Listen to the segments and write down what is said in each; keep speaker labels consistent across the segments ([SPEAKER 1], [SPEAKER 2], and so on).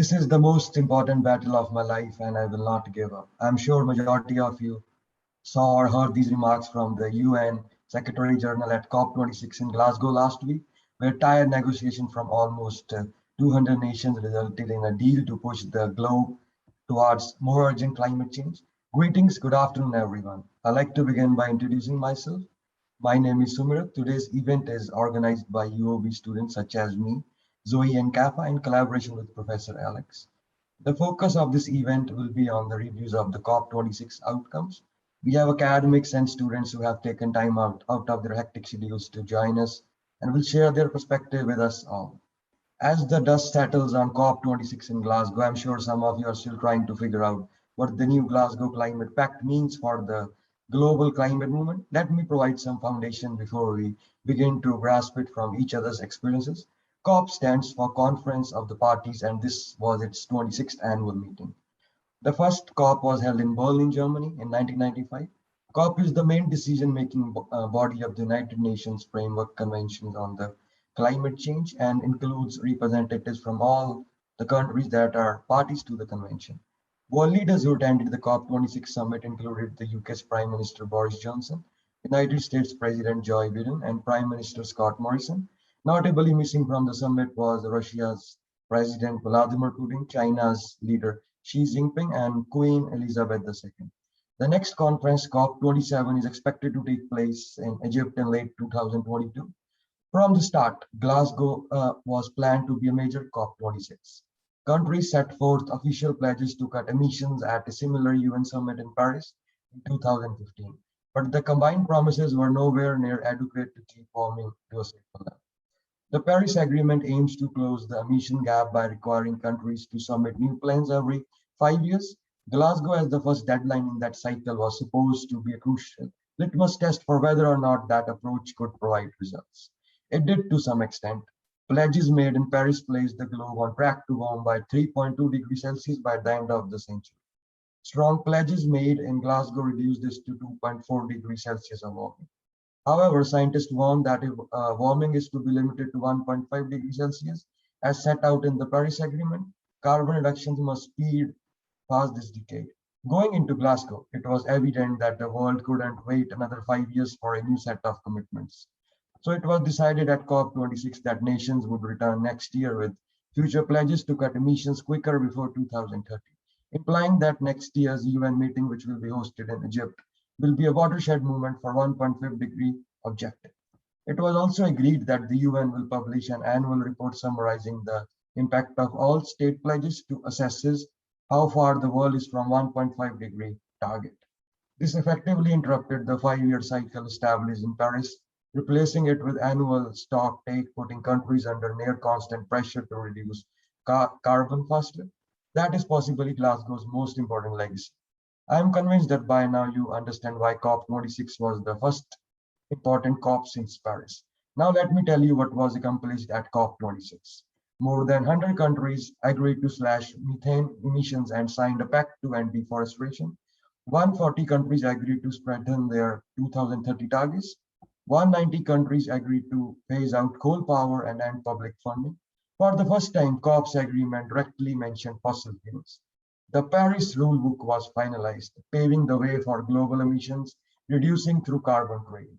[SPEAKER 1] This is the most important battle of my life and I will not give up. I'm sure majority of you saw or heard these remarks from the UN Secretary General at COP26 in Glasgow last week, where tired negotiation from almost 200 nations resulted in a deal to push the globe towards more urgent climate change. Greetings, good afternoon, everyone. I'd like to begin by introducing myself. My name is Sumirat. Today's event is organized by UOB students such as me, Zoe and Kefa in collaboration with Professor Alex. The focus of this event will be on the reviews of the COP26 outcomes. We have academics and students who have taken time out of their hectic schedules to join us and will share their perspective with us all. As the dust settles on COP26 in Glasgow, I'm sure some of you are still trying to figure out what the new Glasgow Climate Pact means for the global climate movement. Let me provide some foundation before we begin to grasp it from each other's experiences. COP stands for Conference of the Parties, and this was its 26th annual meeting. The first COP was held in Berlin, Germany in 1995. COP is the main decision-making body of the United Nations Framework Convention on the Climate Change and includes representatives from all the countries that are parties to the convention. World leaders who attended the COP26 summit included the UK's Prime Minister Boris Johnson, United States President Joe Biden, and Prime Minister Scott Morrison. Notably missing from the summit was Russia's President Vladimir Putin, China's leader Xi Jinping, and Queen Elizabeth II. The next conference, COP27, is expected to take place in Egypt in late 2022. From the start, Glasgow was planned to be a major COP26. Countries set forth official pledges to cut emissions at a similar UN summit in Paris in 2015, but the combined promises were nowhere near adequate to keep warming to a safer level. The Paris Agreement aims to close the emission gap by requiring countries to submit new plans every 5 years. Glasgow, as the first deadline in that cycle, was supposed to be a crucial litmus test for whether or not that approach could provide results. It did to some extent. Pledges made in Paris placed the globe on track to warm by 3.2 degrees Celsius by the end of the century. Strong pledges made in Glasgow reduced this to 2.4 degrees Celsius of warming. However, scientists warn that if warming is to be limited to 1.5 degrees Celsius, as set out in the Paris Agreement, carbon reductions must speed past this decade. Going into Glasgow, it was evident that the world couldn't wait another 5 years for a new set of commitments. So it was decided at COP26 that nations would return next year with future pledges to cut emissions quicker before 2030, implying that next year's UN meeting, which will be hosted in Egypt, will be a watershed movement for 1.5 degree objective. It was also agreed that the UN will publish an annual report summarizing the impact of all state pledges to assess how far the world is from 1.5 degree target. This effectively interrupted the 5-year cycle established in Paris, replacing it with annual stock take, putting countries under near constant pressure to reduce carbon faster. That is possibly Glasgow's most important legacy. I am convinced that by now you understand why COP26 was the first important COP since Paris. Now let me tell you what was accomplished at COP26. More than 100 countries agreed to slash methane emissions and signed a pact to end deforestation. 140 countries agreed to strengthen their 2030 targets. 190 countries agreed to phase out coal power and end public funding. For the first time, COP's agreement directly mentioned fossil fuels. The Paris rulebook was finalized, paving the way for global emissions, reducing through carbon trading.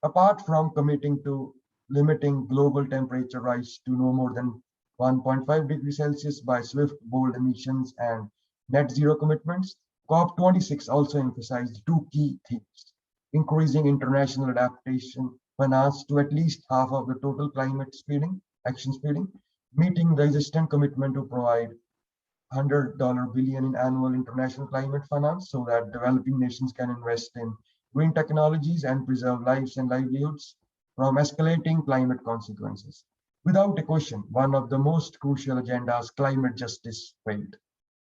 [SPEAKER 1] Apart from committing to limiting global temperature rise to no more than 1.5 degrees Celsius by swift, bold emissions and net zero commitments, COP26 also emphasized two key themes: increasing international adaptation finance to at least half of the total climate action spending, meeting the existing commitment to provide $100 billion in annual international climate finance so that developing nations can invest in green technologies and preserve lives and livelihoods from escalating climate consequences. Without a question, one of the most crucial agendas, climate justice, failed.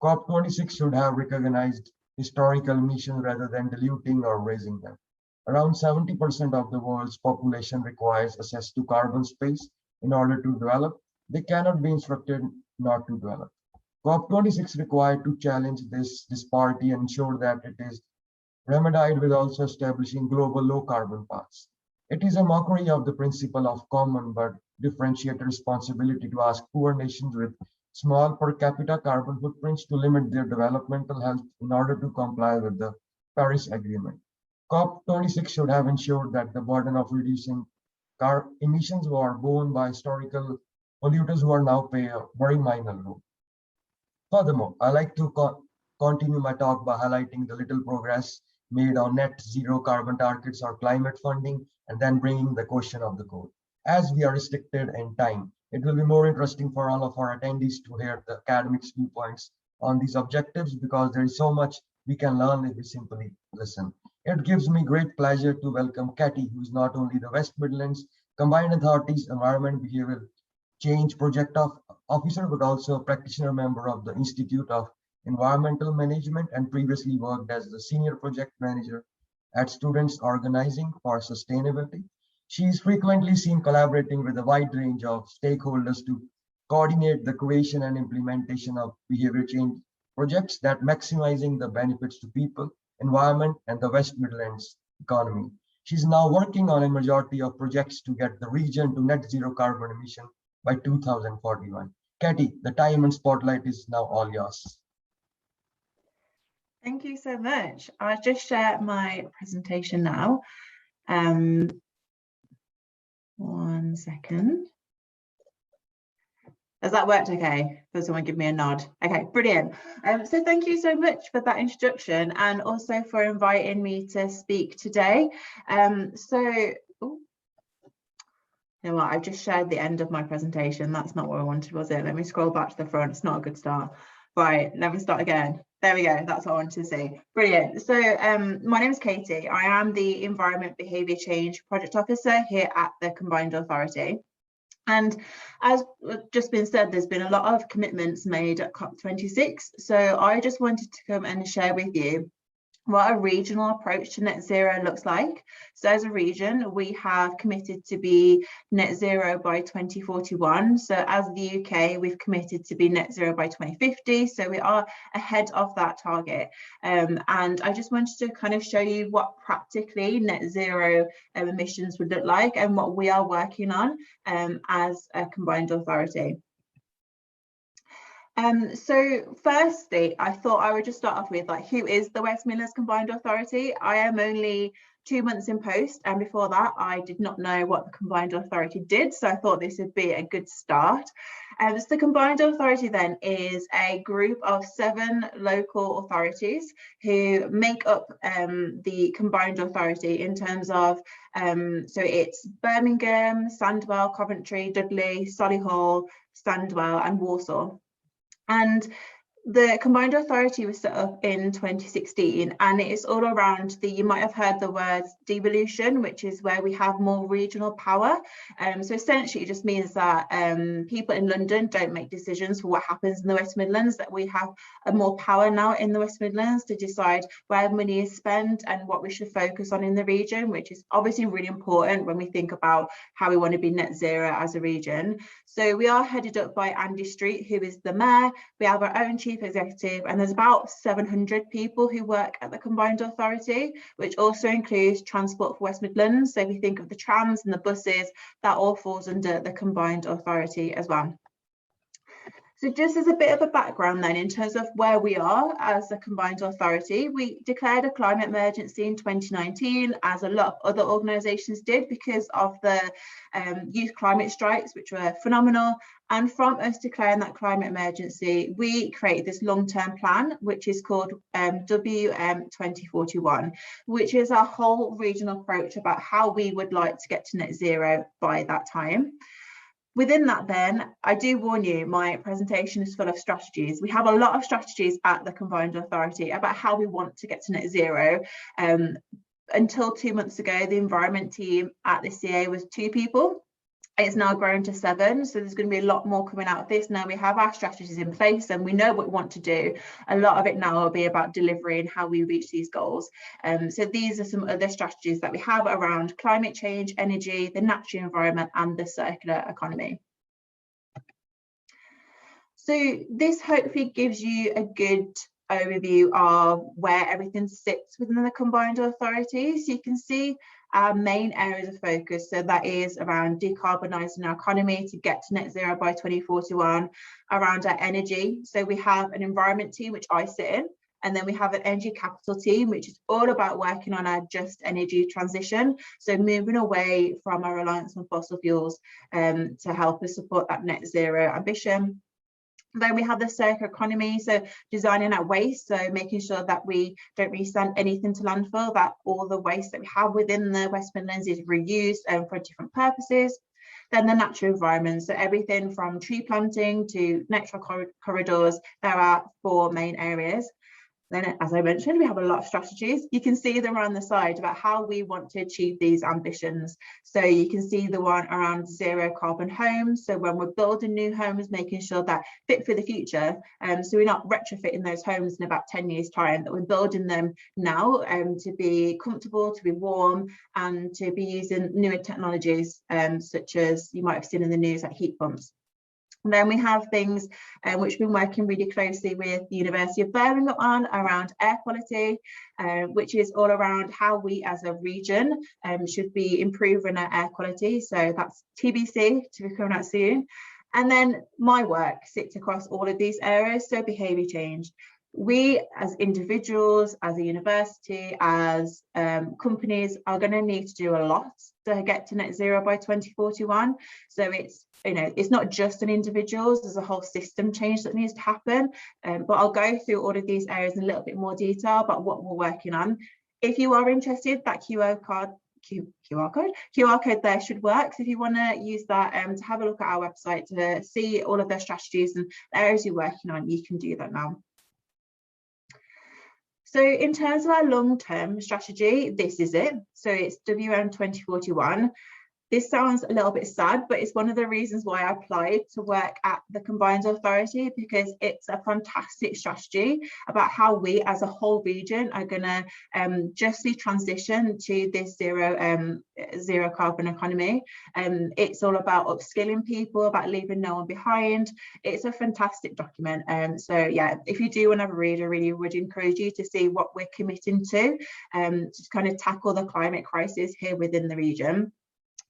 [SPEAKER 1] COP26 should have recognized historical emissions rather than diluting or raising them. Around 70% of the world's population requires access to carbon space in order to develop. They cannot be instructed not to develop. COP26 required to challenge this disparity and ensure that it is remedied with also establishing global low carbon paths. It is a mockery of the principle of common but differentiated responsibility to ask poor nations with small per capita carbon footprints to limit their developmental health in order to comply with the Paris Agreement. COP26 should have ensured that the burden of reducing car emissions were borne by historical polluters who are now pay a very minor role. Furthermore, I like to continue my talk by highlighting the little progress made on net zero carbon targets or climate funding, and then bringing the question of the goal. As we are restricted in time, it will be more interesting for all of our attendees to hear the academics' viewpoints on these objectives, because there is so much we can learn if we simply listen. It gives me great pleasure to welcome Katie, who is not only the West Midlands Combined Authorities Environment Behaviour Change Project Officer, but also a practitioner member of the Institute of Environmental Management, and previously worked as the Senior Project Manager at Students Organizing for Sustainability. She is frequently seen collaborating with a wide range of stakeholders to coordinate the creation and implementation of behavior change projects that maximizing the benefits to people, environment, and the West Midlands economy. She's now working on a majority of projects to get the region to net zero carbon emission by 2041. Katie, the time and spotlight is now all yours.
[SPEAKER 2] Thank you so much. I'll just share my presentation now. 1 second. Has that worked okay? Does someone give me a nod? Okay, brilliant. So thank you so much for that introduction, and also for inviting me to speak today. You know what, I've just shared the end of my presentation. That's not what I wanted, was it? Let me scroll back to the front. It's not a good start. Right, let me start again. There we go, that's what I wanted to see. Brilliant. So my name is Katie. I am the Environment Behaviour Change Project Officer here at the Combined Authority. And as just been said, there's been a lot of commitments made at COP26. So I just wanted to come and share with you what a regional approach to net zero looks like. So as a region, we have committed to be net zero by 2041. So as the UK, we've committed to be net zero by 2050. So we are ahead of that target. And I just wanted to kind of show you what practically net zero emissions would look like, and what we are working on as a combined authority. So firstly, I thought I would just start off with, like, who is the West Midlands Combined Authority? I am only 2 months in post, and before that I did not know what the Combined Authority did, so I thought this would be a good start. So the Combined Authority then is a group of 7 local authorities who make up the Combined Authority in terms of, so it's Birmingham, Sandwell, Coventry, Dudley, Solihull, Sandwell and Walsall. And the Combined Authority was set up in 2016, and it is all around you might have heard the words devolution, which is where we have more regional power. So essentially it just means that people in London don't make decisions for what happens in the West Midlands, that we have more power now in the West Midlands to decide where money is spent and what we should focus on in the region, which is obviously really important when we think about how we want to be net zero as a region. So we are headed up by Andy Street, who is the mayor. We have our own chief executive, and there's about 700 people who work at the Combined Authority, which also includes Transport for West Midlands. So if you think of the trams and the buses, that all falls under the Combined Authority as well. So just as a bit of a background then, in terms of where we are as a combined authority, we declared a climate emergency in 2019, as a lot of other organisations did, because of the youth climate strikes, which were phenomenal. And from us declaring that climate emergency, we created this long-term plan, which is called WM 2041, which is our whole regional approach about how we would like to get to net zero by that time. Within that then, I do warn you, my presentation is full of strategies. We have a lot of strategies at the Combined Authority about how we want to get to net zero. Until 2 months ago, the environment team at the CA was 2 people. It's now grown to 7, so there's going to be a lot more coming out of this. Now we have our strategies in place and we know what we want to do. A lot of it now will be about delivering how we reach these goals. So these are some other strategies that we have around climate change, energy, the natural environment and the circular economy. So this hopefully gives you a good overview of where everything sits within the Combined Authority. So you can see our main areas of focus, so that is around decarbonising our economy to get to net zero by 2041, around our energy. So we have an environment team, which I sit in, and then we have an energy capital team, which is all about working on our just energy transition. So moving away from our reliance on fossil fuels to help us support that net zero ambition. Then we have the circular economy, so designing our waste, so making sure that we don't resend anything to landfill, that all the waste that we have within the West Midlands is reused for different purposes. Then the natural environment, so everything from tree planting to natural corridors, there are 4 main areas. Then, as I mentioned, we have a lot of strategies. You can see them around the side about how we want to achieve these ambitions. So you can see the one around zero carbon homes. So when we're building new homes, making sure that fit for the future. So we're not retrofitting those homes in about 10 years time, that we're building them now to be comfortable, to be warm, and to be using newer technologies, such as you might have seen in the news, like heat pumps. And then we have things which we've been working really closely with the University of Birmingham on around air quality, which is all around how we as a region should be improving our air quality. So that's TBC, to be coming out soon. And then my work sits across all of these areas, so behaviour change. We as individuals, as a university, as companies are going to need to do a lot to get to net zero by 2041. So it's not just an individuals, there's a whole system change that needs to happen. But I'll go through all of these areas in a little bit more detail about what we're working on. If you are interested, that QR code there should work. So if you want to use that to have a look at our website to see all of their strategies and the areas you're working on, you can do that now. So in terms of our long-term strategy, this is it. So it's WM 2041. This sounds a little bit sad, but it's one of the reasons why I applied to work at the Combined Authority, because it's a fantastic strategy about how we as a whole region are going to justly transition to this zero carbon economy. It's all about upskilling people, about leaving no one behind. It's a fantastic document. So yeah, if you do want to have a read, I really would encourage you to see what we're committing to kind of tackle the climate crisis here within the region.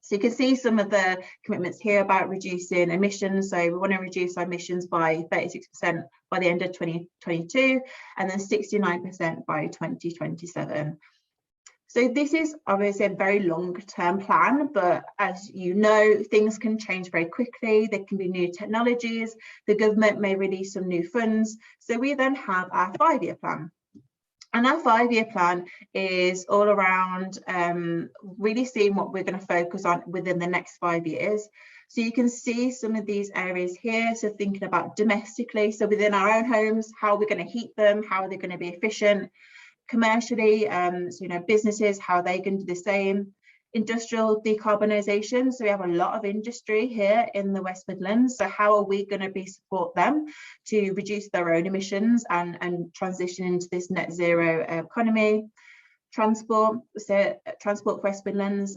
[SPEAKER 2] So you can see some of the commitments here about reducing emissions. So we want to reduce our emissions by 36% by the end of 2022, and then 69% by 2027. So this is obviously a very long-term plan, but as you know, things can change very quickly. There can be new technologies. The government may release some new funds. So we then have our 5-year plan. And our 5-year plan is all around really seeing what we're going to focus on within the next 5 years. So you can see some of these areas here. So thinking about domestically, so within our own homes, how we're going to heat them, how are they going to be efficient. Commercially, so businesses, how are they going to do the same. Industrial decarbonisation, so we have a lot of industry here in the West Midlands, so how are we going to support them to reduce their own emissions and transition into this net zero economy. Transport, so Transport for West Midlands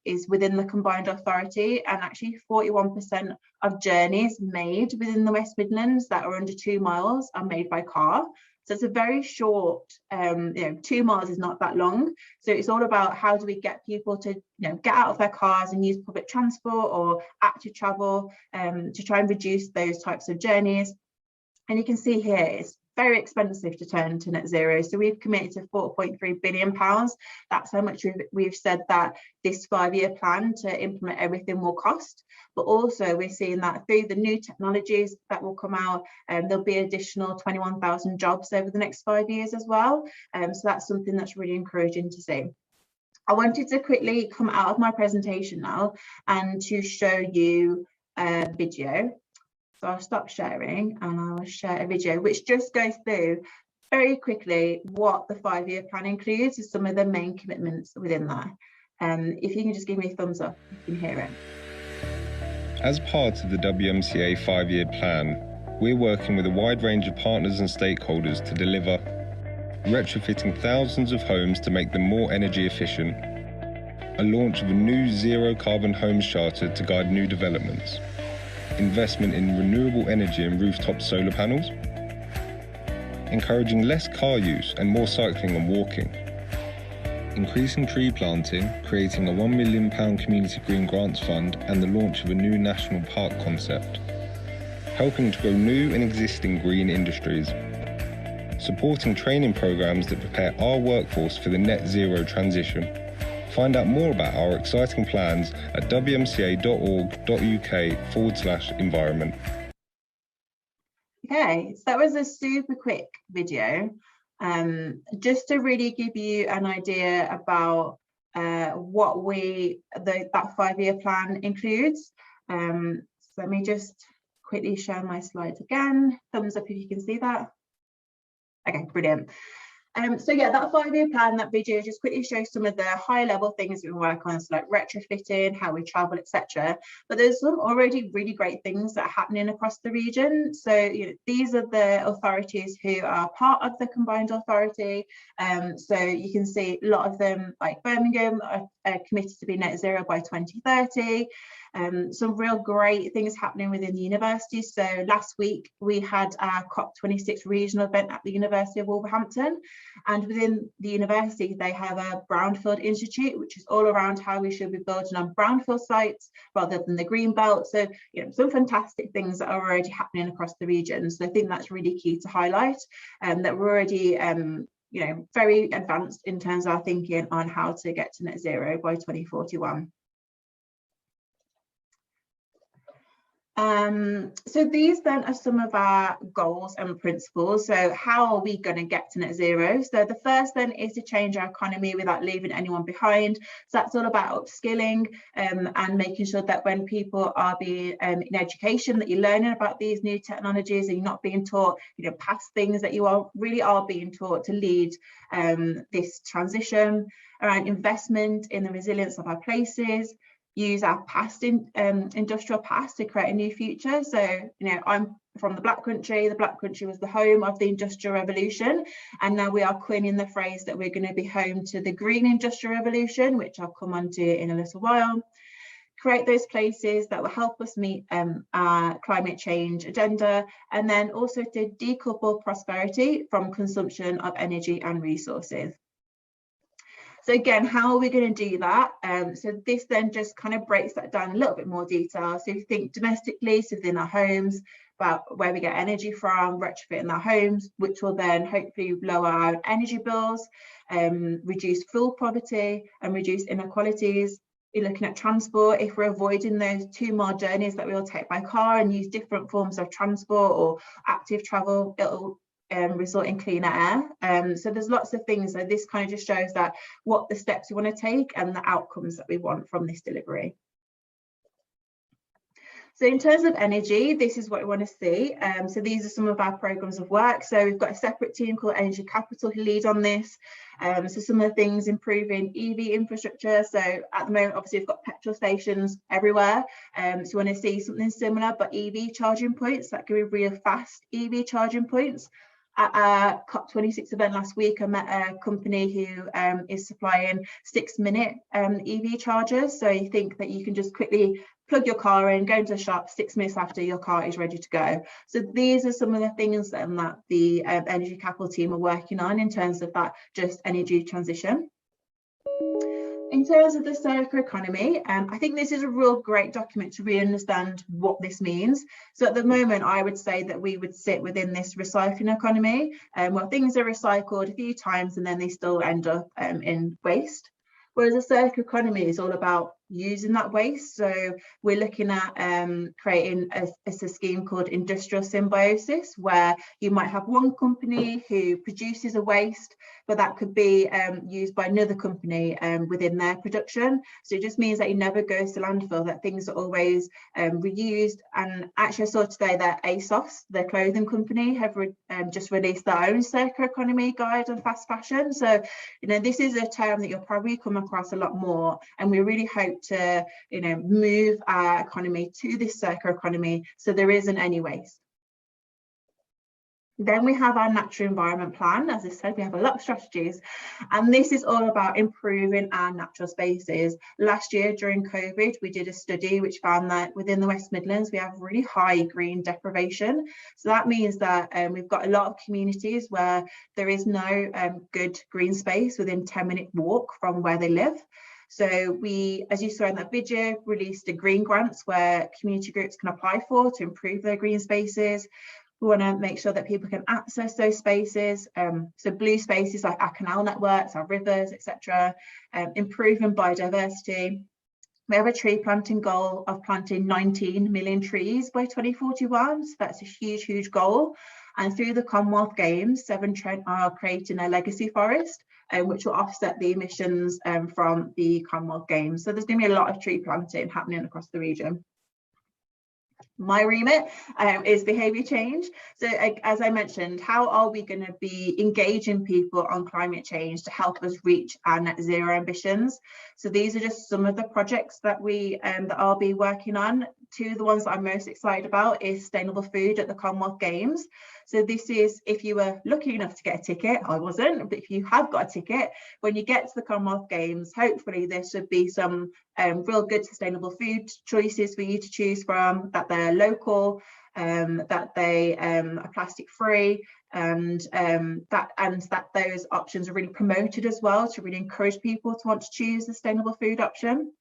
[SPEAKER 2] is within the Combined Authority, and actually 41% of journeys made within the West Midlands that are under 2 miles are made by car. So it's a very short, 2 miles is not that long. So it's all about how do we get people to, get out of their cars and use public transport or active travel to try and reduce those types of journeys. And you can see here, it's very expensive to turn to net zero. So we've committed to £4.3 billion. That's how much we've said that this 5-year plan to implement everything will cost. But also we're seeing that through the new technologies that will come out, there'll be additional 21,000 jobs over the next 5 years as well. So that's something that's really encouraging to see. I wanted to quickly come out of my presentation now and to show you a video. So I'll stop sharing and I'll share a video which just goes through very quickly what the 5-year plan includes and some of the main commitments within that. If you can just give me a thumbs up, you can hear it.
[SPEAKER 3] As part of the WMCA 5-year plan, we're working with a wide range of partners and stakeholders to deliver retrofitting thousands of homes to make them more energy efficient, a launch of a new zero carbon homes charter to guide new developments, investment in renewable energy and rooftop solar panels, encouraging less car use and more cycling and walking, increasing tree planting, creating a £1 million community green grants fund and the launch of a new national park concept. Helping to grow new and existing green industries. Supporting training programs that prepare our workforce for the net zero transition. Find out more about our exciting plans at wmca.org.uk/environment.
[SPEAKER 2] Okay, so that was a super quick video, just to really give you an idea about what that 5-year plan includes. So let me just quickly share my slides again. Thumbs up if you can see that. Okay, brilliant. So yeah, that 5-year plan, that video just quickly shows some of the high level things we work on, so like retrofitting, how we travel, etc. But there's some already really great things that are happening across the region. So these are the authorities who are part of the combined authority. So you can see a lot of them, like Birmingham, are committed to be net zero by 2030. Some real great things happening within the university. So last week we had our COP26 regional event at the University of Wolverhampton, and within the university they have a brownfield institute, which is all around how we should be building on brownfield sites rather than the green belt. So some fantastic things that are already happening across the region. So I think that's really key to highlight, that we're already very advanced in terms of our thinking on how to get to net zero by 2041. So these then are some of our goals and principles. So how are we going to get to net zero? So the first then is to change our economy without leaving anyone behind. So that's all about upskilling and making sure that when people are being in education, that you're learning about these new technologies and you're not being taught past things, that you are being taught to lead this transition. Around investment in the resilience of our places, use our past industrial past to create a new future. So I'm from the Black Country. The Black Country was the home of the Industrial Revolution, and now we are coining the phrase that we're going to be home to the Green Industrial Revolution, which I'll come on to in a little while. Create those places that will help us meet our climate change agenda, and then also to decouple prosperity from consumption of energy and resources. So again, how are we going to do that? So this then just kind of breaks that down in a little bit more detail. So if you think domestically, so within our homes, about where we get energy from, retrofitting our homes, which will then hopefully lower our energy bills, reduce fuel poverty and reduce inequalities. You're looking at transport. If we're avoiding those 2-mile journeys that we will take by car and use different forms of transport or active travel, it'll result in cleaner air. So there's lots of things. So this kind of just shows that what the steps we want to take and the outcomes that we want from this delivery. So in terms of energy, this is what we want to see. So these are some of our programs of work. So we've got a separate team called Energy Capital who lead on this. So some of the things, improving EV infrastructure. So at the moment, obviously, we've got petrol stations everywhere. So we want to see something similar, but EV charging points that can be real fast EV charging points. At our COP26 event last week, I met a company who is supplying 6-minute EV chargers. So you think that you can just quickly plug your car in, go into the shop, 6 minutes after your car is ready to go. So these are some of the things that the Energy Capital team are working on in terms of that just energy transition. In terms of the circular economy, I think this is a real great document to really understand what this means. So at the moment, I would say that we would sit within this recycling economy, where things are recycled a few times and then they still end up in waste. Whereas a circular economy is all about using that waste. So we're looking at creating a scheme called industrial symbiosis, where you might have one company who produces a waste, but that could be used by another company within their production. So it just means that it never goes to landfill, that things are always reused. And actually I saw today that ASOS, the clothing company, have just released their own circular economy guide on fast fashion. So this is a term that you'll probably come across a lot more, and we really hope to move our economy to this circular economy so there isn't any waste. Then we have our natural environment plan. As I said, we have a lot of strategies, and this is all about improving our natural spaces. Last year during COVID, we did a study which found that within the West Midlands, we have really high green deprivation. So that means that we've got a lot of communities where there is no good green space within 10-minute walk from where they live. So we, as you saw in that video, released a green grants where community groups can apply for to improve their green spaces. We want to make sure that people can access those spaces. So blue spaces like our canal networks, our rivers, etc. Improving biodiversity. We have a tree planting goal of planting 19 million trees by 2041. So that's a huge, huge goal. And through the Commonwealth Games, Severn Trent are creating a legacy forest, which will offset the emissions from the Commonwealth Games. So there's going to be a lot of tree planting happening across the region. My remit is behaviour change. So as I mentioned, how are we going to be engaging people on climate change to help us reach our net zero ambitions? So these are just some of the projects that that I'll be working on. Two of the ones that I'm most excited about is sustainable food at the Commonwealth Games. So this is if you were lucky enough to get a ticket. I wasn't, but if you have got a ticket, when you get to the Commonwealth Games, hopefully there should be some real good sustainable food choices for you to choose from, that they're local, that they are plastic free, and that those options are really promoted as well to really encourage people to want to choose the sustainable food option.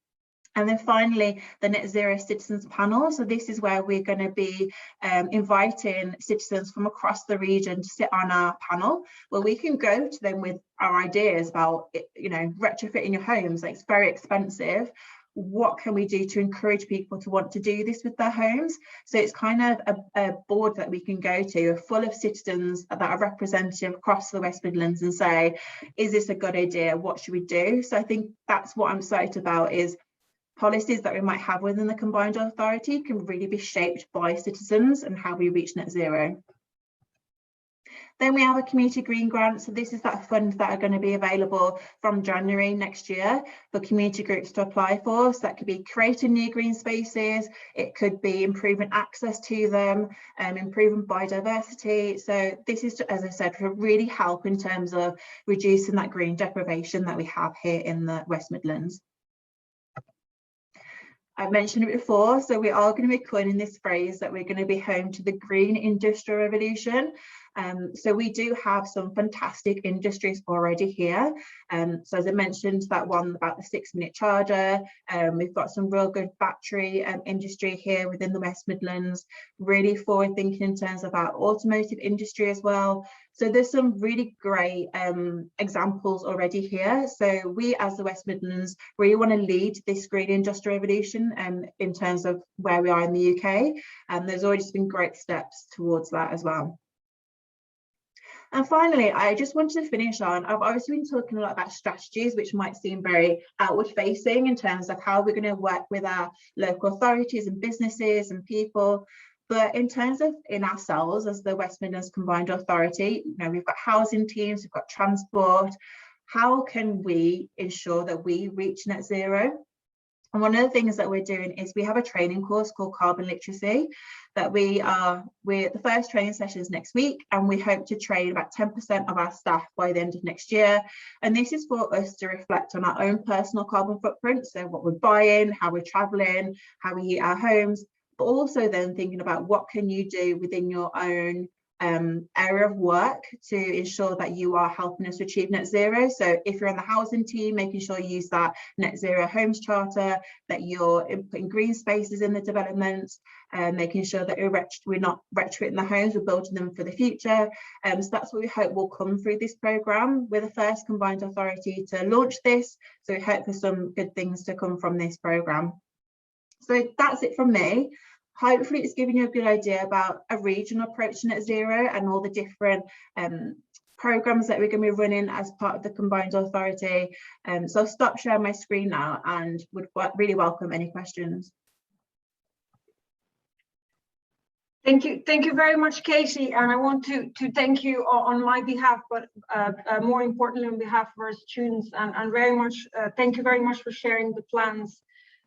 [SPEAKER 2] And then finally, the Net Zero Citizens Panel. So this is where we're going to be inviting citizens from across the region to sit on our panel, where we can go to them with our ideas about, you know, retrofitting your homes. Like, it's very expensive. What can we do to encourage people to want to do this with their homes? So it's kind of a board that we can go to, full of citizens that are representative across the West Midlands, and say, is this a good idea? What should we do? So I think that's what I'm excited about, is policies that we might have within the combined authority can really be shaped by citizens and how we reach net zero. Then we have a community green grant. So this is that fund that are going to be available from January next year for community groups to apply for. So that could be creating new green spaces. It could be improving access to them, improving biodiversity. So this is, as I said, to really help in terms of reducing that green deprivation that we have here in the West Midlands. I mentioned it before, so we are going to be coining this phrase that we're going to be home to the green industrial revolution. So we do have some fantastic industries already here. So as I mentioned, that one about the 6-minute charger, we've got some real good battery industry here within the West Midlands, really forward thinking in terms of our automotive industry as well. So there's some really great examples already here. So we as the West Midlands really want to lead this green industrial revolution in terms of where we are in the UK. And there's already been great steps towards that as well. And finally, I just wanted to finish on, I've obviously been talking a lot about strategies, which might seem very outward facing in terms of how we're going to work with our local authorities and businesses and people. But in terms of in ourselves as the West Midlands Combined Authority, you know, we've got housing teams, we've got transport. How can we ensure that we reach net zero? And one of the things that we're doing is we have a training course called Carbon Literacy that we're the first training session is next week, and we hope to train about 10% of our staff by the end of next year. And this is for us to reflect on our own personal carbon footprint, so what we're buying, how we're traveling, how we heat our homes, but also then thinking about what can you do within your own area of work to ensure that you are helping us achieve net zero. So if you're on the housing team, making sure you use that net zero homes charter, that you're putting green spaces in the development, making sure that we're not retrofitting the homes, we're building them for the future. So that's what we hope will come through this programme. We're the first combined authority to launch this, so we hope there's some good things to come from this programme. So that's it from me. Hopefully it's giving you a good idea about a regional approach to net zero and all the different programmes that we're going to be running as part of the combined authority. So I'll stop sharing my screen now and would really welcome any questions.
[SPEAKER 4] Thank you very much, Casey, and I want to thank you on my behalf, but more importantly on behalf of our students, and very much thank you very much for sharing the plans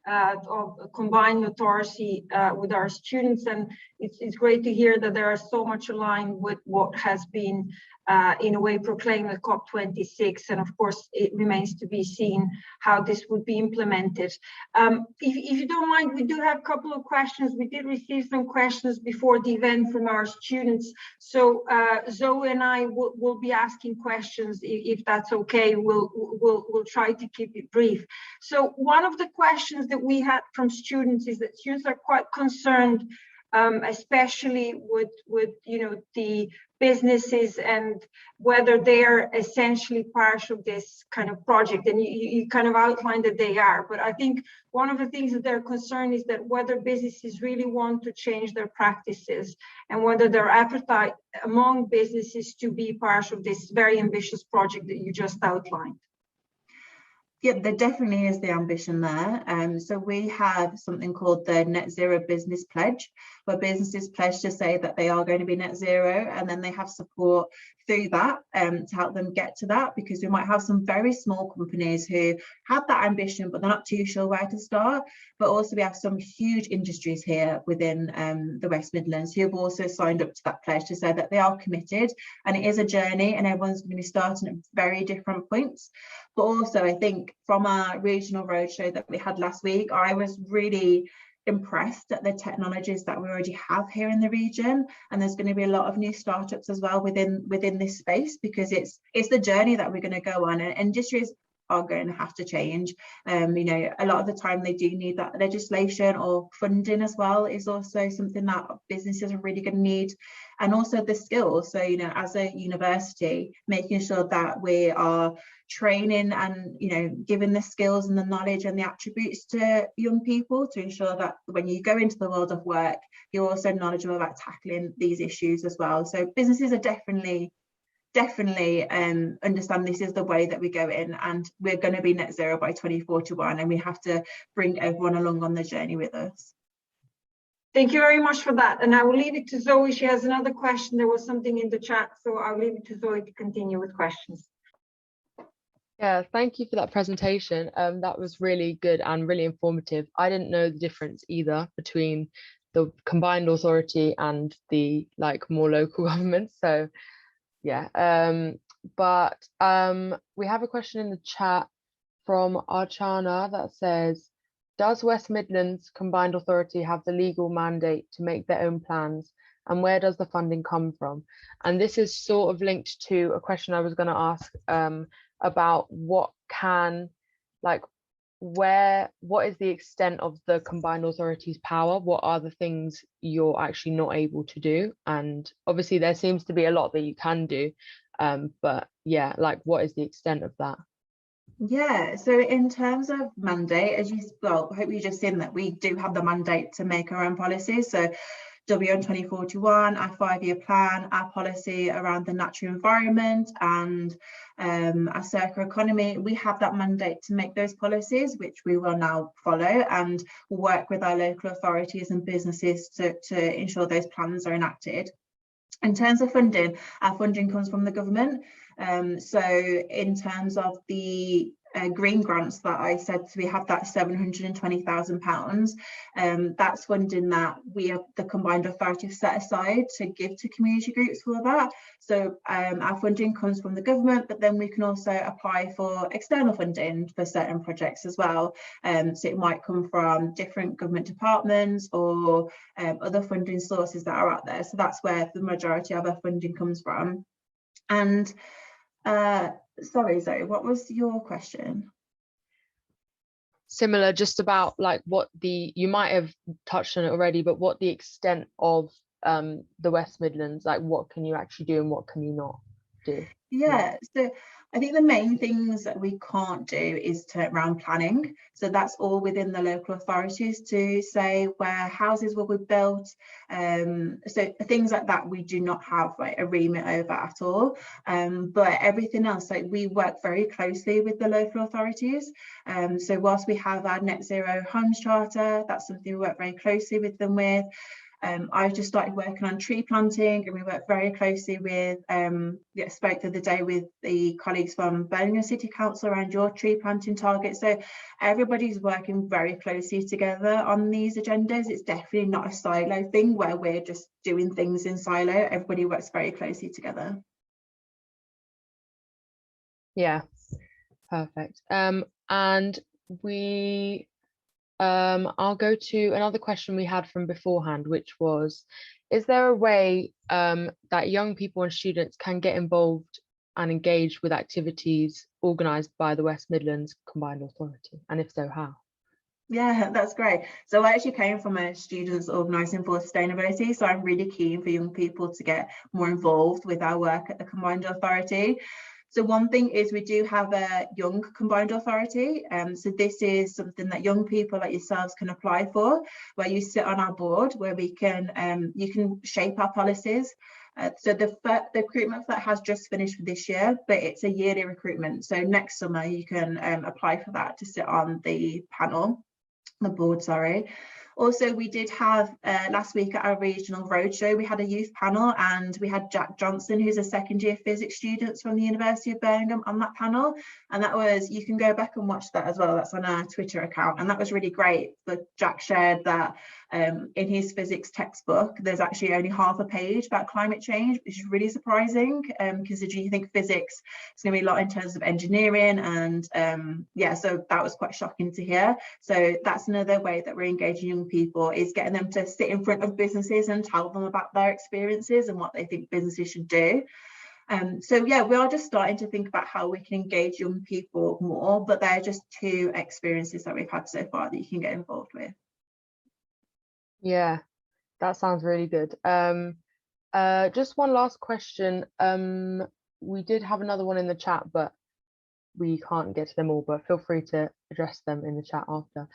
[SPEAKER 4] of combined authority with our students, and it's great to hear that they are so much aligned with what has been in a way proclaimed at COP26, and of course it remains to be seen how this would be implemented. If you don't mind, we do have a couple of questions. We did receive some questions before the event from our students, so Zoe and I will be asking questions if that's okay. We'll try to keep it brief. So one of the questions that we had from students is that students are quite concerned, especially with the businesses and whether they're essentially part of this kind of project. And you kind of outlined that they are, but I think one of the things that they're concerned is that whether businesses really want to change their practices and whether their appetite among businesses to be part of this very ambitious project that you just outlined.
[SPEAKER 2] Yeah, there definitely is the ambition there. So we have something called the Net Zero Business Pledge, where businesses pledge to say that they are going to be net zero, and then they have support through that to help them get to that, because we might have some very small companies who have that ambition, but they're not too sure where to start. But also we have some huge industries here within the West Midlands who have also signed up to that pledge to say that they are committed, and it is a journey and everyone's going to be starting at very different points. But also I think from our regional roadshow that we had last week, I was really impressed at the technologies that we already have here in the region, and there's going to be a lot of new startups as well within this space, because it's the journey that we're going to go on, and industries are going to have to change. A lot of the time they do need that legislation, or funding as well is also something that businesses are really going to need, and also the skills. So as a university, making sure that we are training and giving the skills and the knowledge and the attributes to young people to ensure that when you go into the world of work, you're also knowledgeable about tackling these issues as well. So businesses are definitely understand this is the way that we go in, and we're going to be net zero by 2041, and we have to bring everyone along on the journey with us.
[SPEAKER 4] Thank you very much for that, and I will leave it to Zoe. She has another question. There was something in the chat, so I'll leave it to Zoe to continue with questions.
[SPEAKER 5] Yeah, thank you for that presentation. That was really good and really informative. I didn't know the difference either between the combined authority and the more local government. So yeah, but we have a question in the chat from Archana that says, does West Midlands Combined Authority have the legal mandate to make their own plans, and where does the funding come from? And this is sort of linked to a question I was going to ask about what is the extent of the combined authority's power? What are the things you're actually not able to do? And obviously there seems to be a lot that you can do, but yeah, what is the extent of that?
[SPEAKER 2] Yeah, so in terms of mandate, I hope you've just seen that we do have the mandate to make our own policies. So WN 2041, our 5-year plan, our policy around the natural environment and our circular economy, we have that mandate to make those policies, which we will now follow and work with our local authorities and businesses to ensure those plans are enacted. In terms of funding, our funding comes from the government. So in terms of the green grants that I said, we have that £720,000. That's funding that we have the combined authority set aside to give to community groups for that. So our funding comes from the government, but then we can also apply for external funding for certain projects as well. So it might come from different government departments or other funding sources that are out there. So that's where the majority of our funding comes from. And sorry, Zoe, what was your question?
[SPEAKER 5] Similar, just about what you might have touched on it already, but what the extent of the West Midlands, what can you actually do and what can you not do?
[SPEAKER 2] Yeah, so I think the main things that we can't do is turn around planning. So that's all within the local authorities to say where houses will be built. So things like that we do not have a remit over at all. But everything else, we work very closely with the local authorities. So whilst we have our net zero homes charter, that's something we work very closely with them with. I just started working on tree planting, and we worked very closely with, spoke the other day with the colleagues from Birmingham City Council around your tree planting target. So everybody's working very closely together on these agendas. It's definitely not a silo thing where we're just doing things in silo. Everybody works very closely together.
[SPEAKER 5] Yeah, perfect. And we I'll go to another question we had from beforehand, which was, is there a way that young people and students can get involved and engaged with activities organised by the West Midlands Combined Authority? And if so, how?
[SPEAKER 2] Yeah, that's great. So I actually came from a students organising for sustainability, so I'm really keen for young people to get more involved with our work at the Combined Authority. So one thing is we do have a young combined authority. So this is something that young people like yourselves can apply for, where you sit on our board, where we can you can shape our policies. So the recruitment for that has just finished for this year, but it's a yearly recruitment. So next summer you can apply for that to sit on the board, sorry. Also, we did have last week at our regional roadshow, we had a youth panel, and we had Jack Johnson, who's a second-year physics student from the University of Birmingham, on that panel. And that was, you can go back and watch that as well. That's on our Twitter account, and that was really great. But Jack shared that in his physics textbook, there's actually only half a page about climate change, which is really surprising, because you think physics is going to be a lot in terms of engineering, and yeah, so that was quite shocking to hear. So that's another way that we're engaging young people, is getting them to sit in front of businesses and tell them about their experiences and what they think businesses should do. So yeah, we are just starting to think about how we can engage young people more, but they're just two experiences that we've had so far that you can get involved with.
[SPEAKER 5] Yeah, that sounds really good. Just one last question. We did have another one in the chat, but we can't get to them all, but feel free to address them in the chat after.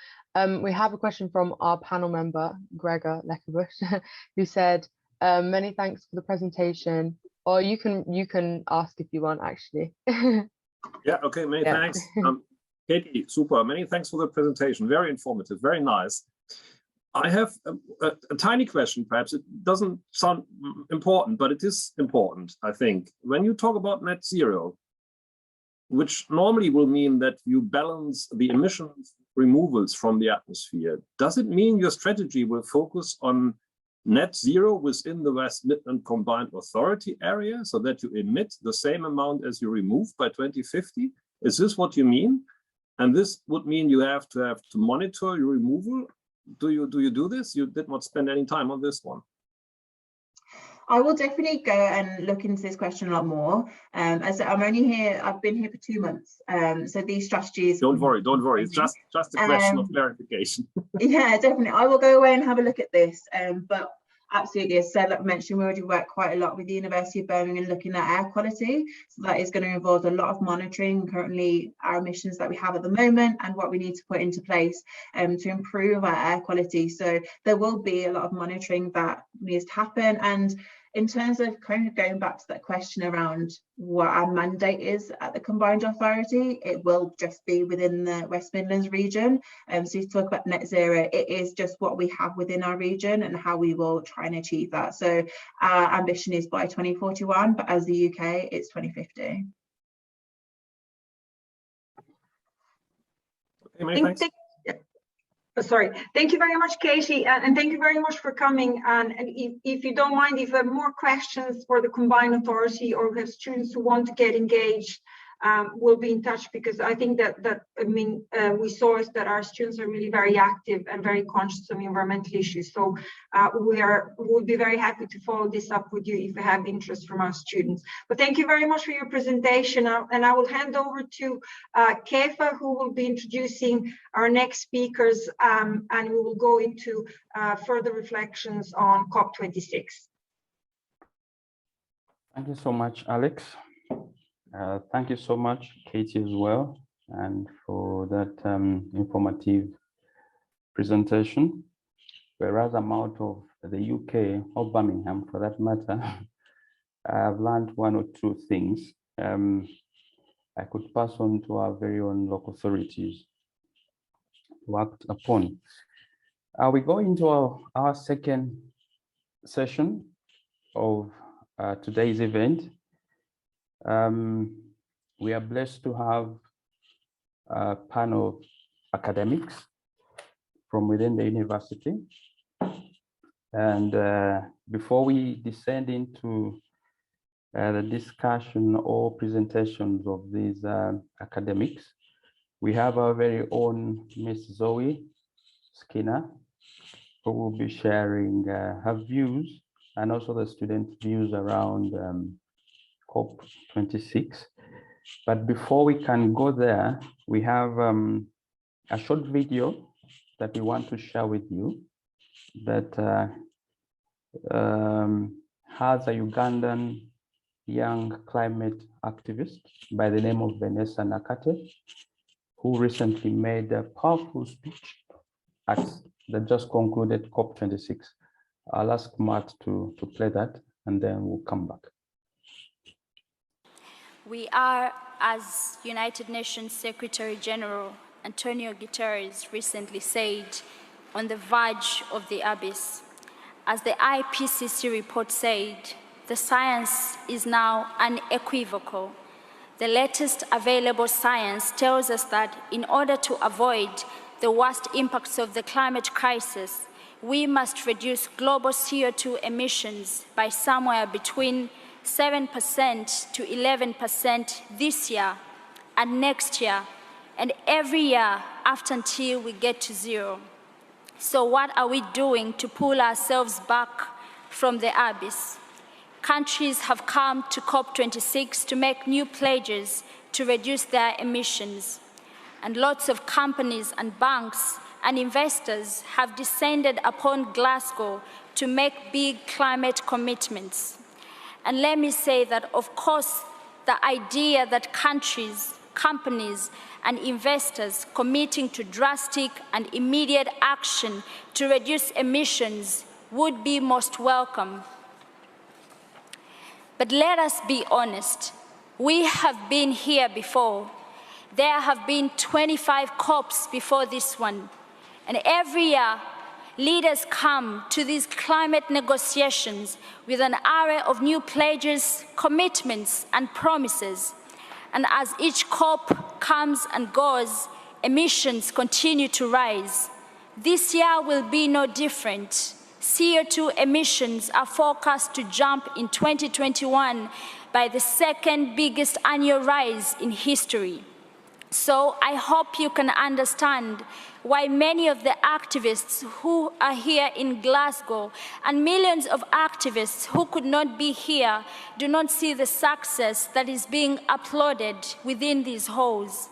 [SPEAKER 5] We have a question from our panel member, Gregor Leckebusch, who said, many thanks for the presentation. Or you can ask if you want, actually.
[SPEAKER 6] Yeah, okay, many thanks. Katie, super, many thanks for the presentation. Very informative, very nice. I have a tiny question, perhaps. It doesn't sound important, but it is important, I think. When you talk about net zero, which normally will mean that you balance the emissions removals from the atmosphere, does it mean your strategy will focus on net zero within the West Midland Combined Authority area, so that you emit the same amount as you remove by 2050? Is this what you mean? And this would mean you have to monitor your removal. Do you do this? You did not spend any time on this one.
[SPEAKER 2] I will definitely go and look into this question a lot more. As I'm only here, I've been here for 2 months. So these strategies. Don't worry.
[SPEAKER 6] It's just a question of clarification.
[SPEAKER 2] Yeah, definitely. I will go away and have a look at this. But absolutely, as I mentioned, we already work quite a lot with the University of Birmingham looking at air quality. So that is going to involve a lot of monitoring currently our emissions that we have at the moment and what we need to put into place to improve our air quality. So there will be a lot of monitoring that needs to happen. And in terms of kind of going back to that question around what our mandate is at the Combined Authority, it will just be within the West Midlands region. So you talk about net zero, it is just what we have within our region and how we will try and achieve that. So our ambition is by 2041, but as the UK, it's 2050.
[SPEAKER 6] Thanks.
[SPEAKER 4] Sorry, thank you very much, Katie, and thank you very much for coming. And if you don't mind, if you have more questions for the Combined Authority or have students who want to get engaged, we'll be in touch, because I think that we saw is that our students are really very active and very conscious of environmental issues. So we'll be very happy to follow this up with you if you have interest from our students. But thank you very much for your presentation, and I will hand over to Kefa, who will be introducing our next speakers, and we will go into further reflections on COP26.
[SPEAKER 7] Thank you so much, Alex. Thank you so much, Katie, as well, and for that informative presentation. Whereas I'm out of the UK, or Birmingham for that matter, I've learned one or two things I could pass on to our very own local authorities to act upon. We go into our second session of today's event. We are blessed to have a panel of academics from within the university. And before we descend into the discussion or presentations of these academics, we have our very own Miss Zoe Skinner, who will be sharing her views and also the student views around COP26. But before we can go there, we have a short video that we want to share with you that has a Ugandan young climate activist by the name of Vanessa Nakate, who recently made a powerful speech at the just concluded COP26. I'll ask Matt to play that, and then we'll come back.
[SPEAKER 8] We are, as United Nations Secretary General Antonio Guterres recently said, on the verge of the abyss. As the IPCC report said, the science is now unequivocal. The latest available science tells us that in order to avoid the worst impacts of the climate crisis, we must reduce global CO2 emissions by somewhere between 7% to 11% this year and next year, and every year after until we get to zero. So what are we doing to pull ourselves back from the abyss? Countries have come to COP26 to make new pledges to reduce their emissions. And lots of companies and banks and investors have descended upon Glasgow to make big climate commitments. And let me say that, of course, the idea that countries, companies, and investors committing to drastic and immediate action to reduce emissions would be most welcome. But let us be honest, we have been here before. There have been 25 COPs before this one, and every year, leaders come to these climate negotiations with an array of new pledges, commitments, and promises. And as each COP comes and goes, emissions continue to rise. This year will be no different. CO2 emissions are forecast to jump in 2021 by the second biggest annual rise in history. So I hope you can understand why many of the activists who are here in Glasgow and millions of activists who could not be here do not see the success that is being applauded within these halls.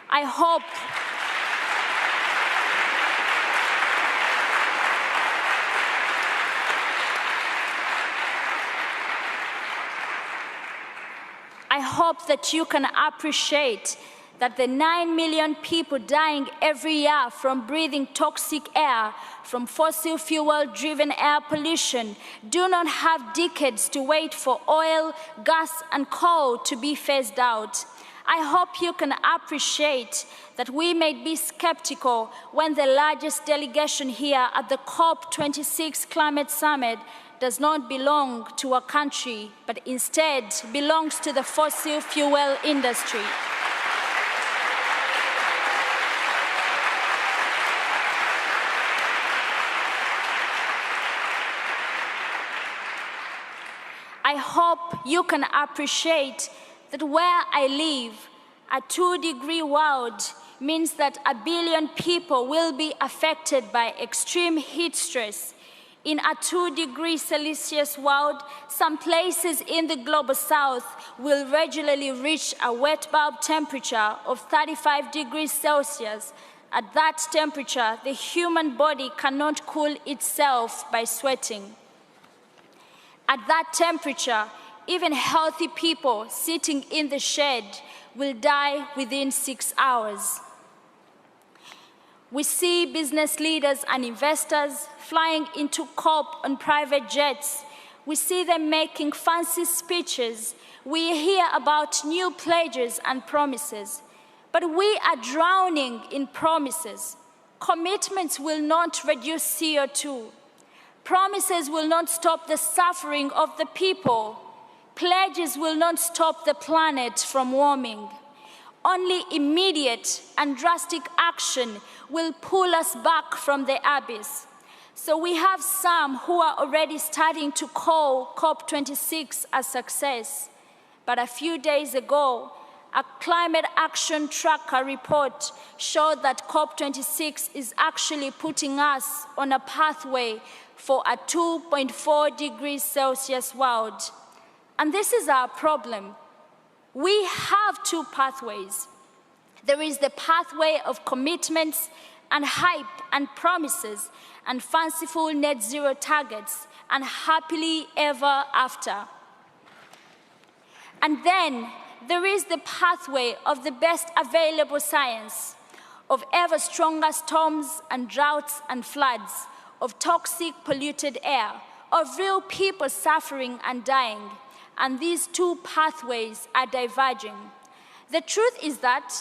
[SPEAKER 8] I hope that you can appreciate that the 9 million people dying every year from breathing toxic air from fossil fuel-driven air pollution do not have decades to wait for oil, gas, and coal to be phased out. I hope you can appreciate that we may be skeptical when the largest delegation here at the COP26 Climate Summit does not belong to a country, but instead belongs to the fossil fuel industry. I hope you can appreciate that where I live, a 2-degree world means that 1 billion people will be affected by extreme heat stress. In a 2-degree Celsius world, some places in the global south will regularly reach a wet bulb temperature of 35 degrees Celsius. At that temperature, the human body cannot cool itself by sweating. At that temperature, even healthy people sitting in the shade will die within 6 hours. We see business leaders and investors flying into COP on private jets. We see them making fancy speeches. We hear about new pledges and promises. But we are drowning in promises. Commitments will not reduce CO2. Promises will not stop the suffering of the people. Pledges will not stop the planet from warming. Only immediate and drastic action will pull us back from the abyss. So we have some who are already starting to call COP26 a success. But a few days ago, a climate action tracker report showed that COP26 is actually putting us on a pathway for a 2.4 degrees Celsius world. And this is our problem. We have two pathways. There is the pathway of commitments and hype and promises and fanciful net zero targets and happily ever after. And then there is the pathway of the best available science, of ever stronger storms and droughts and floods, of toxic polluted air, of real people suffering and dying. And these two pathways are diverging. The truth is that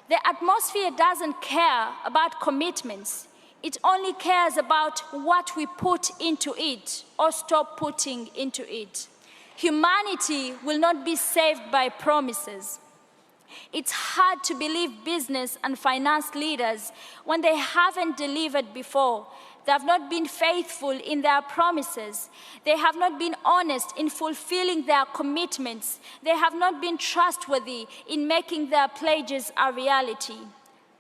[SPEAKER 8] the atmosphere doesn't care about commitments. It only cares about what we put into it or stop putting into it. Humanity will not be saved by promises. It's hard to believe business and finance leaders when they haven't delivered before. They have not been faithful in their promises. They have not been honest in fulfilling their commitments. They have not been trustworthy in making their pledges a reality.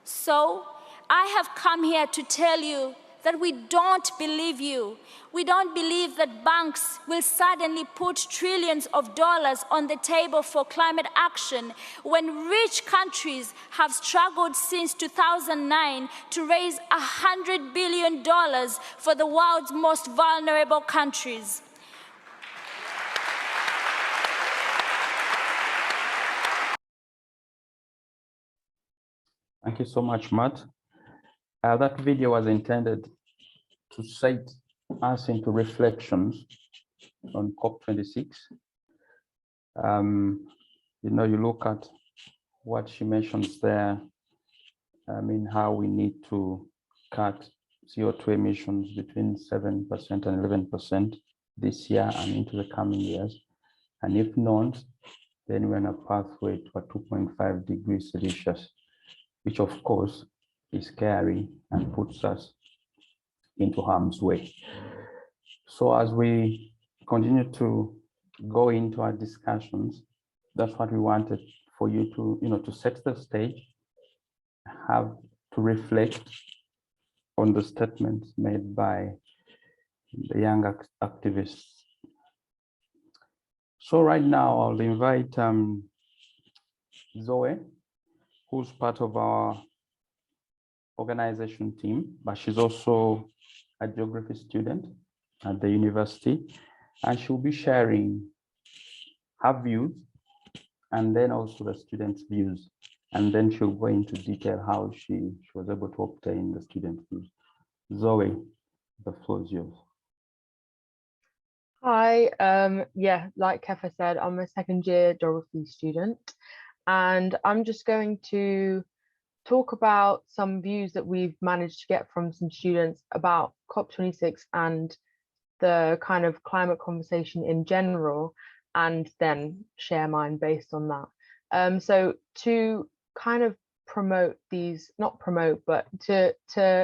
[SPEAKER 8] So, I have come here to tell you that we don't believe you. We don't believe that banks will suddenly put trillions of dollars on the table for climate action when rich countries have struggled since 2009 to raise $100 billion for the world's most vulnerable countries.
[SPEAKER 7] Thank you so much, Matt. That video was intended to set us into reflections on COP26. You know, you look at what she mentions there, how we need to cut CO2 emissions between 7% and 11% this year and into the coming years. And if not, then we're on a pathway to a 2.5 degrees Celsius, which of course is scary and puts us into harm's way. So as we continue to go into our discussions, that's what we wanted for you to set the stage, have to reflect on the statements made by the young activists. So right now I'll invite Zoe, who's part of our organization team, but she's also a geography student at the university, and she'll be sharing her views and then also the students' views, and then she'll go into detail how she was able to obtain the student views. Zoe, the floor is yours.
[SPEAKER 5] Hi, yeah, like Kefa said, I'm a second year geography student, and I'm just going to talk about some views that we've managed to get from some students about COP26 and the kind of climate conversation in general, and then share mine based on that. So to kind of promote these, not promote, but to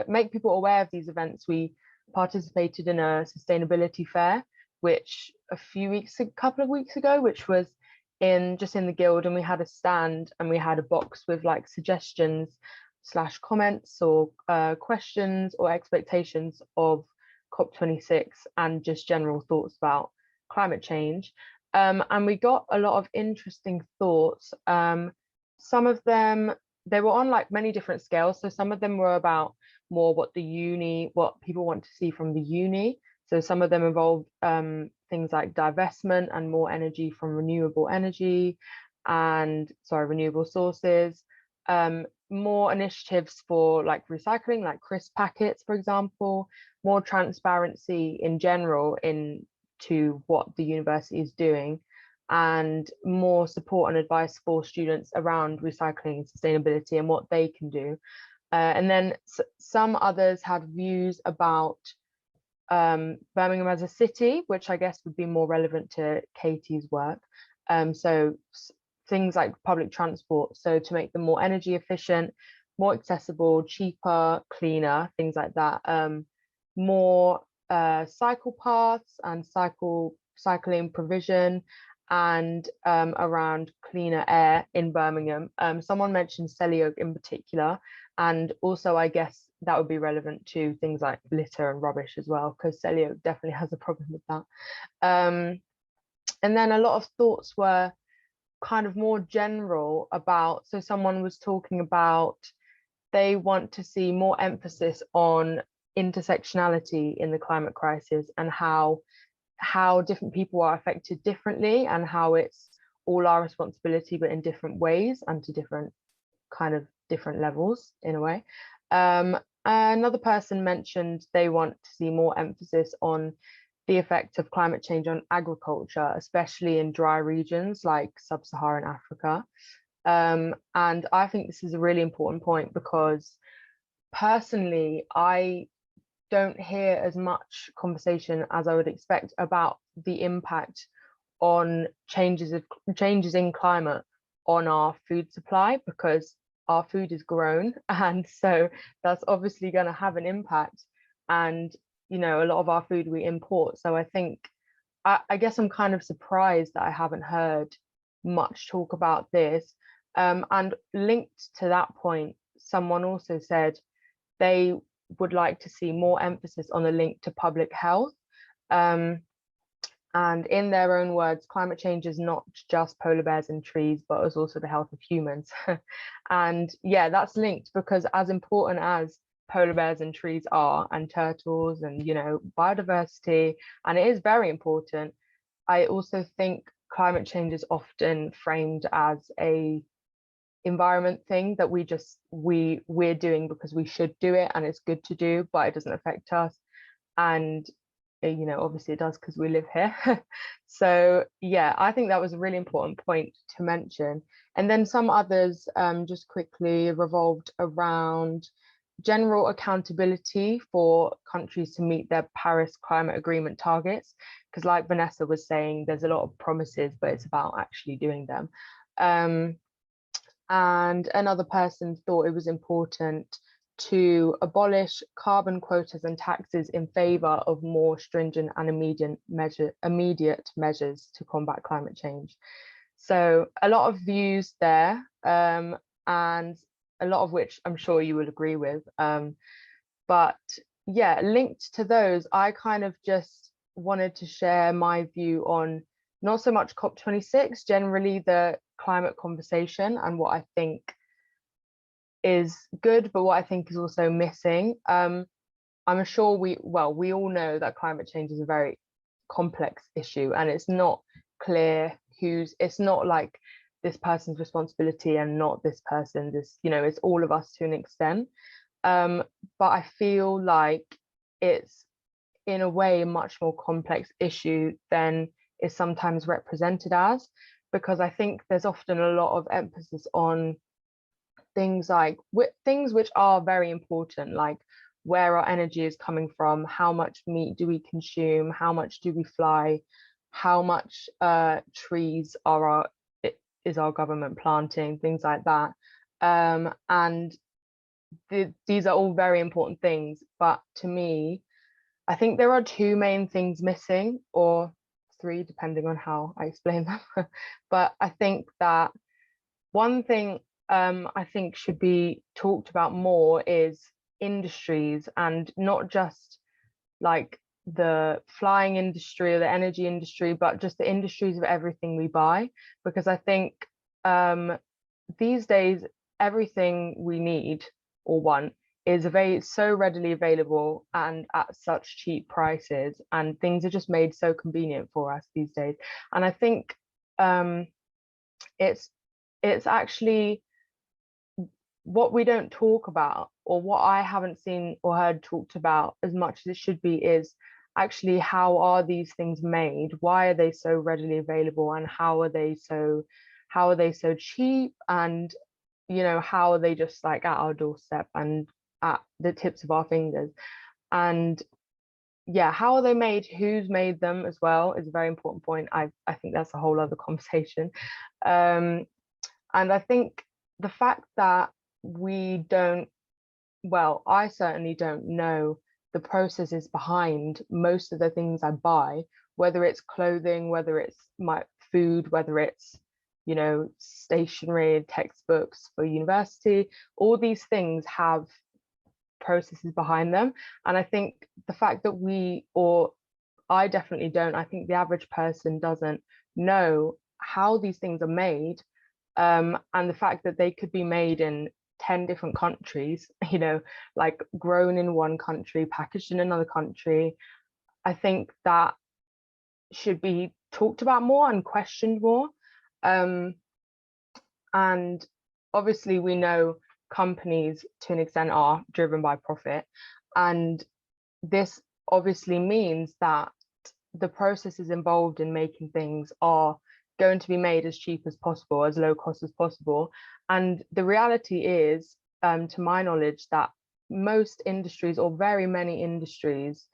[SPEAKER 5] make people aware of these events, we participated in a sustainability fair, which a couple of weeks ago, which was just in the guild, and we had a stand and we had a box with like suggestions / comments or questions or expectations of COP26 and just general thoughts about climate change. And we got a lot of interesting thoughts. Some of them, they were on like many different scales. So some of them were about more what people want to see from the uni. So some of them involved things like divestment and more energy from renewable sources, more initiatives for like recycling, like crisp packets, for example, more transparency in general into what the university is doing, and more support and advice for students around recycling and sustainability and what they can do. And then some others had views about Birmingham as a city, which I guess would be more relevant to Katie's work. So things like public transport, so to make them more energy efficient, more accessible, cheaper, cleaner, things like that. More cycle paths and cycling provision, and around cleaner air in Birmingham. Someone mentioned Celio in particular, and also I guess that would be relevant to things like litter and rubbish as well, because Celio definitely has a problem with that. And then a lot of thoughts were kind of more general about, so someone was talking about they want to see more emphasis on intersectionality in the climate crisis, and how different people are affected differently, and how it's all our responsibility but in different ways and to different levels in a way. Another person mentioned they want to see more emphasis on the effect of climate change on agriculture, especially in dry regions like sub-Saharan Africa. And I think this is a really important point, because personally, I don't hear as much conversation as I would expect about the impact on changes in climate on our food supply, because our food is grown, and so that's obviously going to have an impact. And you know, a lot of our food we import, so I think I guess I'm kind of surprised that I haven't heard much talk about this. And linked to that point, someone also said they would like to see more emphasis on the link to public health. And in their own words, climate change is not just polar bears and trees, but is also the health of humans. And yeah, that's linked, because as important as polar bears and trees are, and turtles, and you know, biodiversity, and it is very important, I also think climate change is often framed as a environment thing that we're doing because we should do it and it's good to do, but it doesn't affect us. And you know, obviously it does because we live here. So yeah, I think that was a really important point to mention. And then some others just quickly revolved around general accountability for countries to meet their Paris Climate Agreement targets, because like Vanessa was saying, there's a lot of promises, but it's about actually doing them. And another person thought it was important to abolish carbon quotas and taxes in favour of more stringent and immediate measures to combat climate change. So a lot of views there, and a lot of which I'm sure you will agree with. But yeah, linked to those, I kind of just wanted to share my view on not so much COP26, generally the climate conversation, and what I think is good, but what I think is also missing. I'm sure we all know that climate change is a very complex issue, and it's not clear it's not like this person's responsibility and not this person's, you know, it's all of us to an extent. But I feel like it's in a way a much more complex issue than is sometimes represented as, because I think there's often a lot of emphasis on things like things which are very important, like where our energy is coming from, how much meat do we consume, how much do we fly, how much trees is our government planting, things like that. And these are all very important things, but to me, I think there are two main things missing, or three, depending on how I explain them. But I think that one thing I think should be talked about more is industries, and not just like the flying industry or the energy industry, but just the industries of everything we buy. Because I think these days, everything we need or want is so readily available and at such cheap prices, and things are just made so convenient for us these days. And I think it's actually what we don't talk about, or what I haven't seen or heard talked about as much as it should be, is actually how are these things made, why are they so readily available, and how are they so cheap, and you know, how are they just like at our doorstep and at the tips of our fingers. And yeah, how are they made, who's made them as well is a very important point. I think that's a whole other conversation. And I think the fact that we don't, well, I certainly don't know the processes behind most of the things I buy, whether it's clothing, whether it's my food, whether it's, you know, stationery, textbooks for university, all these things have processes behind them. And I think the fact that we, or I definitely don't, I think the average person doesn't know how these things are made, and the fact that they could be made in 10 different countries, you know, like grown in one country, packaged in another country. I think that should be talked about more and questioned more. And obviously we know companies to an extent are driven by profit, and this obviously means that the processes involved in making things are going to be made as cheap as possible, as low cost as possible. And the reality is, to my knowledge, that most industries, or very many industries,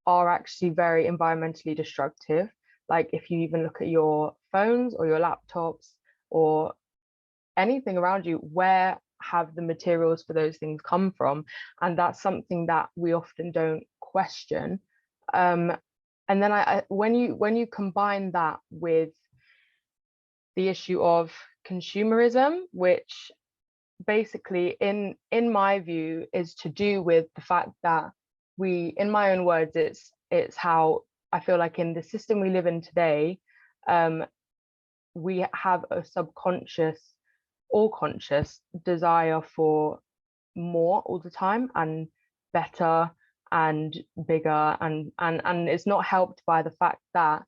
[SPEAKER 5] are actually very environmentally destructive. Like if you even look at your phones or your laptops or anything around you, where have the materials for those things come from? And that's something that we often don't question. And then when you combine that with the issue of consumerism, which basically in my view is to do with the fact that we, in my own words, it's how I feel like in the system we live in today, we have a subconscious or conscious desire for more all the time, and better and bigger, and it's not helped by the fact that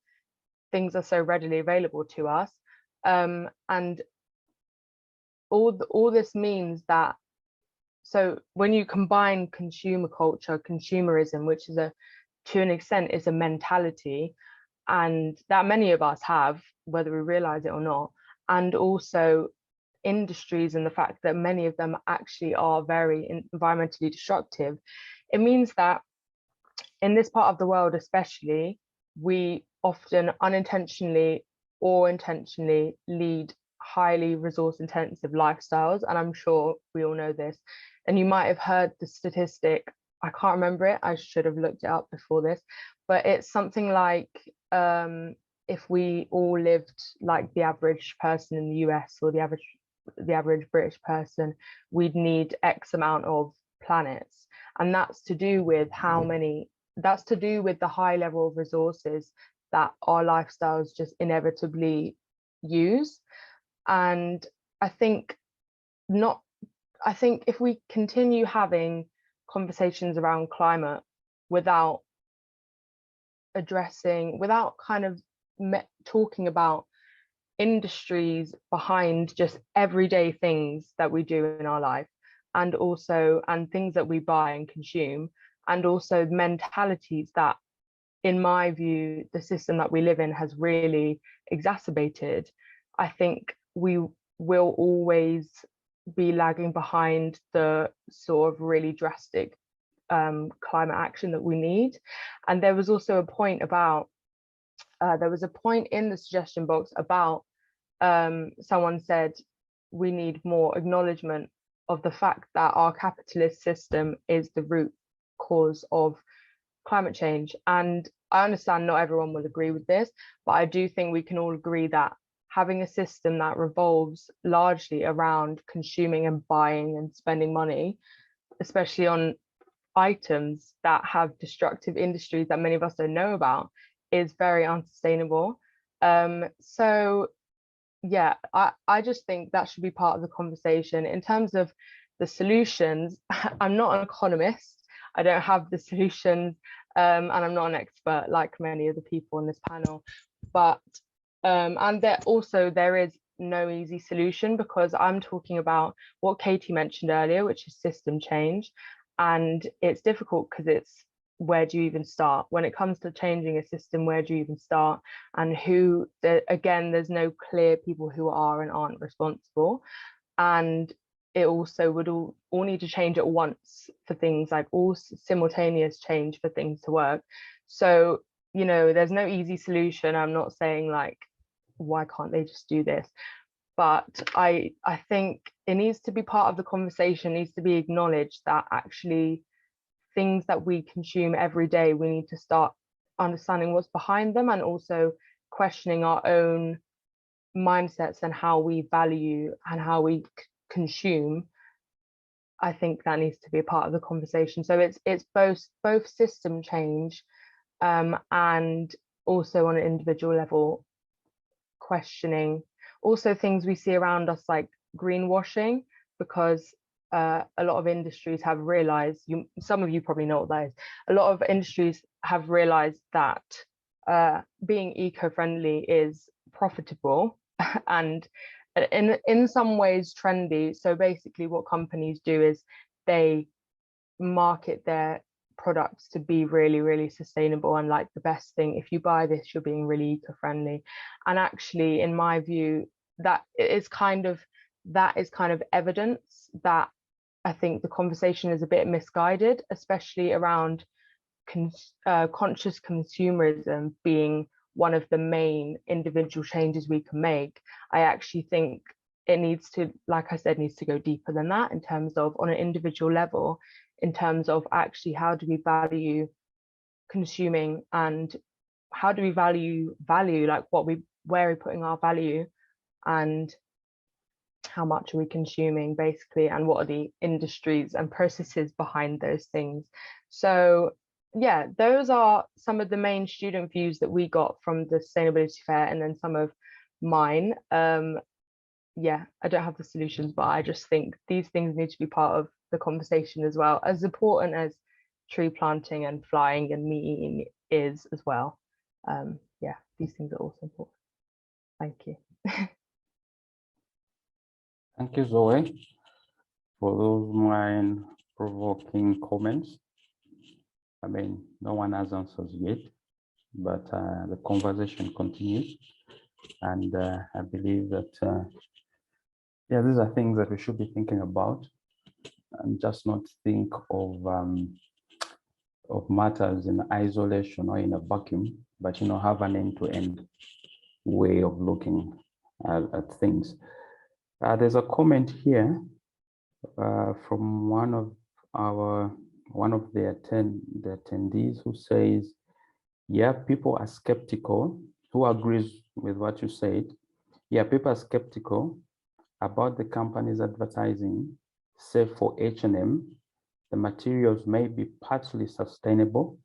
[SPEAKER 5] things are so readily available to us. And all this means that, so when you combine consumer culture, consumerism, which is to an extent is a mentality, and that many of us have, whether we realize it or not, and also industries and the fact that many of them actually are very environmentally destructive, it means that in this part of the world especially, we often unintentionally or intentionally lead highly resource intensive lifestyles. And I'm sure we all know this, and you might have heard the statistic, I can't remember it, I should have looked it up before this, but it's something like if we all lived like the average person in the US, or the average British person, we'd need X amount of planets. And that's to do with that's to do with the high level of resources that our lifestyles just inevitably use. And I think if we continue having conversations around climate without kind of talking about industries behind just everyday things that we do in our life, and things that we buy and consume, and also mentalities that, in my view, the system that we live in has really exacerbated, I think we will always be lagging behind the sort of really drastic climate action that we need. And there was also a point about there was a point in the suggestion box about someone said we need more acknowledgement of the fact that our capitalist system is the root cause of climate change. And I understand not everyone will agree with this, but I do think we can all agree that having a system that revolves largely around consuming and buying and spending money, especially on items that have destructive industries that many of us don't know about, is very unsustainable. So yeah, I just think that should be part of the conversation. In terms of the solutions, I'm not an economist, I don't have the solutions, and I'm not an expert like many of the people on this panel, but and there is no easy solution, because I'm talking about what Katie mentioned earlier, which is system change. And it's difficult because it's, where do you even start when it comes to changing a system? Where do you even start? And again, there's no clear people who are and aren't responsible. And it also would all need to change at once for things, like all simultaneous change for things to work. So, you know, there's no easy solution. I'm not saying like, why can't they just do this? But I think it needs to be part of the conversation, needs to be acknowledged that actually things that we consume every day, we need to start understanding what's behind them, and also questioning our own mindsets and how we value and how we consume. I think that needs to be a part of the conversation. So it's both system change and also on an individual level, questioning also things we see around us like greenwashing, because a lot of industries have realized, some of you probably know what that is, a lot of industries have realized that being eco-friendly is profitable and in some ways trendy. So basically what companies do is they market their products to be really, really sustainable, and like the best thing, if you buy this, you're being really eco-friendly. And actually, in my view, that is kind of evidence that I think the conversation is a bit misguided, especially around conscious consumerism being one of the main individual changes we can make. I actually think it needs to, like I said, needs to go deeper than that in terms of on an individual level, in terms of actually how do we value consuming, and how do we value like where are we putting our value, and how much are we consuming basically, and what are the industries and processes behind those things. So yeah, those are some of the main student views that we got from the sustainability fair, and then some of mine. Yeah, I don't have the solutions, but I just think these things need to be part of the conversation as well, as important as tree planting and flying and meat eating is as well. Yeah, these things are also important. Thank you.
[SPEAKER 7] Thank you, Zoe, for those mind-provoking comments. I mean, no one has answers yet, but the conversation continues. And I believe that, yeah, these are things that we should be thinking about, and just not think of matters in isolation or in a vacuum, but, you know, have an end-to-end way of looking at things. There's a comment here from one of the attendees who says, yeah, people are skeptical. Who agrees with what you said? Yeah, people are skeptical about the company's advertising. Say for H&M, the materials may be partly sustainable,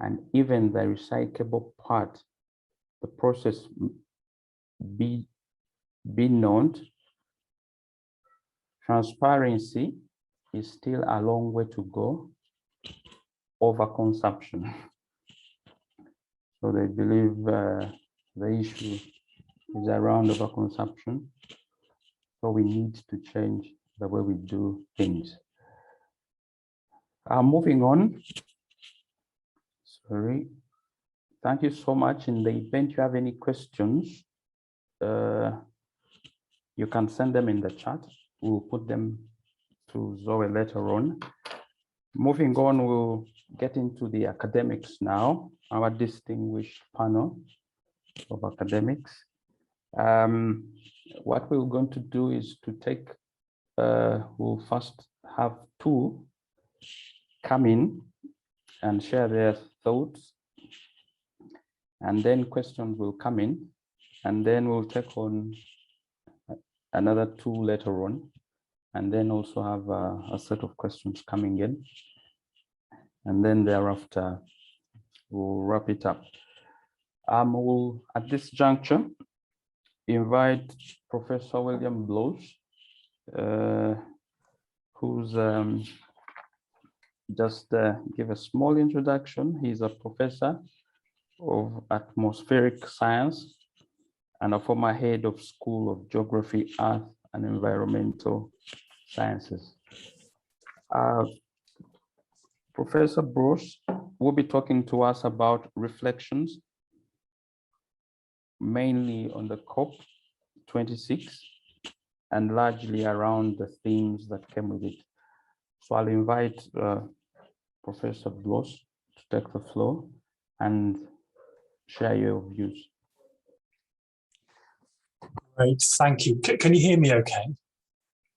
[SPEAKER 7] and even the recyclable part, the process be known. Transparency is still a long way to go. Overconsumption. So they believe the issue is around overconsumption. So we need to change the way we do things. Moving on. Sorry. Thank you so much. In the event you have any questions, you can send them in the chat. We'll put them to Zoe later on. Moving on, we'll get into the academics now, our distinguished panel of academics. What we're going to do is to take, we'll first have two come in and share their thoughts, and then questions will come in, and then we'll take on another two later on, and then also have a set of questions coming in, and then thereafter we'll wrap it up. We'll, at this juncture, invite Professor William Bloss, who's just give a small introduction. He's a professor of atmospheric science and a former head of School of Geography, Earth and Environmental Sciences. Professor Bloss will be talking to us about reflections, mainly on the COP26 and largely around the themes that came with it. So I'll invite Professor Bloss to take the floor and share your views.
[SPEAKER 9] Great, thank you. Can you hear me okay?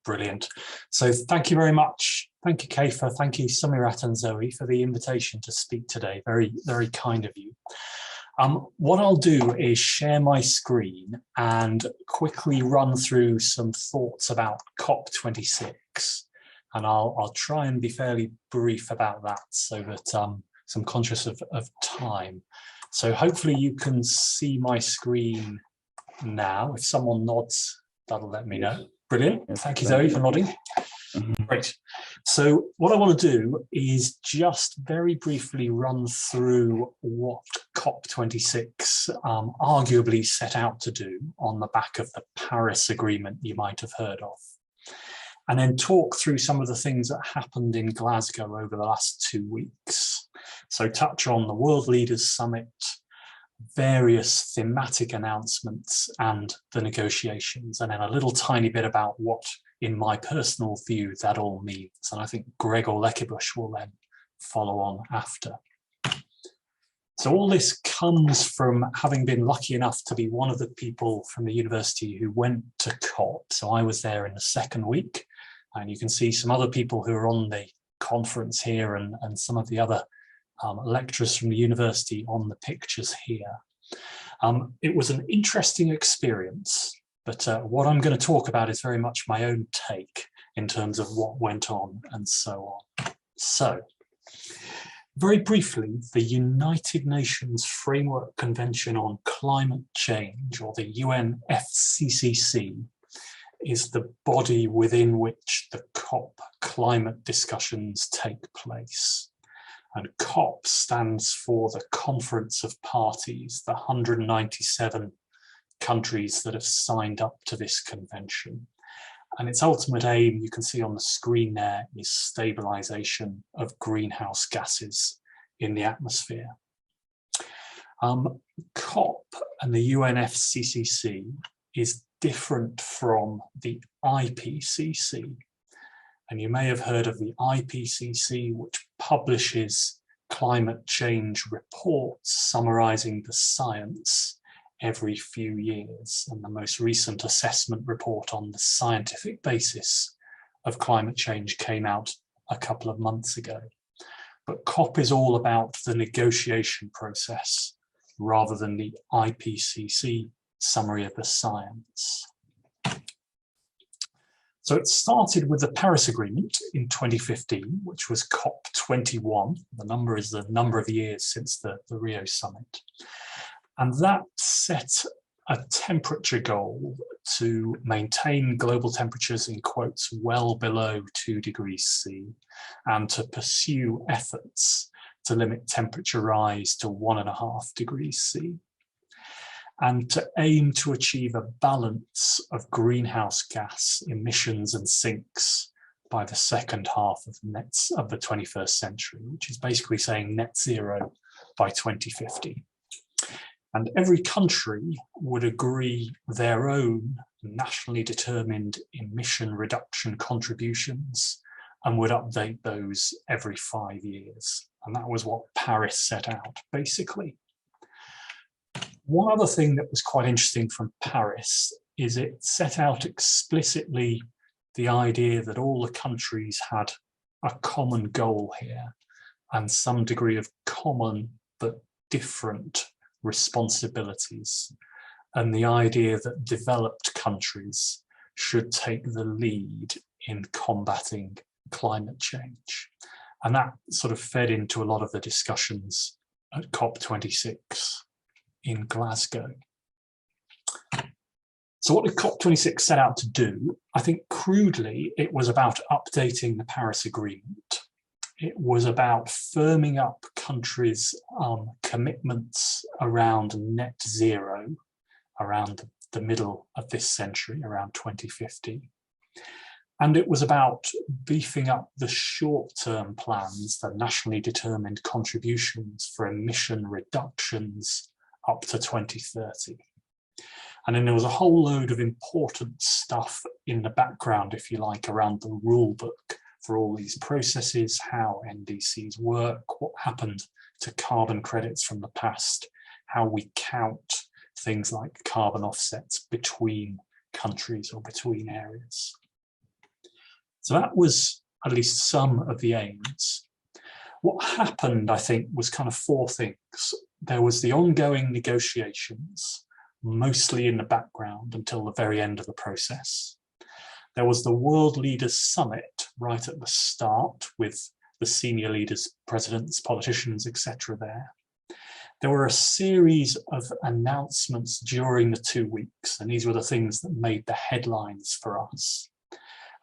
[SPEAKER 9] Brilliant. So thank you very much. Thank you, Kefa. Thank you, Sumirat and Zoe, for the invitation to speak today. Very, very kind of you. What I'll do is share my screen and quickly run through some thoughts about COP26. And I'll try and be fairly brief about that so that I'm conscious of time. So hopefully you can see my screen now. If someone nods, that'll let me know. Brilliant. Thank you, Zoe, for nodding. Great. So what I want to do is just very briefly run through what COP26 arguably set out to do on the back of the Paris Agreement you might have heard of, and then talk through some of the things that happened in Glasgow over the last 2 weeks. So touch on the World Leaders Summit, various thematic announcements and the negotiations, and then a little tiny bit about what, in my personal view, that all means. And I think Gregor Leckebusch will then follow on after. So all this comes from having been lucky enough to be one of the people from the university who went to COP. So I was there in the second week, and you can see some other people who are on the conference here and some of the other lecturers from the university on the pictures here. It was an interesting experience, but what I'm going to talk about is very much my own take in terms of what went on and so on. So, very briefly, the United Nations Framework Convention on Climate Change, or the UNFCCC, is the body within which the COP climate discussions take place. And COP stands for the Conference of Parties, the 197 countries that have signed up to this convention. And its ultimate aim, you can see on the screen there, is stabilization of greenhouse gases in the atmosphere. COP and the UNFCCC is different from the IPCC. And you may have heard of the IPCC, which publishes climate change reports summarizing the science every few years. And the most recent assessment report on the scientific basis of climate change came out a couple of months ago. But COP is all about the negotiation process rather than the IPCC summary of the science. So it started with the Paris Agreement in 2015, which was COP21. The number is the number of years since the Rio summit. And that set a temperature goal to maintain global temperatures, in quotes, well below 2 degrees C, and to pursue efforts to limit temperature rise to 1.5 degrees C. And to aim to achieve a balance of greenhouse gas emissions and sinks by the second half of the 21st century, which is basically saying net zero by 2050. And every country would agree their own nationally determined emission reduction contributions and would update those every 5 years. And that was what Paris set out, basically. One other thing that was quite interesting from Paris is it set out explicitly the idea that all the countries had a common goal here and some degree of common but different responsibilities, and the idea that developed countries should take the lead in combating climate change. And that sort of fed into a lot of the discussions at COP26 in Glasgow. So what did COP26 set out to do? I think crudely, it was about updating the Paris Agreement. It was about firming up countries' commitments around net zero around the middle of this century, around 2050. And it was about beefing up the short-term plans, the nationally determined contributions for emission reductions up to 2030. And then there was a whole load of important stuff in the background, if you like, around the rule book for all these processes, how NDCs work, what happened to carbon credits from the past, how we count things like carbon offsets between countries or between areas. So that was at least some of the aims. What happened, I think, was kind of four things. There was the ongoing negotiations, mostly in the background until the very end of the process. There was the World Leaders Summit right at the start with the senior leaders, presidents, politicians, etc. there. There were a series of announcements during the 2 weeks, and these were the things that made the headlines for us.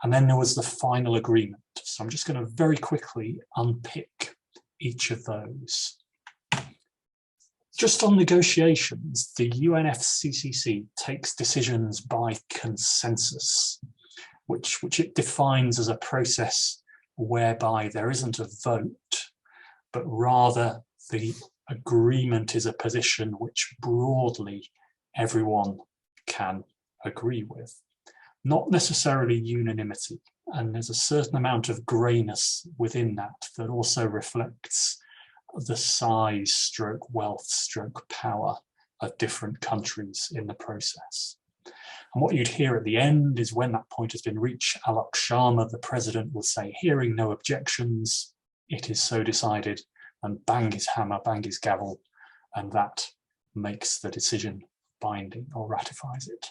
[SPEAKER 9] And then there was the final agreement. So I'm just going to very quickly unpick each of those. Just on negotiations, the UNFCCC takes decisions by consensus, which it defines as a process whereby there isn't a vote, but rather the agreement is a position which broadly everyone can agree with. Not necessarily unanimity, and there's a certain amount of greyness within that that also reflects the size stroke wealth stroke power of different countries in the process. And what you'd hear at the end is when that point has been reached, Alok Sharma, the president, will say, hearing no objections, it is so decided, and bang his hammer, bang his gavel, and that makes the decision binding or ratifies it.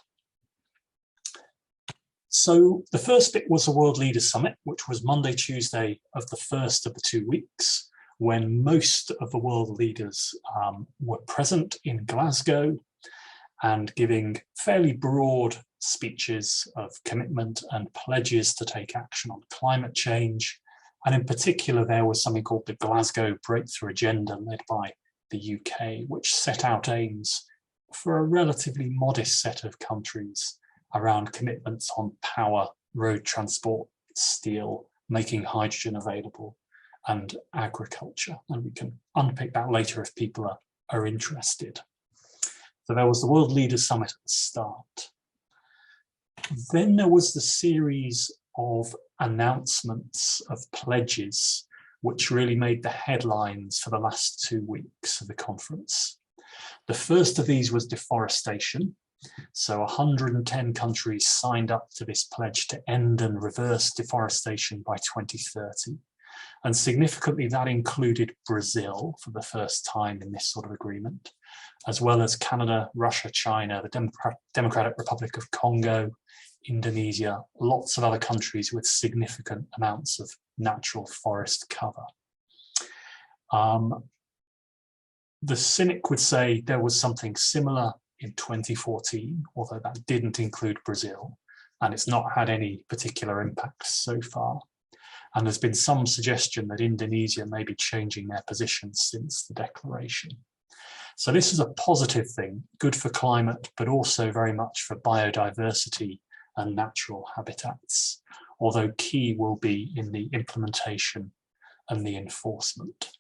[SPEAKER 9] So the first bit was the World Leaders Summit, which was Monday, Tuesday of the first of the 2 weeks, when most of the world leaders were present in Glasgow and giving fairly broad speeches of commitment and pledges to take action on climate change. And in particular, there was something called the Glasgow Breakthrough Agenda led by the UK, which set out aims for a relatively modest set of countries around commitments on power, road transport, steel, making hydrogen available, and agriculture. And we can unpick that later if people are interested. So there was the World Leaders Summit at the start. Then there was the series of announcements of pledges, which really made the headlines for the last 2 weeks of the conference. The first of these was deforestation. So 110 countries signed up to this pledge to end and reverse deforestation by 2030. And significantly, that included Brazil for the first time in this sort of agreement, as well as Canada, Russia, China, the Democratic Republic of Congo, Indonesia, lots of other countries with significant amounts of natural forest cover. The cynic would say there was something similar in 2014, although that didn't include Brazil, and it's not had any particular impact so far. And there's been some suggestion that Indonesia may be changing their position since the declaration. So this is a positive thing, good for climate, but also very much for biodiversity and natural habitats, although key will be in the implementation and the enforcement.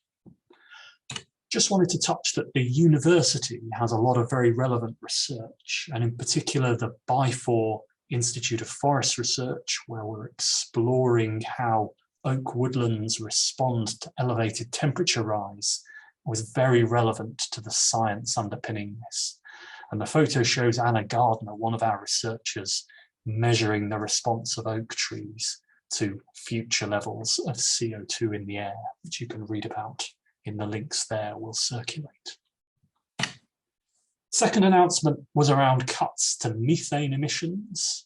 [SPEAKER 9] Just wanted to touch that the university has a lot of very relevant research, and in particular the BIFOR Institute of Forest Research, where we're exploring how oak woodlands respond to elevated temperature rise, was very relevant to the science underpinning this. And the photo shows Anna Gardner, one of our researchers, measuring the response of oak trees to future levels of CO2 in the air, which you can read about in the links there will circulate. Second announcement was around cuts to methane emissions.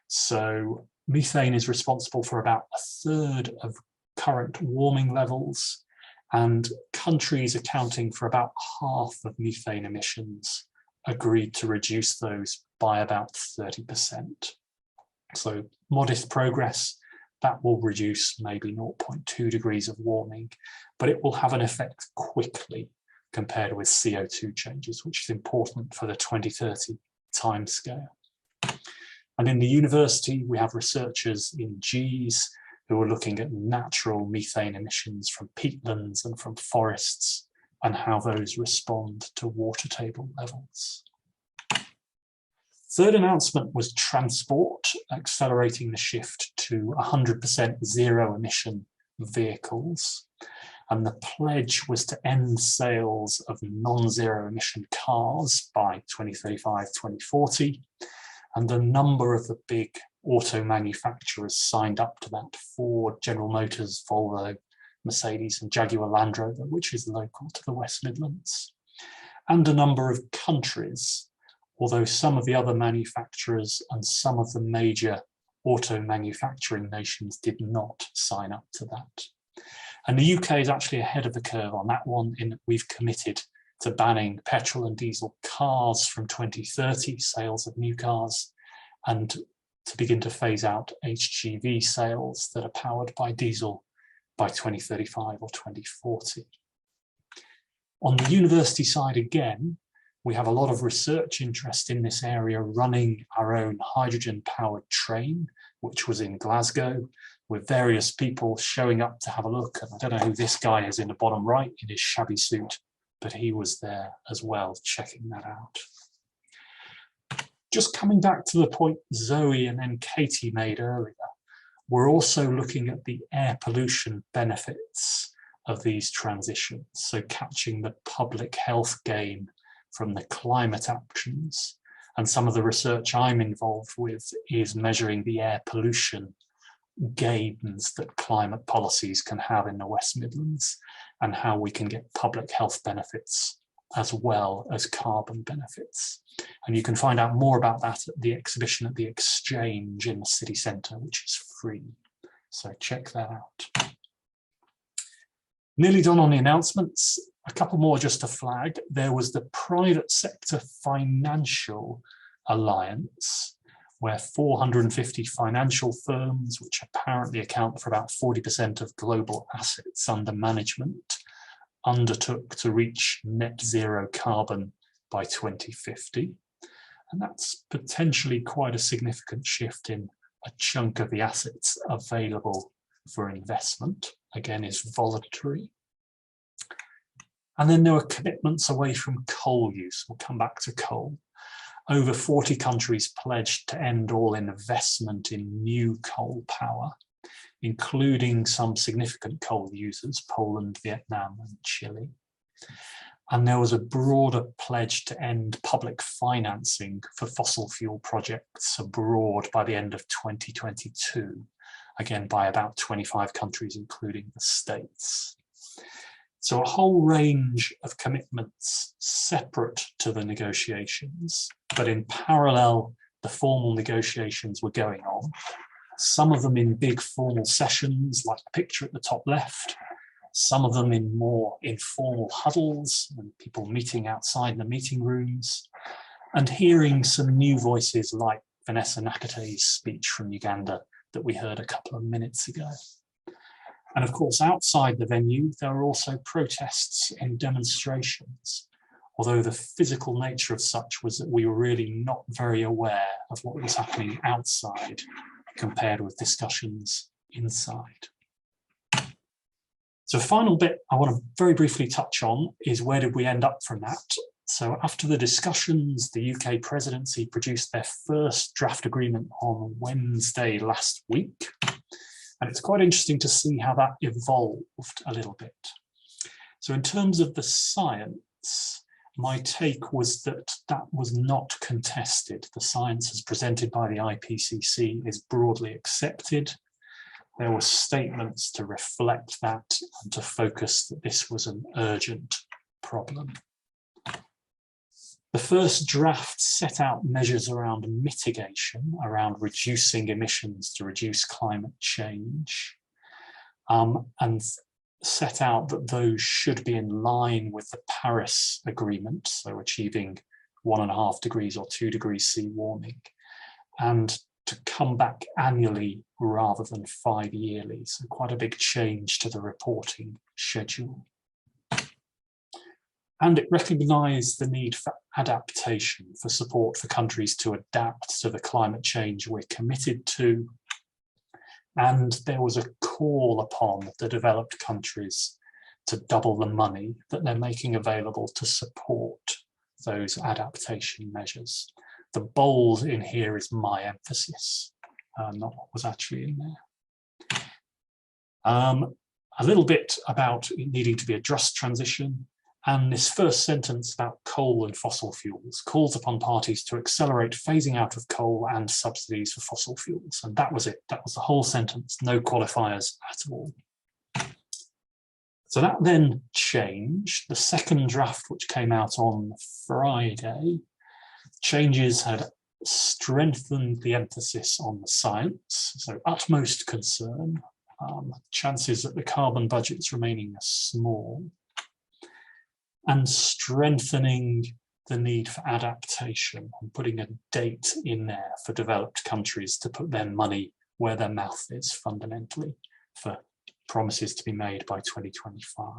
[SPEAKER 9] So methane is responsible for about 1/3 of current warming levels, and countries accounting for about half of methane emissions agreed to reduce those by about 30%. So modest progress. That will reduce maybe 0.2 degrees of warming, but it will have an effect quickly compared with CO2 changes, which is important for the 2030 timescale. And in the university, we have researchers in GES who are looking at natural methane emissions from peatlands and from forests and how those respond to water table levels. Third announcement was transport, accelerating the shift to 100% zero emission vehicles. And the pledge was to end sales of non-zero emission cars by 2035, 2040. And a number of the big auto manufacturers signed up to that: Ford, General Motors, Volvo, Mercedes and Jaguar Land Rover, which is local to the West Midlands. And a number of countries, although some of the other manufacturers and some of the major auto manufacturing nations did not sign up to that. And the UK is actually ahead of the curve on that one, in that we've committed to banning petrol and diesel cars from 2030, sales of new cars, and to begin to phase out HGV sales that are powered by diesel by 2035 or 2040. On the university side again, we have a lot of research interest in this area, running our own hydrogen-powered train, which was in Glasgow, with various people showing up to have a look. And I don't know who this guy is in the bottom right in his shabby suit, but he was there as well, checking that out. Just coming back to the point Zoe and then Katie made earlier, we're also looking at the air pollution benefits of these transitions, so catching the public health gain from the climate actions. And some of the research I'm involved with is measuring the air pollution gains that climate policies can have in the West Midlands, and how we can get public health benefits as well as carbon benefits. And you can find out more about that at the exhibition at the Exchange in the city centre, which is free. So check that out. Nearly done on the announcements. A couple more just to flag. There was the Private Sector Financial Alliance, where 450 financial firms, which apparently account for about 40% of global assets under management, undertook to reach net zero carbon by 2050. And that's potentially quite a significant shift in a chunk of the assets available for investment. Again, is voluntary. And then there were commitments away from coal use. We'll come back to coal. Over 40 countries pledged to end all investment in new coal power, including some significant coal users, Poland, Vietnam and Chile. And there was a broader pledge to end public financing for fossil fuel projects abroad by the end of 2022, again by about 25 countries, including the States. So a whole range of commitments separate to the negotiations, but in parallel, the formal negotiations were going on. Some of them in big formal sessions, like the picture at the top left, some of them in more informal huddles and people meeting outside the meeting rooms, and hearing some new voices like Vanessa Nakate's speech from Uganda that we heard a couple of minutes ago. And of course, outside the venue, there were also protests and demonstrations, although the physical nature of such was that we were really not very aware of what was happening outside compared with discussions inside. So final bit I want to very briefly touch on is where did we end up from that? So after the discussions, the UK presidency produced their first draft agreement on Wednesday last week. And it's quite interesting to see how that evolved a little bit. So in terms of the science, my take was that that was not contested. The science as presented by the IPCC is broadly accepted. There were statements to reflect that and to focus that this was an urgent problem. The first draft set out measures around mitigation, around reducing emissions to reduce climate change, and set out that those should be in line with the Paris Agreement, so achieving 1.5 degrees or 2 degrees C warming, and to come back annually rather than 5 yearly. So quite a big change to the reporting schedule. And it recognised the need for adaptation, for support for countries to adapt to the climate change we're committed to. And there was a call upon the developed countries to double the money that they're making available to support those adaptation measures. The bold in here is my emphasis, not what was actually in there. A little bit about it needing to be a just transition, and this first sentence about coal and fossil fuels calls upon parties to accelerate phasing out of coal and subsidies for fossil fuels. And that was it. That was the whole sentence, no qualifiers at all. So that then changed. The second draft, which came out on Friday, changes had strengthened the emphasis on the science. So utmost concern, chances that the carbon budget's remaining small, and strengthening the need for adaptation and putting a date in there for developed countries to put their money where their mouth is, fundamentally, for promises to be made by 2025.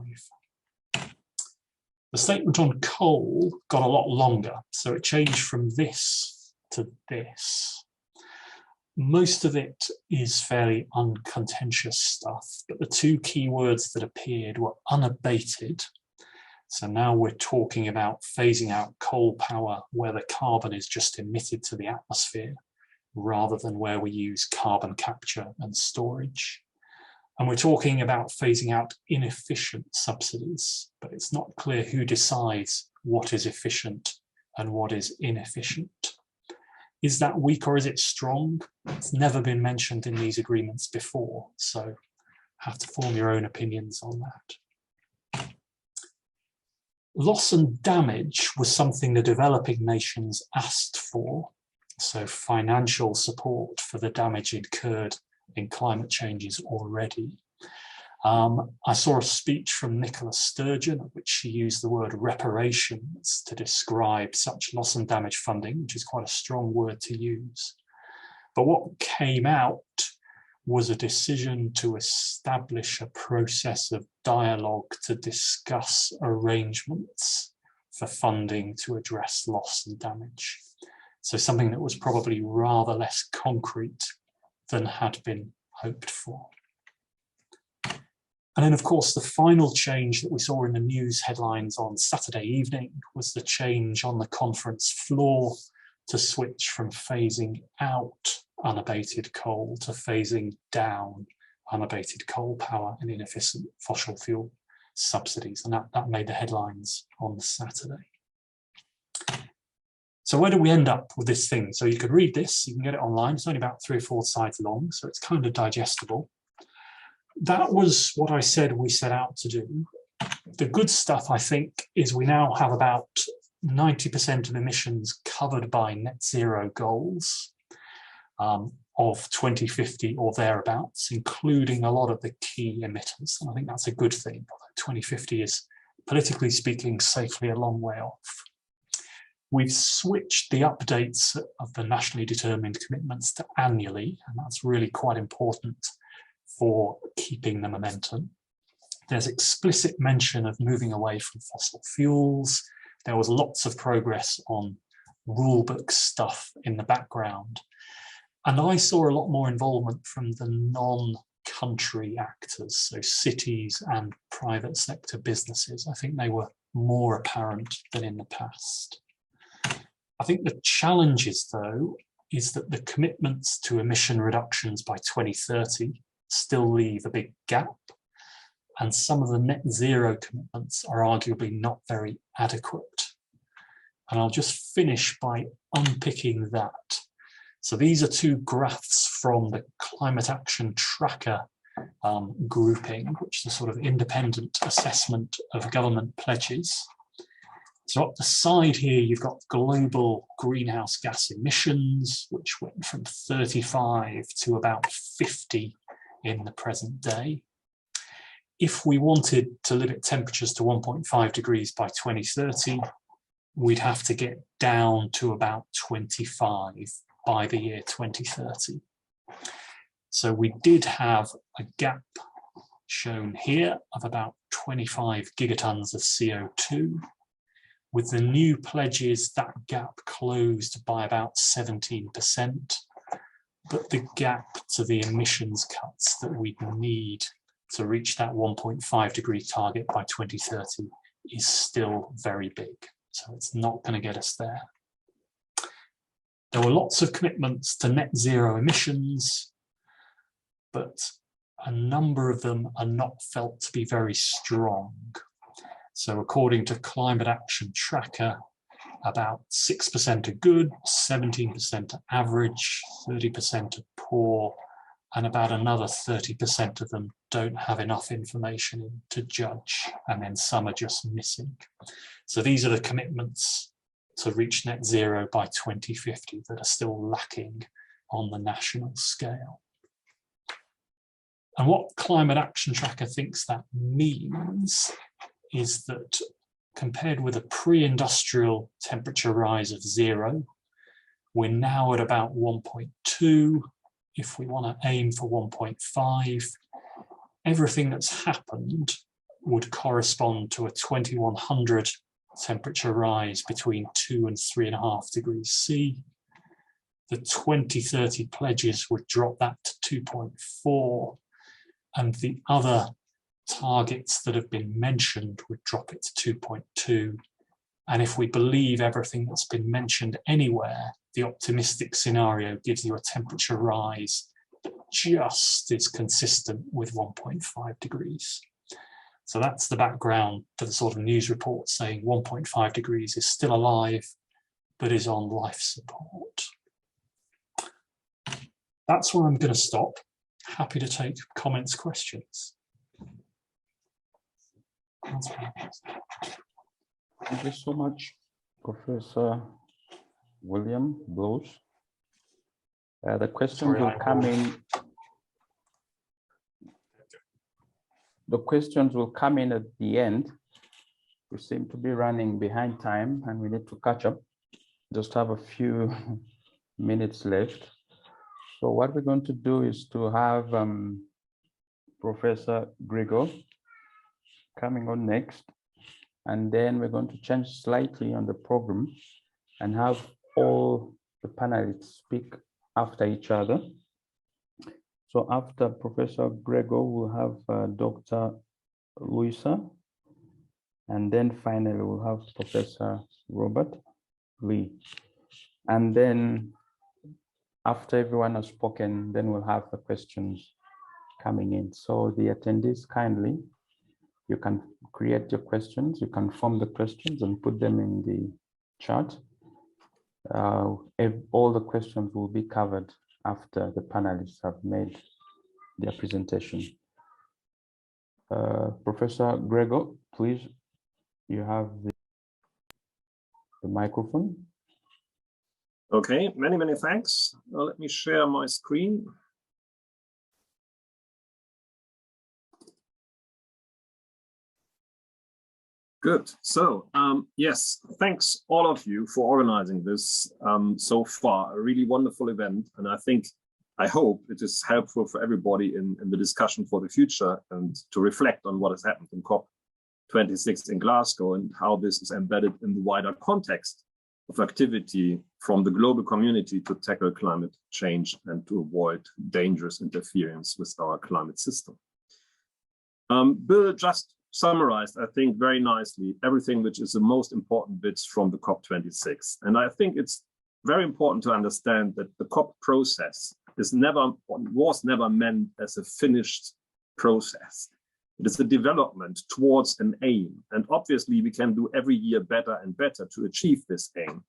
[SPEAKER 9] The statement on coal got a lot longer, so it changed from this to this. Most of it is fairly uncontentious stuff, but the two key words that appeared were unabated. So now we're talking about phasing out coal power where the carbon is just emitted to the atmosphere, rather than where we use carbon capture and storage. And we're talking about phasing out inefficient subsidies, but it's not clear who decides what is efficient and what is inefficient. Is that weak or is it strong? It's never been mentioned in these agreements before, so have to form your own opinions on that. Loss and damage was something the developing nations asked for, so financial support for the damage incurred in climate changes already. I saw a speech from Nicola Sturgeon, in which she used the word reparations to describe such loss and damage funding, which is quite a strong word to use. But what came out was a decision to establish a process of dialogue to discuss arrangements for funding to address loss and damage. So something that was probably rather less concrete than had been hoped for. And then, of course, the final change that we saw in the news headlines on Saturday evening was the change on the conference floor to switch from phasing out unabated coal to phasing down unabated coal power and inefficient fossil fuel subsidies. And that made the headlines on Saturday. So where do we end up with this thing? So you could read this, you can get it online. It's only about 3 or 4 sides long, so it's kind of digestible. That was what I said we set out to do. The good stuff, I think, is we now have about 90% of emissions covered by net zero goals of 2050 or thereabouts, including a lot of the key emitters. And I think that's a good thing. 2050 is, politically speaking, safely a long way off. We've switched the updates of the nationally determined commitments to annually, and that's really quite important for keeping the momentum. There's explicit mention of moving away from fossil fuels. There was lots of progress on rulebook stuff in the background. And I saw a lot more involvement from the non-country actors, so cities and private sector businesses. I think they were more apparent than in the past. I think the challenges, though, is that the commitments to emission reductions by 2030 still leave a big gap, and some of the net zero commitments are arguably not very adequate. And I'll just finish by unpicking that. So these are 2 graphs from the Climate Action Tracker grouping, which is a sort of independent assessment of government pledges. So up the side here, you've got global greenhouse gas emissions, which went from 35 to about 50 in the present day. If we wanted to limit temperatures to 1.5 degrees by 2030, we'd have to get down to about 25 by the year 2030. So we did have a gap shown here of about 25 gigatons of CO2. With the new pledges, that gap closed by about 17%, but the gap to the emissions cuts that we need to reach that 1.5 degree target by 2030 is still very big. So it's not going to get us there. There were lots of commitments to net zero emissions, but a number of them are not felt to be very strong. So according to Climate Action Tracker, about 6% are good, 17% are average, 30% are poor, and about another 30% of them don't have enough information to judge, and then some are just missing. So these are the commitments to reach net zero by 2050 that are still lacking on the national scale. And what Climate Action Tracker thinks that means is that compared with a pre-industrial temperature rise of 0, we're now at about 1.2. If we want to aim for 1.5, everything that's happened would correspond to a 2100 temperature rise between 2 and 3.5 degrees C. The 2030 pledges would drop that to 2.4, and the other targets that have been mentioned would drop it to 2.2. And if we believe everything that's been mentioned anywhere, the optimistic scenario gives you a temperature rise that just is consistent with 1.5 degrees. So that's the background to the sort of news report saying 1.5 degrees is still alive, but is on life support. That's where I'm going to stop. Happy to take comments, questions.
[SPEAKER 7] Thank you so much, Professor William Bloss. The questions will come in. The questions will come in at the end. We seem to be running behind time and we need to catch up. Just have a few minutes left. So what we're going to do is to have Professor Gregor coming on next, and then we're going to change slightly on the program and have all the panelists speak after each other. So after Professor Gregor, we'll have Dr. Luisa, and then finally we'll have Professor Robert Lee. And then after everyone has spoken, then we'll have the questions coming in. So the attendees, kindly, you can create your questions, you can form the questions and put them in the chat. All the questions will be covered after the panelists have made their presentation. Professor Gregor, please, you have the microphone.
[SPEAKER 6] Okay, many thanks. Let me share my screen. Good. So, yes, thanks all of you for organizing this so far. A really wonderful event. And I hope it is helpful for everybody in the discussion for the future and to reflect on what has happened in COP26 in Glasgow and how this is embedded in the wider context of activity from the global community to tackle climate change and to avoid dangerous interference with our climate system. Bill just summarized, I think, very nicely everything which is the most important bits from the COP26. And I think it's very important to understand that the COP process was never meant as a finished process. It is a development towards an aim. And obviously we can do every year better and better to achieve this aim.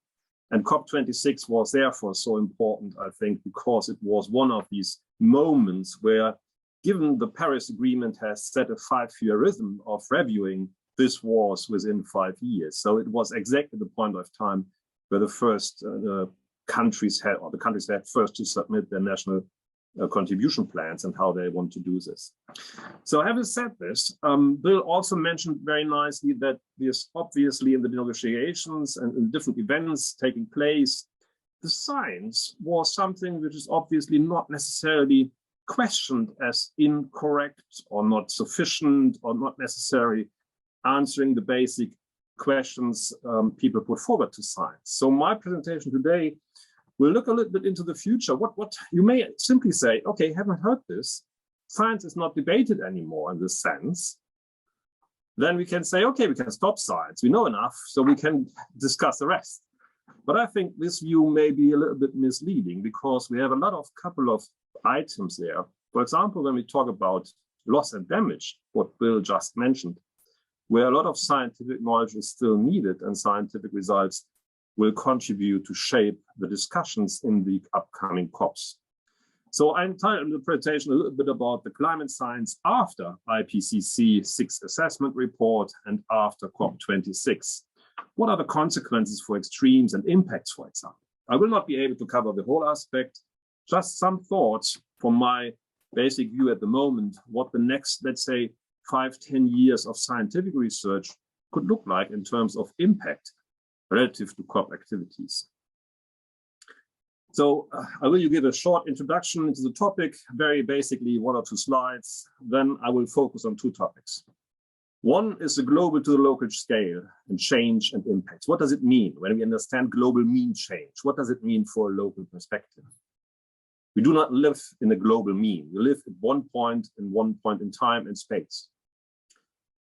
[SPEAKER 6] And COP26 was therefore so important, I think, because it was one of these moments where, given the Paris Agreement has set a 5-year rhythm of reviewing, this was within 5 years. So it was exactly the point of time where the first countries had first to submit their national contribution plans and how they want to do this. So having said this, Bill also mentioned very nicely that this obviously in the negotiations and in different events taking place, the science was something which is obviously not necessarily questioned as incorrect or not sufficient or not necessarily answering the basic questions people put forward to science. So my presentation today will look a little bit into the future. What you may simply say, okay, haven't heard this. Science is not debated anymore in this sense. Then we can say, okay, we can stop science. We know enough, so we can discuss the rest. But I think this view may be a little bit misleading because we have a couple of items there. For example, when we talk about loss and damage, what Bill just mentioned, where a lot of scientific knowledge is still needed and scientific results will contribute to shape the discussions in the upcoming COPs. So I entitled the presentation a little bit about the climate science after IPCC 6th assessment report and after COP26. What are the consequences for extremes and impacts, for example? I will not be able to cover the whole aspect, just some thoughts from my basic view at the moment, what the next, let's say, 5–10 years of scientific research could look like in terms of impact relative to COP activities. So I will give a short introduction into the topic, very basically 1 or 2 slides. Then I will focus on 2 topics. One is the global to the local scale and change and impacts. What does it mean when we understand global mean change? What does it mean for a local perspective? We do not live in a global mean. We live at one point in time and space.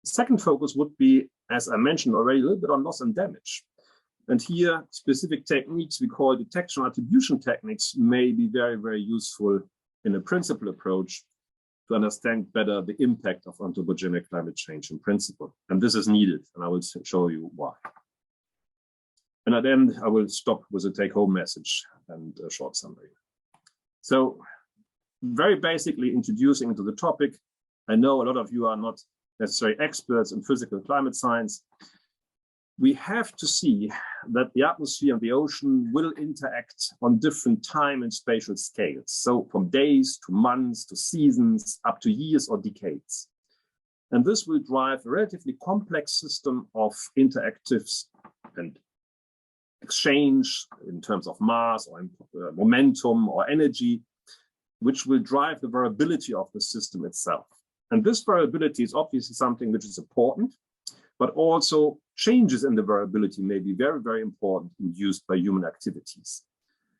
[SPEAKER 6] The second focus would be, as I mentioned already, a little bit on loss and damage. And here, specific techniques we call detection attribution techniques may be very, very useful in a principal approach to understand better the impact of anthropogenic climate change in principle. And this is needed, and I will show you why. And at the end, I will stop with a take-home message and a short summary. So very basically introducing into the topic, I know a lot of you are not necessarily experts in physical climate science. We have to see that the atmosphere and the ocean will interact on different time and spatial scales. So from days to months to seasons, up to years or decades. And this will drive a relatively complex system of interactives and exchange in terms of mass or momentum or energy, which will drive the variability of the system itself. And this variability is obviously something which is important, but also changes in the variability may be very, very important induced by human activities.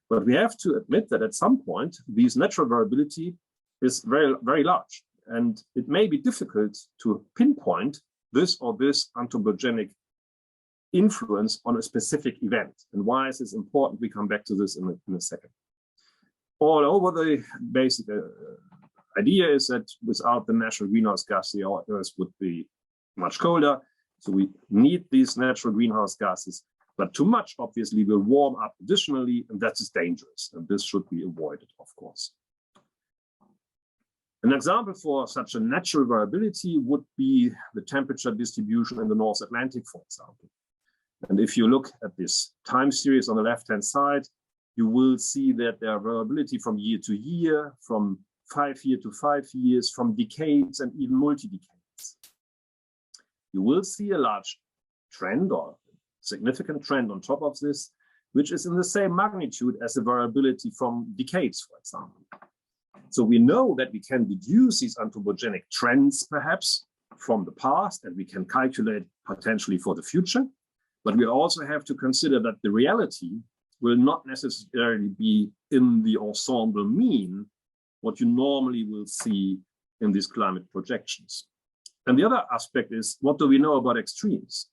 [SPEAKER 6] But we have to admit that at some point, this natural variability is very, very large. And it may be difficult to pinpoint this or this anthropogenic influence on a specific event. And why is this important? We come back to this in a second. All over the basic idea is that without the natural greenhouse gas, the Earth would be much colder. So we need these natural greenhouse gases, but too much obviously will warm up additionally, and that is dangerous. And this should be avoided, of course. An example for such a natural variability would be the temperature distribution in the North Atlantic, for example. And if you look at this time series on the left-hand side, you will see that there are variability from year to year, from 5 years to 5 years, from decades and even multi-decades. You will see a large trend or significant trend on top of this, which is in the same magnitude as the variability from decades, for example. So we know that we can deduce these anthropogenic trends, perhaps, from the past, and we can calculate potentially for the future. But we also have to consider that the reality will not necessarily be in the ensemble mean, what you normally will see in these climate projections. And the other aspect is, what do we know about extremes?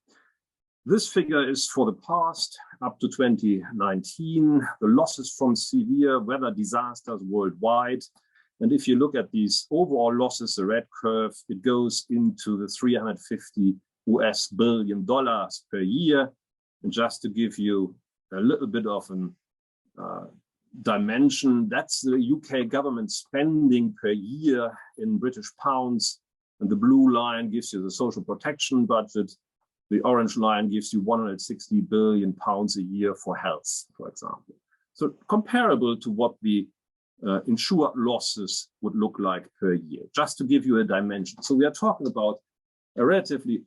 [SPEAKER 6] This figure is for the past, up to 2019, the losses from severe weather disasters worldwide. And if you look at these overall losses, the red curve, it goes into the $350 billion per year. And just to give you a little bit of a dimension, that's the UK government spending per year in British pounds. And the blue line gives you the social protection budget. The orange line gives you 160 billion pounds a year for health, for example. So comparable to what the insured losses would look like per year, just to give you a dimension. So we are talking about a relatively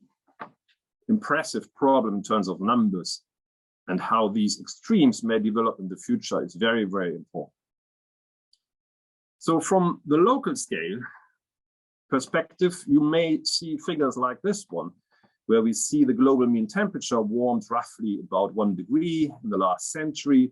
[SPEAKER 6] impressive problem in terms of numbers, and how these extremes may develop in the future is very, very important. So from the local scale perspective, you may see figures like this one, where we see the global mean temperature warmed roughly about 1 degree in the last century.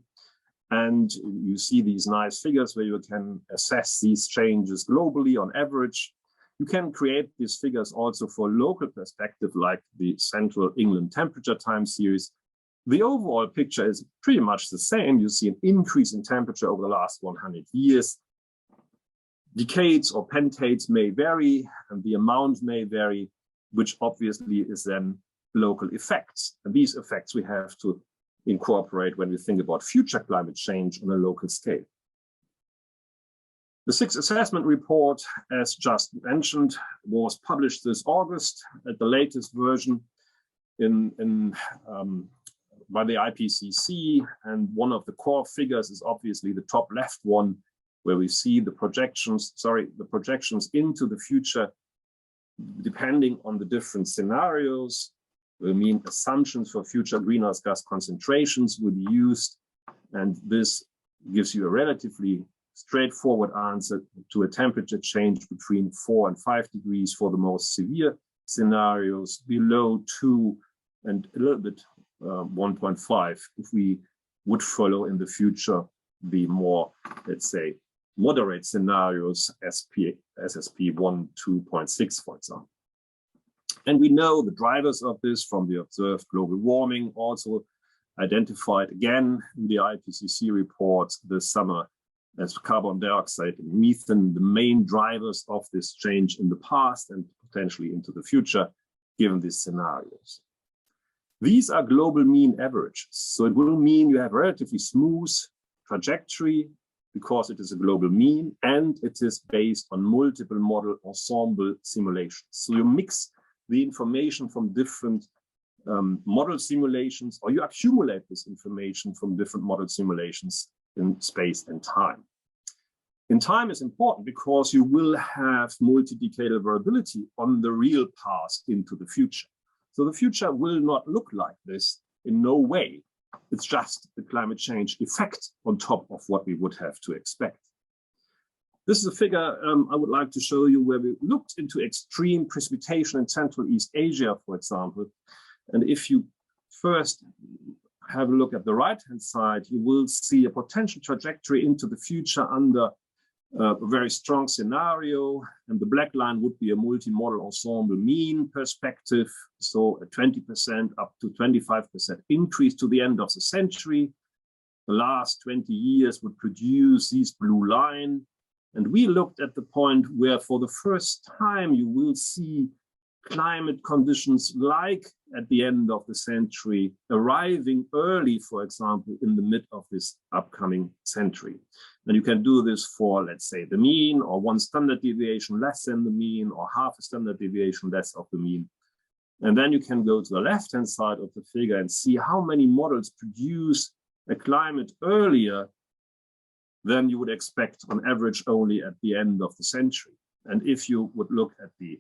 [SPEAKER 6] And you see these nice figures where you can assess these changes globally on average. You can create these figures also for local perspective, like the Central England temperature time series. The overall picture is pretty much the same. You see an increase in temperature over the last 100 years. Decades or pentates may vary, and the amount may vary, which obviously is then local effects. And these effects we have to incorporate when we think about future climate change on a local scale. The sixth assessment report, as just mentioned, was published this August at the latest version by the IPCC. And one of the core figures is obviously the top left one, where we see the projections into the future, depending on the different scenarios. I mean, assumptions for future greenhouse gas concentrations will be used. And this gives you a relatively straightforward answer to a temperature change between 4 and 5 degrees for the most severe scenarios, below 2 and a little bit 1.5 if we would follow in the future the more, let's say, moderate scenarios, SSP 1, 2.6, for example. And we know the drivers of this from the observed global warming, also identified again in the IPCC reports this summer as carbon dioxide and methane, the main drivers of this change in the past and potentially into the future, given these scenarios. These are global mean averages. So it will mean you have a relatively smooth trajectory because it is a global mean and it is based on multiple model ensemble simulations. So you mix the information from different model simulations, or you accumulate this information from different model simulations in space and time. In time is important because you will have multi-decadal variability on the real path into the future. So the future will not look like this in no way. It's just the climate change effect on top of what we would have to expect. This is a figure I would like to show you where we looked into extreme precipitation in Central East Asia, for example. And if you first have a look at the right-hand side, you will see a potential trajectory into the future under a very strong scenario. And the black line would be a multi-model ensemble mean perspective. So a 20% up to 25% increase to the end of the century. The last 20 years would produce this blue line. And we looked at the point where for the first time you will see climate conditions like at the end of the century arriving early, for example, in the mid of this upcoming century. And you can do this for, let's say, the mean, or 1 standard deviation less than the mean, or half a standard deviation less of the mean. And then you can go to the left-hand side of the figure and see how many models produce a climate earlier than you would expect on average only at the end of the century. And if you would look at the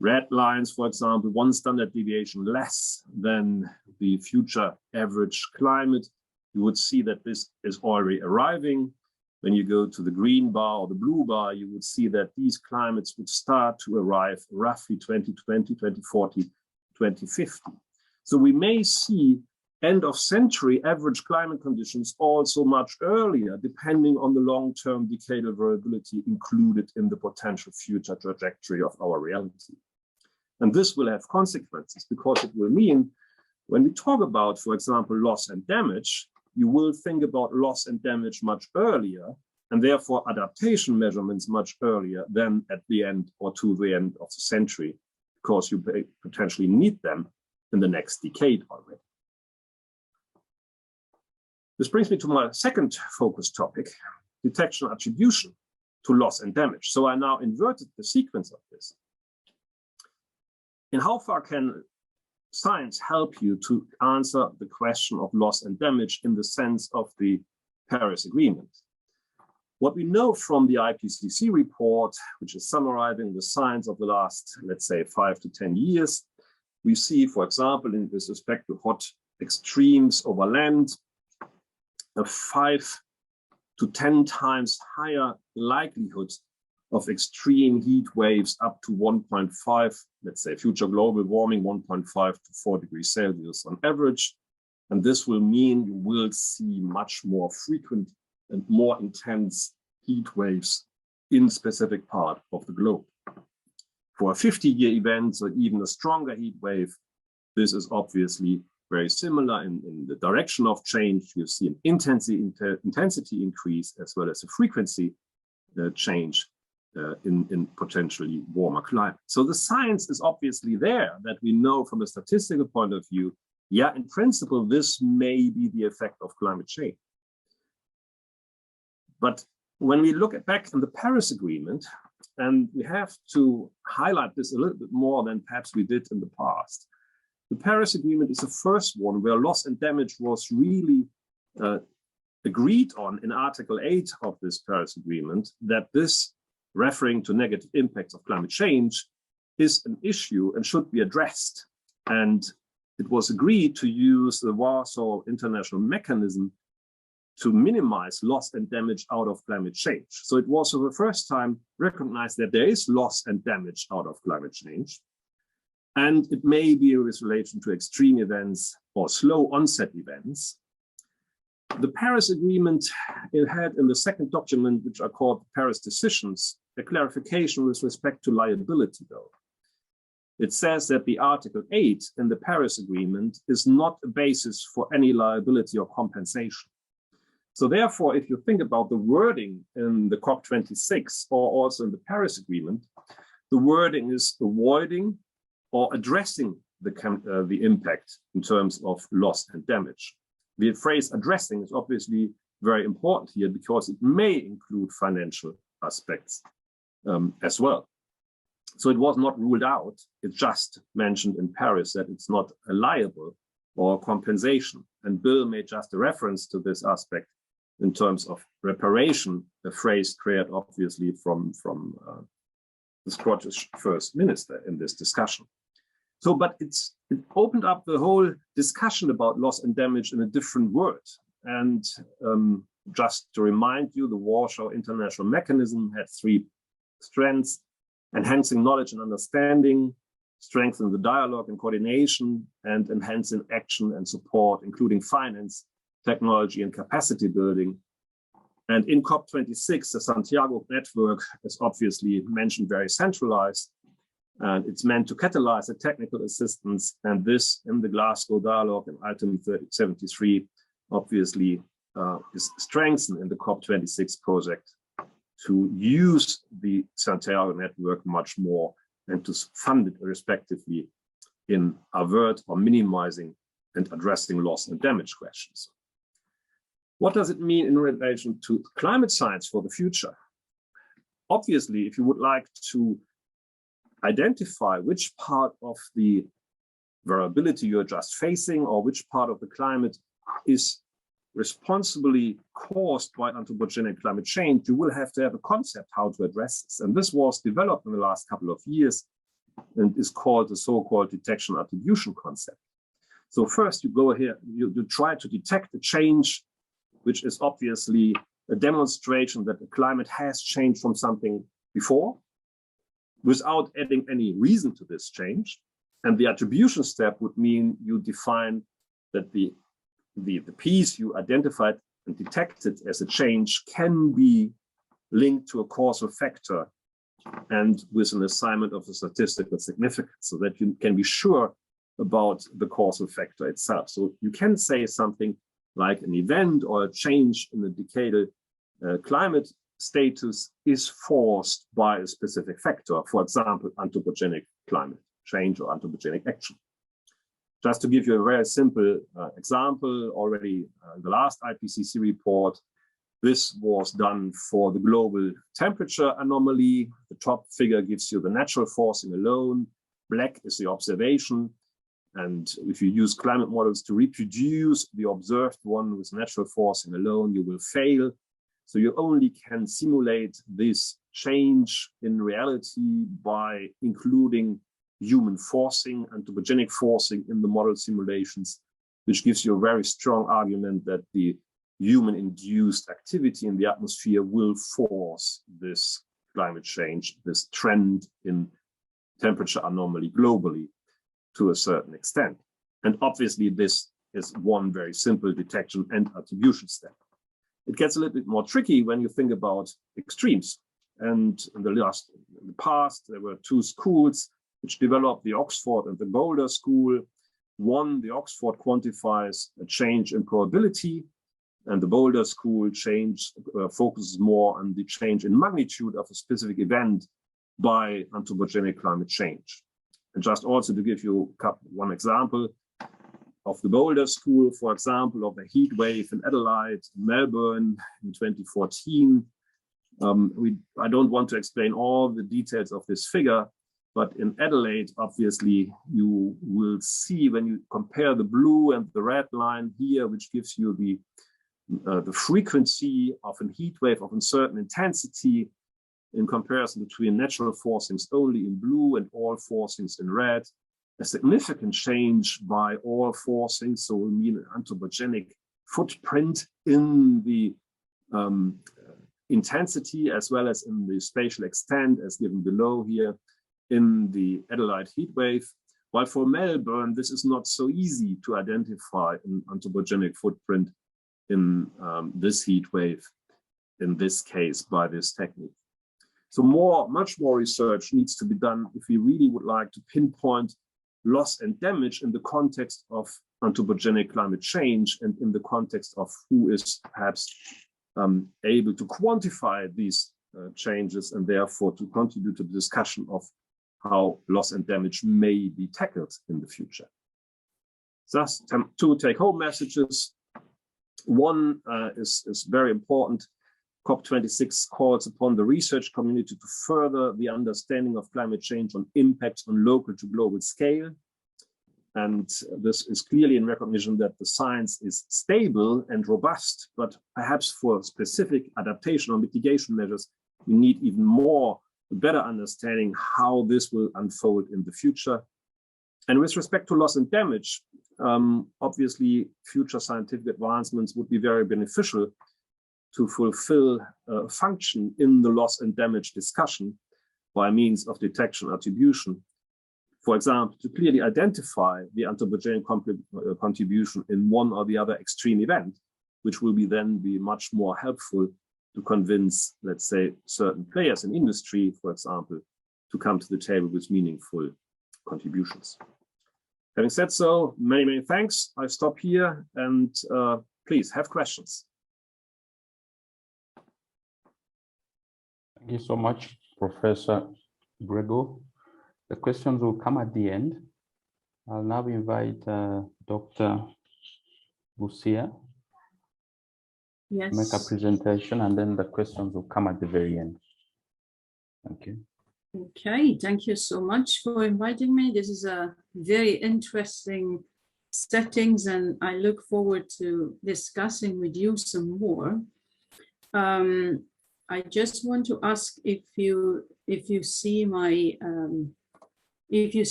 [SPEAKER 6] red lines, for example, 1 standard deviation less than the future average climate, you would see that this is already arriving. When you go to the green bar or the blue bar, you would see that these climates would start to arrive roughly 2020, 2040, 2050. So we may see end of century average climate conditions also much earlier, depending on the long-term decadal variability included in the potential future trajectory of our reality. And this will have consequences because it will mean when we talk about, for example, loss and damage, you will think about loss and damage much earlier, and therefore adaptation measurements much earlier than at the end or to the end of the century, because you potentially need them in the next decade already. This brings me to my second focus topic, detection attribution to loss and damage. So I now inverted the sequence of this. In how far can science help you to answer the question of loss and damage in the sense of the Paris Agreement? What we know from the IPCC report, which is summarizing the science of the last, let's say, 5 to 10 years, we see, for example, in with respect to hot extremes over land, a 5 to 10 times higher likelihood of extreme heat waves up to 1.5, let's say future global warming, 1.5 to 4 degrees Celsius on average. And this will mean you will see much more frequent and more intense heat waves in specific part of the globe. For a 50-year event or even a stronger heat wave, this is obviously very similar in the direction of change. You see an intensity increase as well as a frequency change in potentially warmer climate. So the science is obviously there, that we know from a statistical point of view, yeah, in principle, this may be the effect of climate change. But when we look back in the Paris Agreement, and we have to highlight this a little bit more than perhaps we did in the past, the Paris Agreement is the first one where loss and damage was really agreed on in Article 8 of this Paris Agreement, that this, referring to negative impacts of climate change, is an issue and should be addressed. And it was agreed to use the Warsaw International Mechanism to minimize loss and damage out of climate change. So it was for the first time recognized that there is loss and damage out of climate change. And it may be with relation to extreme events or slow onset events. The Paris Agreement, it had in the second document, which are called the Paris Decisions, a clarification with respect to liability though. It says that the Article 8 in the Paris Agreement is not a basis for any liability or compensation. So therefore, if you think about the wording in the COP26 or also in the Paris Agreement, the wording is avoiding or addressing the impact in terms of loss and damage. The phrase addressing is obviously very important here because it may include financial aspects as well. So it was not ruled out. It just mentioned in Paris that it's not a liable or compensation. And Bill made just a reference to this aspect in terms of reparation, a phrase created obviously from the Scottish First Minister in this discussion. So, but it opened up the whole discussion about loss and damage in a different word. And just to remind you, the Warsaw International Mechanism had 3 strands: enhancing knowledge and understanding, strengthening the dialogue and coordination, and enhancing action and support, including finance, technology, and capacity building. And in COP26, the Santiago network is obviously mentioned very centralized, and it's meant to catalyze the technical assistance. And this in the Glasgow dialogue in item 73 obviously is strengthened in the COP26 project to use the Santiago network much more and to fund it respectively in avert or minimizing and addressing loss and damage questions. What does it mean in relation to climate science for the future? Obviously, if you would like to identify which part of the variability you're just facing or which part of the climate is responsibly caused by anthropogenic climate change, you will have to have a concept how to address this. And this was developed in the last couple of years and is called the so-called detection attribution concept. So first you go here, you try to detect the change, which is obviously a demonstration that the climate has changed from something before without adding any reason to this change. And the attribution step would mean you define that the piece you identified and detected as a change can be linked to a causal factor and with an assignment of a statistical significance so that you can be sure about the causal factor itself. So you can say something like an event or a change in the decadal climate status is forced by a specific factor, for example, anthropogenic climate change or anthropogenic action. Just to give you a very simple example, already in the last IPCC report, this was done for the global temperature anomaly. The top figure gives you the natural forcing alone. Black is the observation. And if you use climate models to reproduce the observed one with natural forcing alone, you will fail. So you only can simulate this change in reality by including human forcing, anthropogenic forcing in the model simulations, which gives you a very strong argument that the human-induced activity in the atmosphere will force this climate change, this trend in temperature anomaly globally to a certain extent. And obviously this is one very simple detection and attribution step. It gets a little bit more tricky when you think about extremes. And in the past, there were 2 schools which developed, the Oxford and the Boulder School. One, the Oxford quantifies a change in probability, and the Boulder School focuses more on the change in magnitude of a specific event by anthropogenic climate change. And just also to give you one example of the Boulder School, for example, of the heat wave in Adelaide, Melbourne in 2014. I don't want to explain all the details of this figure, but in Adelaide, obviously, you will see when you compare the blue and the red line here, which gives you the frequency of a heat wave of a certain intensity in comparison between natural forcings only in blue and all forcings in red, a significant change by all forcings, so we mean an anthropogenic footprint in the intensity as well as in the spatial extent as given below here in the Adelaide heat wave. While for Melbourne, this is not so easy to identify an anthropogenic footprint in this heat wave, in this case, by this technique. So much more research needs to be done if we really would like to pinpoint loss and damage in the context of anthropogenic climate change and in the context of who is perhaps able to quantify these changes and therefore to contribute to the discussion of how loss and damage may be tackled in the future. Thus, two take-home messages. One is very important. COP26 calls upon the research community to further the understanding of climate change on impacts on local to global scale. And this is clearly in recognition that the science is stable and robust, but perhaps for specific adaptation or mitigation measures, we need even more better understanding how this will unfold in the future. And with respect to loss and damage, obviously future scientific advancements would be very beneficial to fulfill a function in the loss and damage discussion by means of detection attribution. For example, to clearly identify the anthropogenic contribution in one or the other extreme event, which will then be much more helpful to convince, let's say, certain players in industry, for example, to come to the table with meaningful contributions. Having said so, many, many thanks. I stop here and please have questions.
[SPEAKER 7] Thank you so much, Professor Gregor. The questions will come at the end. I'll now invite Dr. Luisa to make a presentation, and then the questions will come at the very end. Thank you.
[SPEAKER 10] Okay, thank you so much for inviting me. This is a very interesting settings, and I look forward to discussing with you some more. I just want to ask if you see my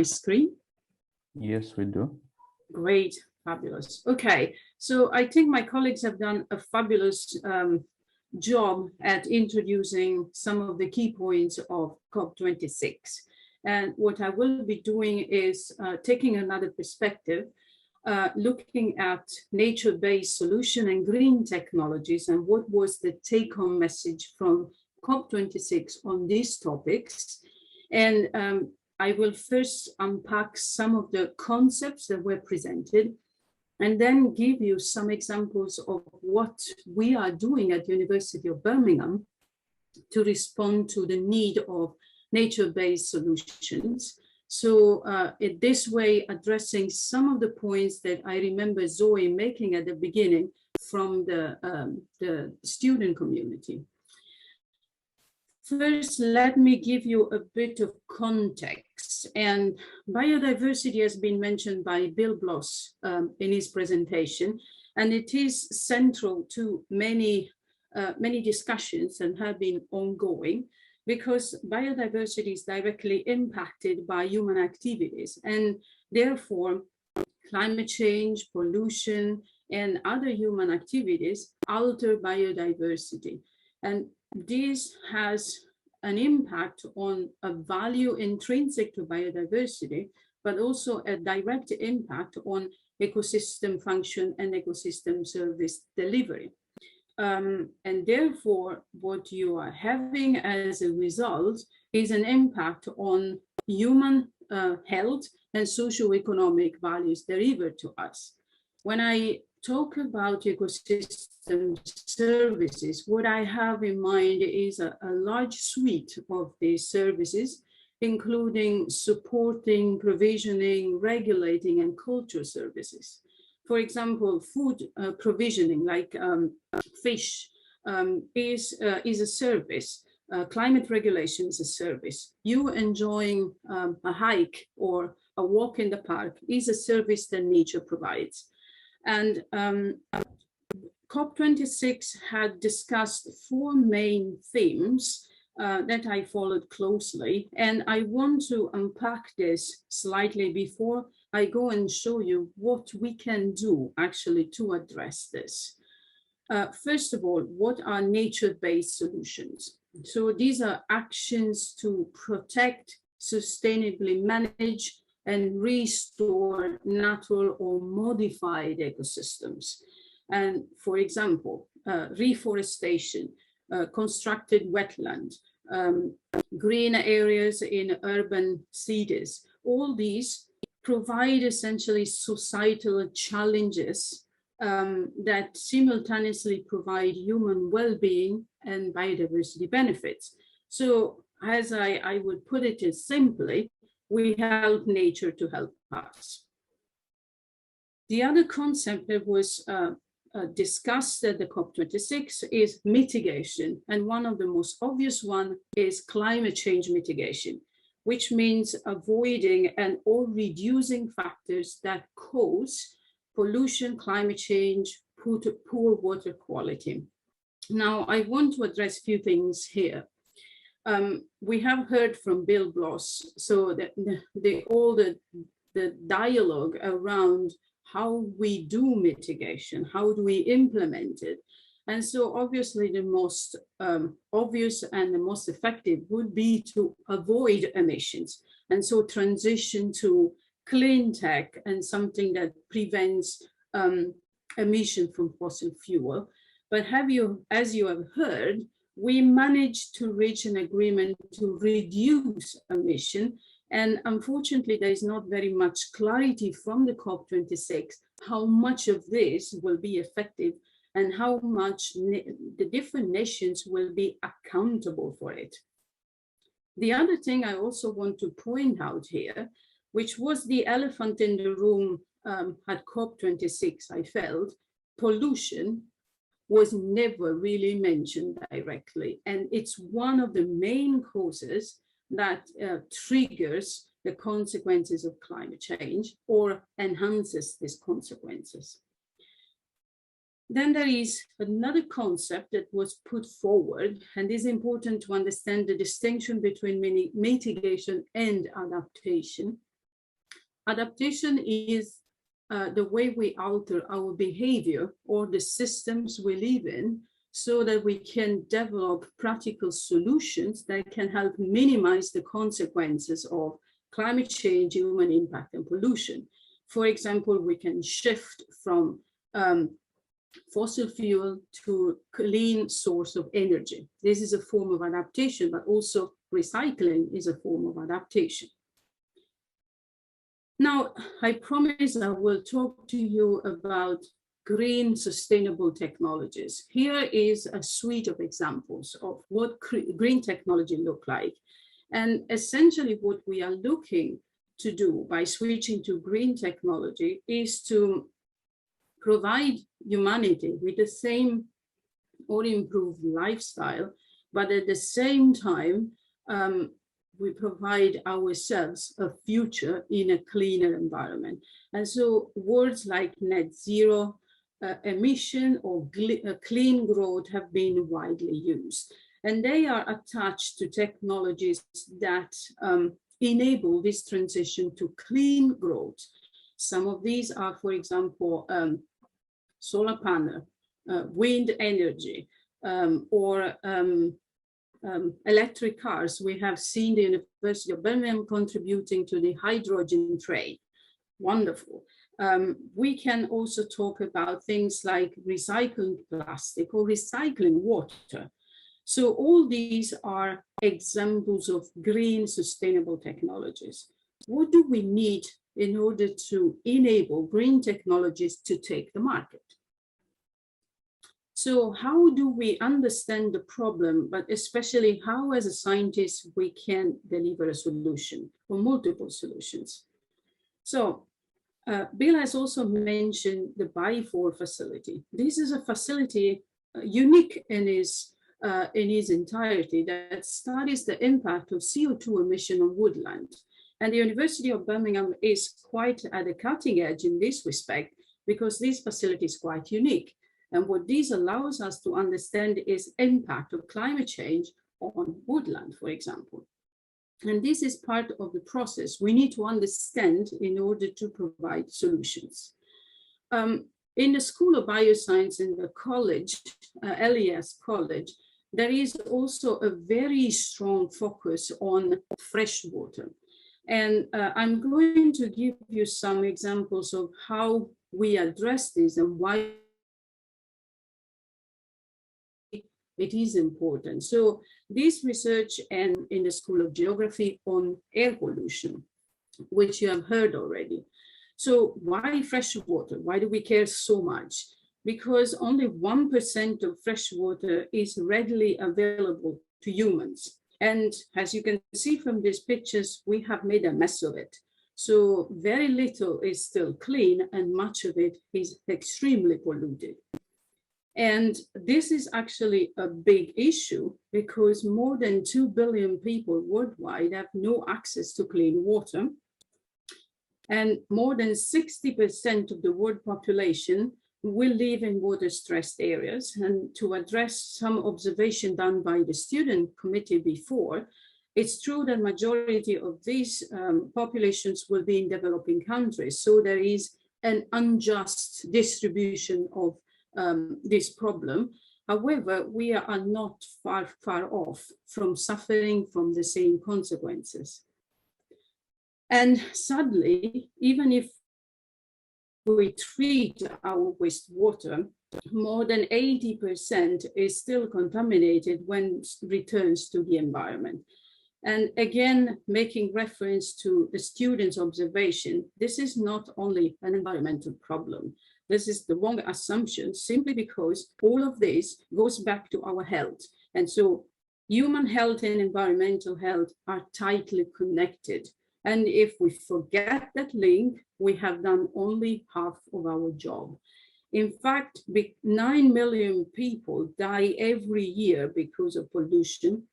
[SPEAKER 10] screen.
[SPEAKER 7] Yes, we do.
[SPEAKER 10] Great, fabulous. Okay, so I think my colleagues have done a fabulous job at introducing some of the key points of COP26. And what I will be doing is taking another perspective, looking at nature-based solution and green technologies, and what was the take-home message from COP26 on these topics. And I will first unpack some of the concepts that were presented, and then give you some examples of what we are doing at the University of Birmingham to respond to the need of nature-based solutions. So in this way, addressing some of the points that I remember Zoe making at the beginning from the student community. First, let me give you a bit of context. And biodiversity has been mentioned by Bill Bloss in his presentation, and it is central to many discussions and have been ongoing, because biodiversity is directly impacted by human activities, and therefore climate change, pollution, and other human activities alter biodiversity. And this has an impact on a value intrinsic to biodiversity, but also a direct impact on ecosystem function and ecosystem service delivery. And therefore, what you are having as a result is an impact on human health and socioeconomic values delivered to us. When I talk about ecosystem services, what I have in mind is a large suite of these services, including supporting, provisioning, regulating, and cultural services. For example, food provisioning, like fish, is a service. Climate regulation is a service. You enjoying a hike or a walk in the park is a service that nature provides. And COP26 had discussed 4 main themes that I followed closely. And I want to unpack this slightly before I go and show you what we can do actually to address this. First of all, what are nature-based solutions? So these are actions to protect, sustainably manage, and restore natural or modified ecosystems. And for example, reforestation, constructed wetland, green areas in urban cities, all these provide essentially societal challenges that simultaneously provide human well-being and biodiversity benefits. So as I would put it simply, we help nature to help us. The other concept that was discussed at the COP26 is mitigation. And one of the most obvious one is climate change mitigation, which means avoiding and or reducing factors that cause pollution, climate change, poor water quality. Now, I want to address a few things here. We have heard from Bill Bloss, so the dialogue around how we do mitigation, how do we implement it? And so obviously the most obvious and the most effective would be to avoid emissions. And so transition to clean tech and something that prevents emission from fossil fuel. But as you have heard, we managed to reach an agreement to reduce emission. And unfortunately, there is not very much clarity from the COP26 how much of this will be effective and how much the different nations will be accountable for it. The other thing I also want to point out here, which was the elephant in the room at COP26, I felt, pollution was never really mentioned directly. And it's one of the main causes that triggers the consequences of climate change or enhances these consequences. Then there is another concept that was put forward, and it's important to understand the distinction between mitigation and adaptation. Adaptation is the way we alter our behavior or the systems we live in so that we can develop practical solutions that can help minimize the consequences of climate change, human impact, and pollution. For example, we can shift from fossil fuel to clean source of energy. This is a form of adaptation, but also recycling is a form of adaptation. Now, I promise I will talk to you about green sustainable technologies. Here is a suite of examples of what green technology look like. And essentially what we are looking to do by switching to green technology is to provide humanity with the same or improved lifestyle, but at the same time, we provide ourselves a future in a cleaner environment. And so words like net zero emission or clean growth have been widely used. And they are attached to technologies that enable this transition to clean growth. Some of these are, for example, solar panel, wind energy, or electric cars. We have seen the University of Birmingham contributing to the hydrogen train. Wonderful. We can also talk about things like recycling plastic or recycling water. So all these are examples of green sustainable technologies. what do we need in order to enable green technologies to take the market? So how do we understand the problem, but especially how as a scientist we can deliver a solution or multiple solutions? So Bill has also mentioned the Bi4 facility. This is a facility unique in its entirety that studies the impact of CO2 emission on woodland. And the University of Birmingham is quite at the cutting edge in this respect because this facility is quite unique. And what this allows us to understand is impact of climate change on woodland, for example. And this is part of the process we need to understand in order to provide solutions. In the School of Bioscience in the college, LES College, there is also a very strong focus on fresh water. And I'm going to give you some examples of how we address this and why it is important. So this research and in the School of Geography on air pollution, which you have heard already. So why fresh water? Why do we care so much? Because only 1% of fresh water is readily available to humans. And as you can see from these pictures, we have made a mess of it. So very little is still clean and much of it is extremely polluted. And this is actually a big issue because more than 2 billion people worldwide have no access to clean water. And more than 60% of the world population will live in water-stressed areas. And to address some observation done by the student committee before, it's true that majority of these populations will be in developing countries. So there is an unjust distribution of this problem. However, we are not far off from suffering from the same consequences. And sadly, even if we treat our wastewater, more than 80% is still contaminated when it returns to the environment. And again, making reference to the students' observation, this is not only an environmental problem. This is the wrong assumption, simply because all of this goes back to our health. And so human health and environmental health are tightly connected. And if we forget that link, we have done only half of our job. In fact, 9 million people die every year because of pollution.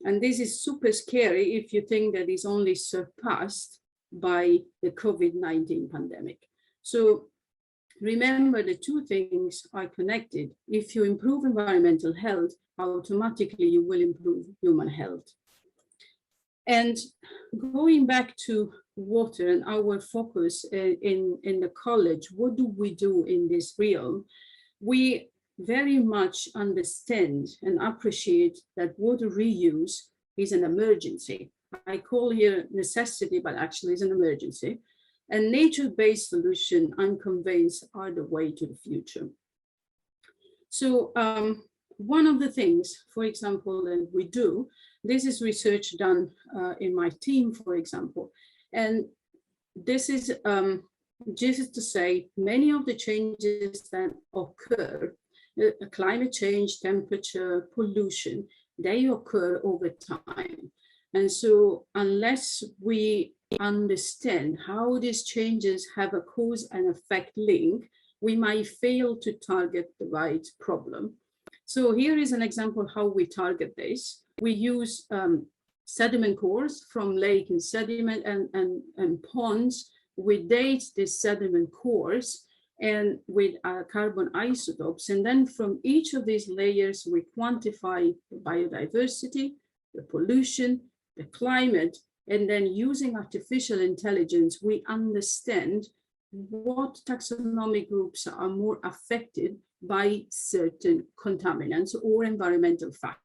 [SPEAKER 10] And this is super scary if you think that it's only surpassed by the COVID-19 pandemic. So remember, the two things are connected. If you improve environmental health, automatically you will improve human health. And going back to water and our focus in the college, what do we do in this realm? We very much understand and appreciate that water reuse is an emergency. I call here necessity, but actually it's an emergency. And nature-based solutions, I'm convinced, are the way to the future. So one of the things, for example, that we do, this is research done in my team, for example, and this is just to say many of the changes that occur, climate change, temperature, pollution, they occur over time. And so unless we understand how these changes have a cause and effect link, we might fail to target the right problem. So here is an example how we target this. We use sediment cores from lake and sediment and ponds. We date these sediment cores and with carbon isotopes. And then from each of these layers, we quantify the biodiversity, the pollution, the climate, and then using artificial intelligence, we understand what taxonomic groups are more affected by certain contaminants or environmental factors.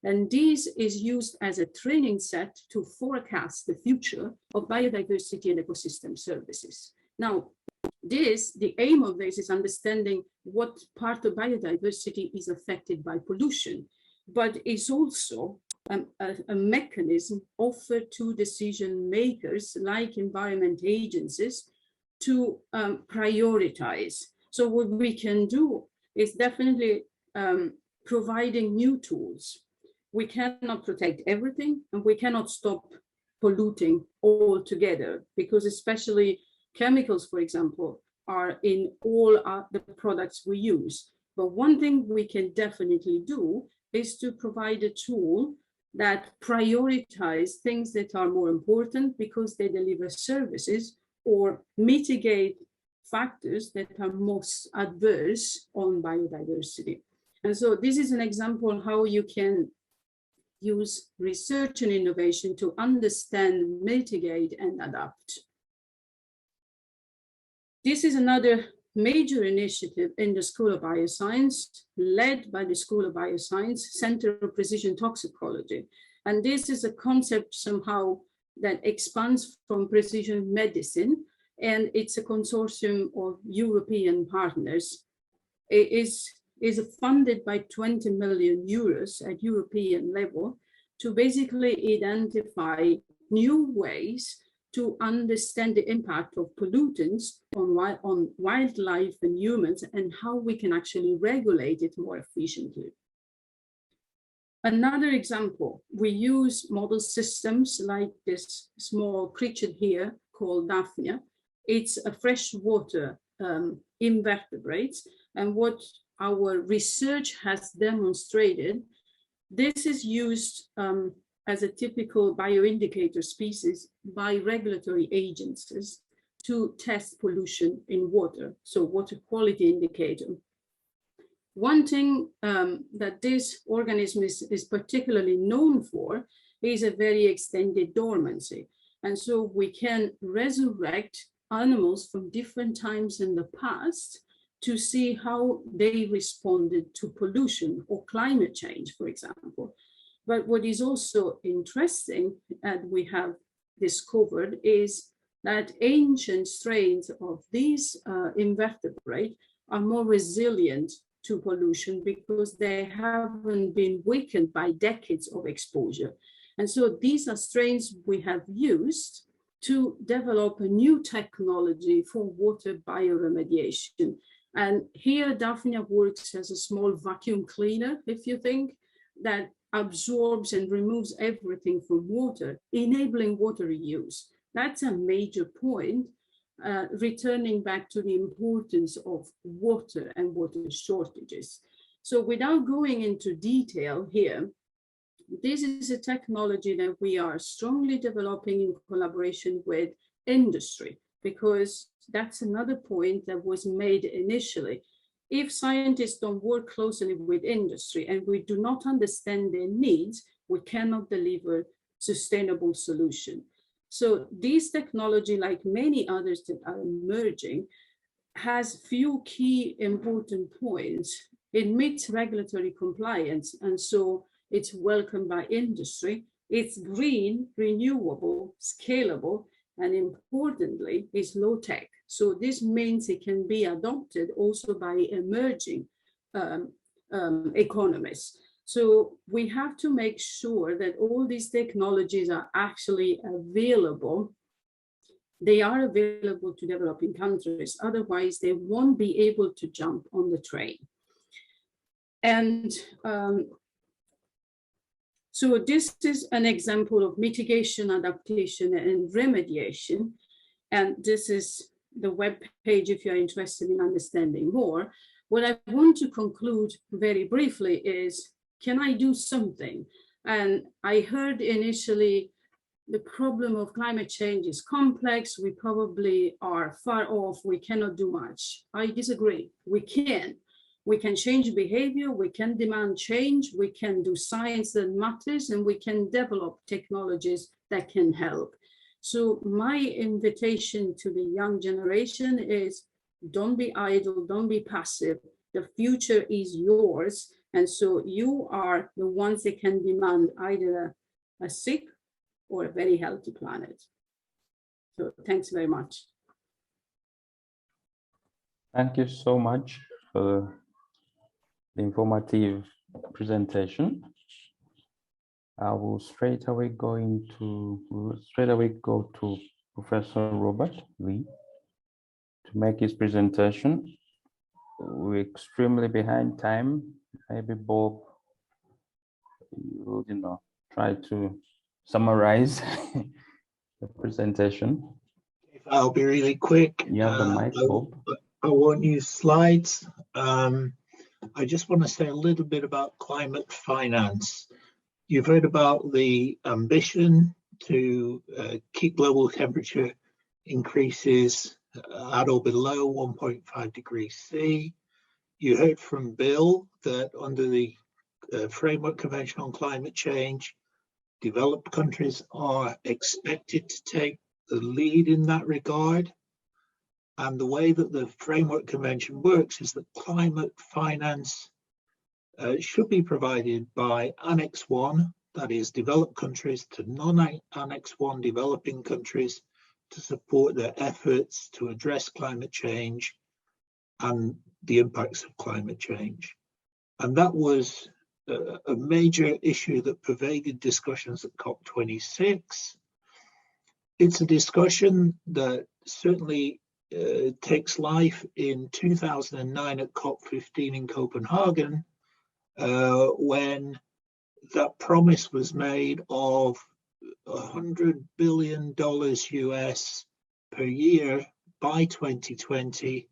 [SPEAKER 10] And this is used as a training set to forecast the future of biodiversity and ecosystem services. Now, the aim of this is understanding what part of biodiversity is affected by pollution, but it's also a mechanism offered to decision makers like environment agencies to prioritize. So what we can do is definitely providing new tools. We cannot protect everything, and we cannot stop polluting altogether, because especially chemicals, for example, are in all the products we use. But one thing we can definitely do is to provide a tool that prioritize things that are more important because they deliver services or mitigate factors that are most adverse on biodiversity. And so this is an example how you can use research and innovation to understand, mitigate, and adapt. This is another major initiative in the School of Bioscience, led by the School of Bioscience Center of Precision Toxicology. And this is a concept somehow that expands from precision medicine, and it's a consortium of European partners. It is funded by 20 million euros at European level to basically identify new ways to understand the impact of pollutants on wildlife and humans, and how we can actually regulate it more efficiently. Another example, we use model systems like this small creature here called Daphnia. It's a freshwater invertebrate, and what our research has demonstrated, this is used as a typical bioindicator species by regulatory agencies to test pollution in water, so water quality indicator. One thing that this organism is particularly known for is a very extended dormancy. And so we can resurrect animals from different times in the past to see how they responded to pollution or climate change, for example. But what is also interesting that we have discovered is that ancient strains of these invertebrates are more resilient to pollution because they haven't been weakened by decades of exposure. And so these are strains we have used to develop a new technology for water bioremediation. And here Daphnia works as a small vacuum cleaner, if you think, that absorbs and removes everything from water, enabling water reuse. That's a major point, returning back to the importance of water and water shortages. So without going into detail here, this is a technology that we are strongly developing in collaboration with industry, because that's another point that was made initially. If scientists don't work closely with industry and we do not understand their needs, we cannot deliver sustainable solution. So this technology, like many others that are emerging, has few key important points. It meets regulatory compliance, and so it's welcomed by industry. It's green, renewable, scalable, and importantly, it's low tech. So this means it can be adopted also by emerging economies. So we have to make sure that all these technologies are actually available. They are available to developing countries, otherwise they won't be able to jump on the train. And so this is an example of mitigation, adaptation, and remediation. And this is the web page if you're interested in understanding more. What I want to conclude very briefly is, can I do something? And I heard initially the problem of climate change is complex. We probably are far off. We cannot do much. I disagree. We can. We can change behavior. We can demand change. We can do science that matters, and we can develop technologies that can help. So my invitation to the young generation is, don't be idle, don't be passive. The future is yours. And so you are the ones that can demand either a sick or a very healthy planet. So thanks very much.
[SPEAKER 7] Thank you so much for the informative presentation. I will straight away go to Professor Robert Lee to make his presentation. We're extremely behind time. Maybe Bob, you know, try to summarize the presentation.
[SPEAKER 11] I'll be really quick.
[SPEAKER 7] You have the mic, Bob.
[SPEAKER 11] I won't use slides. I just want to say a little bit about climate finance. You've heard about the ambition to keep global temperature increases at or below 1.5 degrees C. You heard from Bill that under the Framework Convention on Climate Change, developed countries are expected to take the lead in that regard. And the way that the Framework Convention works is that climate finance should be provided by Annex 1, that is developed countries, to non-Annex 1 developing countries to support their efforts to address climate change and the impacts of climate change. And that was a major issue that pervaded discussions at COP26. It's a discussion that certainly takes life in 2009 at COP15 in Copenhagen, when that promise was made of $100 billion US per year by 2020.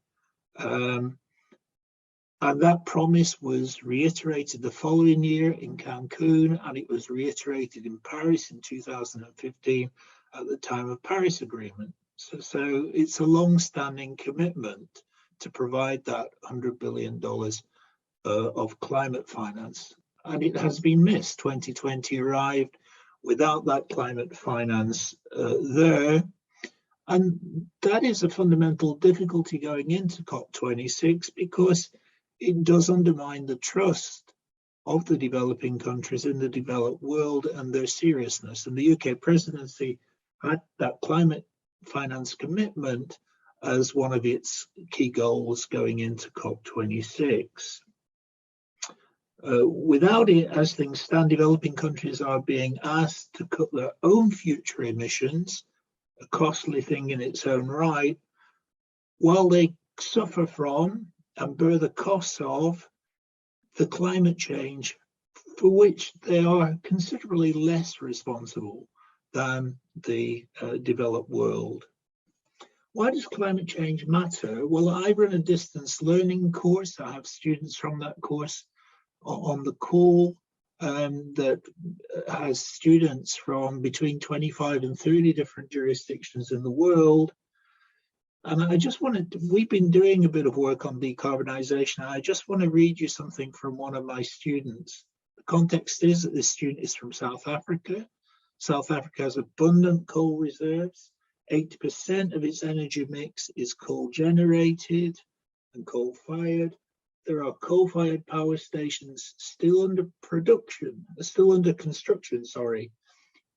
[SPEAKER 11] And that promise was reiterated the following year in Cancun, and it was reiterated in Paris in 2015 at the time of Paris Agreement. So it's a long-standing commitment to provide that $100 billion of climate finance. And it has been missed. 2020 arrived without that climate finance there. And that is a fundamental difficulty going into COP26, because it does undermine the trust of the developing countries in the developed world and their seriousness. And the UK presidency had that climate finance commitment as one of its key goals going into COP26. Without it, as things stand, developing countries are being asked to cut their own future emissions, a costly thing in its own right, while they suffer from and bear the costs of the climate change for which they are considerably less responsible than the developed world. Why does climate change matter? Well, I run a distance learning course. I have students from that course on the call that has students from between 25 and 30 different jurisdictions in the world. And I just wanted to, we've been doing a bit of work on decarbonisation. I just want to read you something from one of my students. The context is that this student is from South Africa. South Africa has abundant coal reserves. 80% of its energy mix is coal generated and coal fired. There are coal-fired power stations still under construction,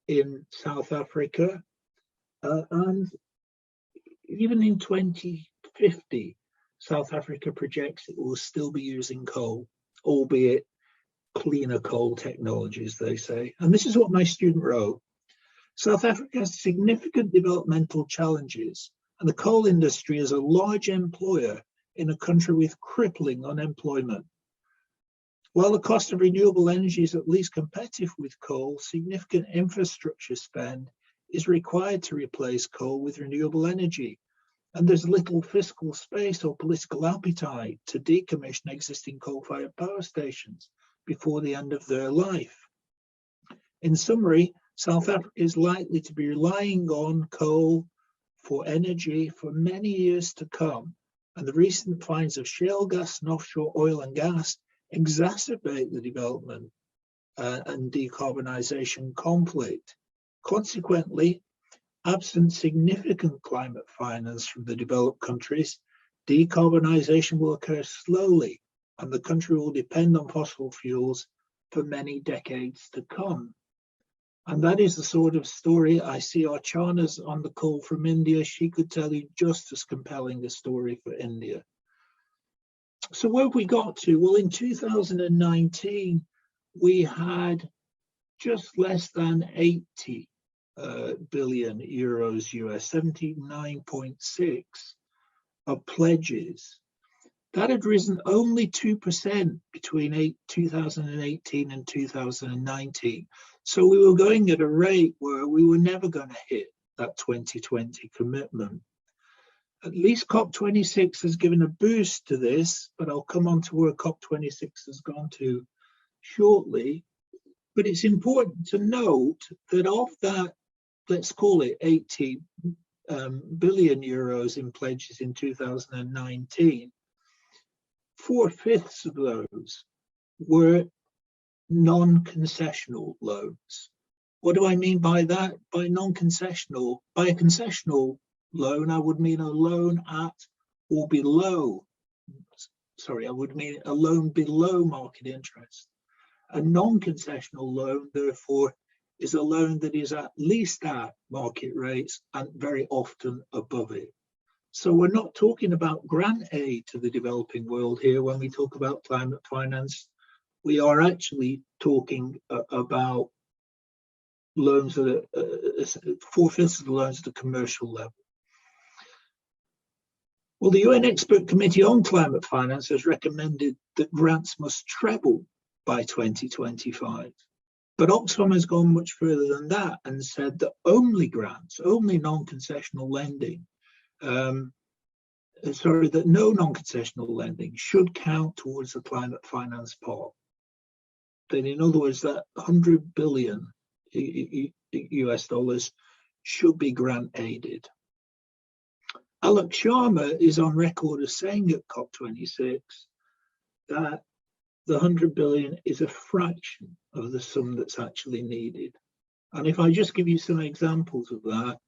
[SPEAKER 11] in South Africa. And even in 2050, South Africa projects it will still be using coal, albeit cleaner coal technologies, they say. And this is what my student wrote. South Africa has significant developmental challenges, and the coal industry is a large employer in a country with crippling unemployment. While the cost of renewable energy is at least competitive with coal, significant infrastructure spend is required to replace coal with renewable energy. And there's little fiscal space or political appetite to decommission existing coal-fired power stations before the end of their life. In summary, South Africa is likely to be relying on coal for energy for many years to come. And the recent finds of shale gas and offshore oil and gas exacerbate the development and decarbonisation conflict. Consequently, absent significant climate finance from the developed countries, decarbonisation will occur slowly, and the country will depend on fossil fuels for many decades to come. And that is the sort of story. I see Archana's on the call from India. She could tell you just as compelling a story for India. So where have we got to? Well, in 2019, we had just less than 80 billion euros US, 79.6 of pledges. That had risen only 2% between 2018 and 2019. So we were going at a rate where we were never going to hit that 2020 commitment. At least COP26 has given a boost to this, but I'll come on to where COP26 has gone to shortly. But it's important to note that of that, let's call it 80 billion euros in pledges in 2019, 4/5 of those were non-concessional loans. What do I mean by that? By non-concessional, by a concessional loan, I would mean a loan at or below, sorry, I would mean a loan below market interest. A non-concessional loan, therefore, is a loan that is at least at market rates and very often above it. So we're not talking about grant aid to the developing world here when we talk about climate finance. We are actually talking about loans that are 4/5 of the loans at a commercial level. Well, the UN Expert Committee on Climate Finance has recommended that grants must treble by 2025. But Oxfam has gone much further than that and said that only grants, only non-concessional lending, that no non-concessional lending should count towards the climate finance pot. Then, in other words, that 100 billion US dollars should be grant aided. Alok Sharma is on record as saying at COP26 that the 100 billion is a fraction of the sum that's actually needed. And if I just give you some examples of that,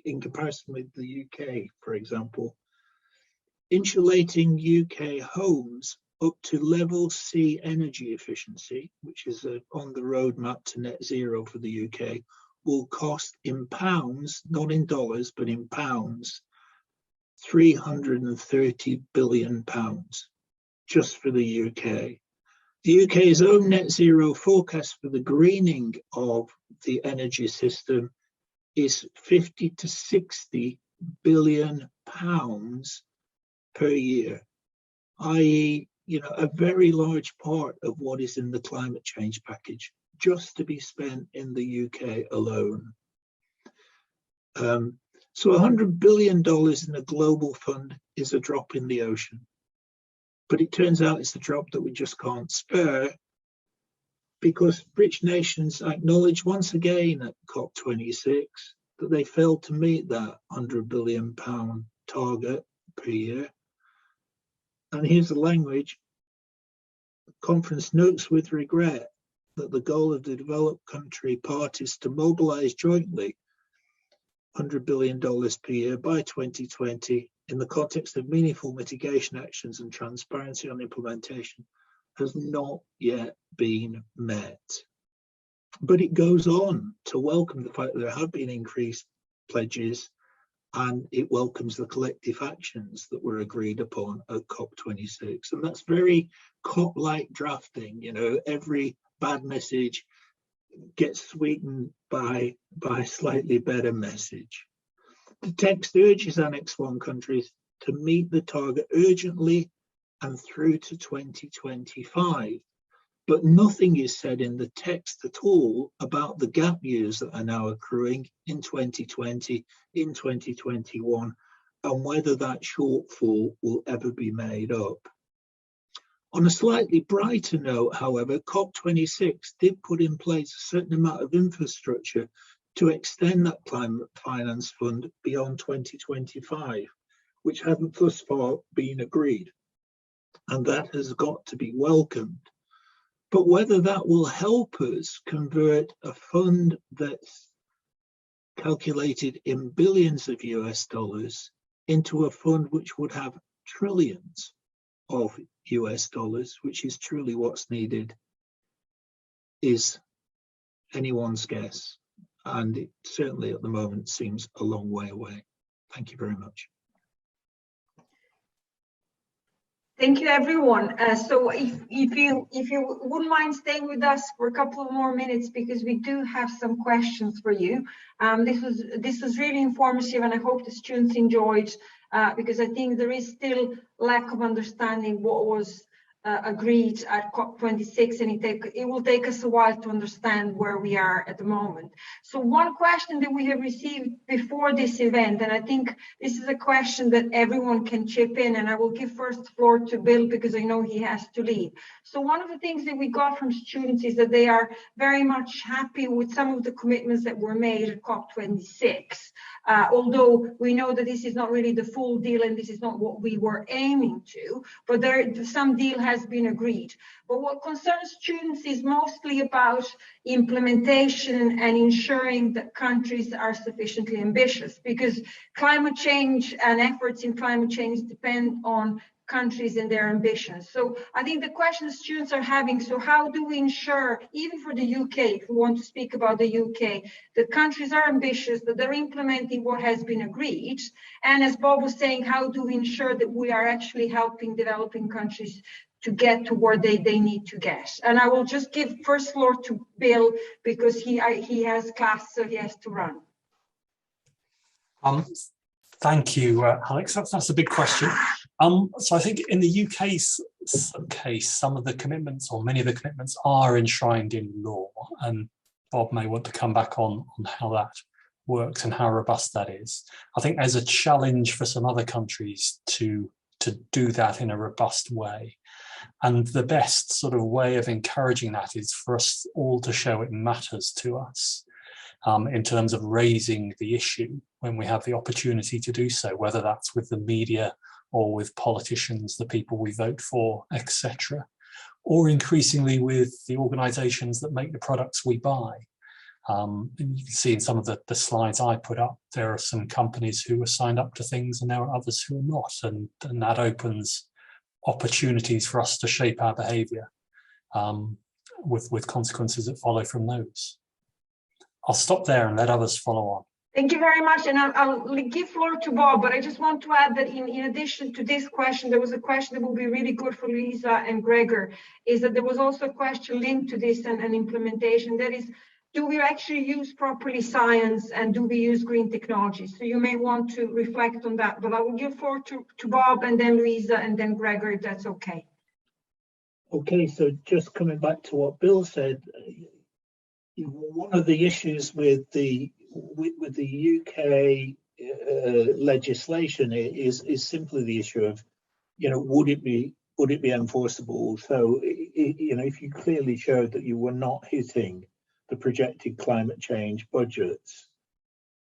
[SPEAKER 11] in comparison with the UK, for example, insulating UK homes up to level C energy efficiency, which is on the roadmap to net zero for the UK, will cost in pounds, not in dollars, but in pounds, 330 billion pounds just for the UK. The UK's own net zero forecast for the greening of the energy system is 50 to 60 billion pounds per year, i.e., a very large part of what is in the climate change package just to be spent in the UK alone. So $100 billion in a global fund is a drop in the ocean. But it turns out it's a drop that we just can't spare, because rich nations acknowledge once again at COP26 that they failed to meet that £100 billion target per year. And here's the language: the conference notes with regret that the goal of the developed country parties to mobilize jointly $100 billion per year by 2020 in the context of meaningful mitigation actions and transparency on implementation has not yet been met. But it goes on to welcome the fact that there have been increased pledges, and it welcomes the collective actions that were agreed upon at COP26. And that's very COP-like drafting. Every bad message gets sweetened by a slightly better message. The text urges Annex 1 countries to meet the target urgently and through to 2025. But nothing is said in the text at all about the gap years that are now accruing in 2020, in 2021, and whether that shortfall will ever be made up. On a slightly brighter note, however, COP26 did put in place a certain amount of infrastructure to extend that climate finance fund beyond 2025, which hadn't thus far been agreed. And that has got to be welcomed. But whether that will help us convert a fund that's calculated in billions of US dollars into a fund which would have trillions of US dollars, which is truly what's needed, is anyone's guess. And it certainly at the moment seems a long way away. Thank you very much.
[SPEAKER 4] Thank you, everyone. So if you wouldn't mind staying with us for a couple of more minutes, because we do have some questions for you. This was really informative, and I hope the students enjoyed, because I think there is still lack of understanding what was agreed at COP26, and it will take us a while to understand where we are at the moment. So one question that we have received before this event, and I think this is a question that everyone can chip in, and I will give first floor to Bill because I know he has to leave. So one of the things that we got from students is that they are very much happy with some of the commitments that were made at COP26. Although we know that this is not really the full deal and this is not what we were aiming to, but some deal has been agreed. But what concerns students is mostly about implementation and ensuring that countries are sufficiently ambitious, because climate change and efforts in climate change depend on countries and their ambitions. So I think the question students are having, so how do we ensure, even for the UK, if we want to speak about the UK, that countries are ambitious, that they're implementing what has been agreed? And as Bob was saying, how do we ensure that we are actually helping developing countries to get to where they need to get? And I will just give first floor to Bill because he has class, so he has to run.
[SPEAKER 9] Thank you, Alex. That's a big question. So I think in the UK's case, some of the commitments, or many of the commitments, are enshrined in law, and Bob may want to come back on how that works and how robust that is. I think there's a challenge for some other countries to do that in a robust way. And the best sort of way of encouraging that is for us all to show it matters to us, in terms of raising the issue when we have the opportunity to do so, whether that's with the media or with politicians, the people we vote for, etc., or increasingly with the organisations that make the products we buy. And you can see in some of the slides I put up, there are some companies who are signed up to things and there are others who are not, and that opens opportunities for us to shape our behaviour with consequences that follow from those. I'll stop there and let others follow on.
[SPEAKER 4] Thank you very much, and I'll give floor to Bob, but I just want to add that in addition to this question, there was a question that will be really good for Luisa and Gregor, is that there was also a question linked to this and implementation, that is, do we actually use properly science and do we use green technology? So you may want to reflect on that, but I will give floor to Bob and then Luisa and then Gregor, if that's okay.
[SPEAKER 11] Okay, so just coming back to what Bill said, one of the issues with the UK legislation is simply the issue of, would it be enforceable? So, if you clearly showed that you were not hitting the projected climate change budgets,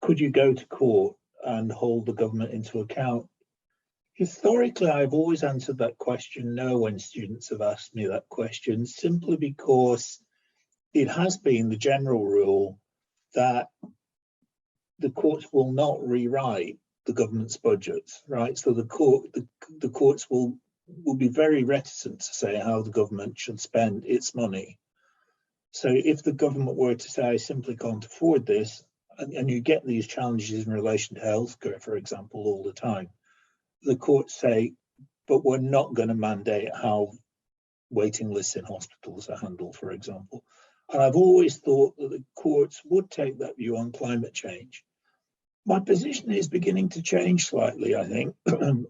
[SPEAKER 11] could you go to court and hold the government into account? Historically, I've always answered that question no when students have asked me that question, simply because it has been the general rule that the courts will not rewrite the government's budgets, right? So the courts will be very reticent to say how the government should spend its money. So if the government were to say, I simply can't afford this, and you get these challenges in relation to healthcare, for example, all the time, the courts say, but we're not going to mandate how waiting lists in hospitals are handled, for example. And I've always thought that the courts would take that view on climate change. My position is beginning to change slightly, I think,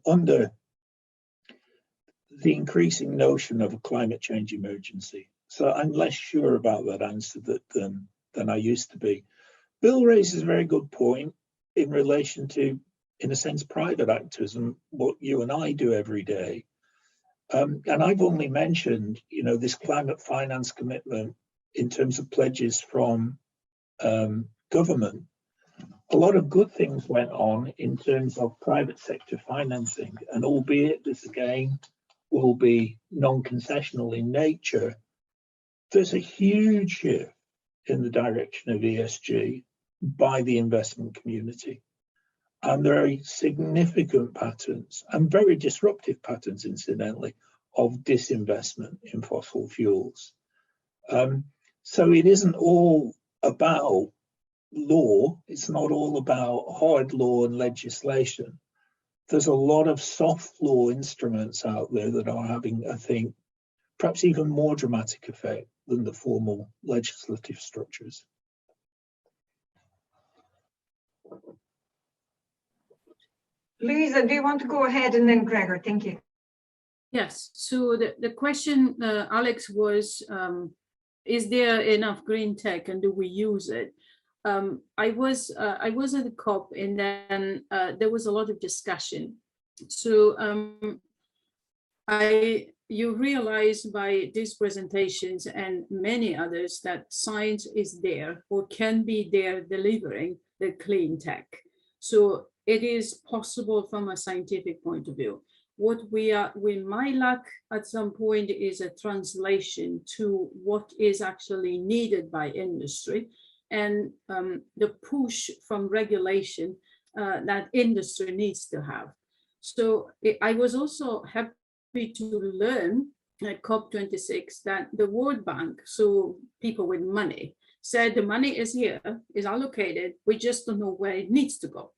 [SPEAKER 11] under the increasing notion of a climate change emergency. So I'm less sure about that answer than I used to be. Bill raises a very good point in relation to, in a sense, private actors and what you and I do every day. And I've only mentioned, this climate finance commitment in terms of pledges from government. A lot of good things went on in terms of private sector financing, and albeit this again will be non-concessional in nature, there's a huge shift in the direction of ESG by the investment community. And there are significant patterns, and very disruptive patterns, incidentally, of disinvestment in fossil fuels. So it isn't all about law, it's not all about hard law and legislation. there's a lot of soft law instruments out there that are having, I think, perhaps even more dramatic effect than the formal legislative structures.
[SPEAKER 4] Luisa, do you want to go ahead, and then Gregor? Thank you.
[SPEAKER 10] Yes, so the question, Alex, was, is there enough green tech and do we use it? I was at the COP, and then there was a lot of discussion. So you realize by these presentations and many others that science is there or can be there delivering the clean tech. So it is possible from a scientific point of view. What we might lack at some point is a translation to what is actually needed by industry, and the push from regulation that industry needs to have. So I was also happy to learn at COP26 that the World Bank, so people with money, said the money is here, is allocated, we just don't know where it needs to go.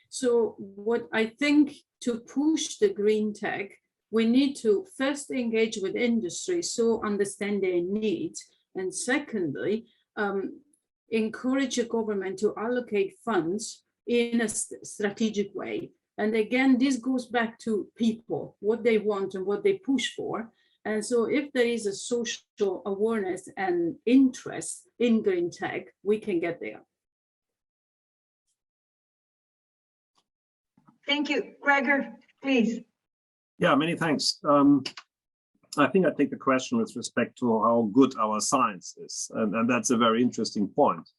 [SPEAKER 10] So what I think, to push the green tech, we need to first engage with industry, so understand their needs, and secondly, encourage a government to allocate funds in a strategic way. And again, this goes back to people, what they want and what they push for. And so if there is a social awareness and interest in green tech, we can get there.
[SPEAKER 4] Thank you. Gregor, please.
[SPEAKER 6] Yeah, many thanks. I think I take the question with respect to how good our science is, and that's a very interesting point.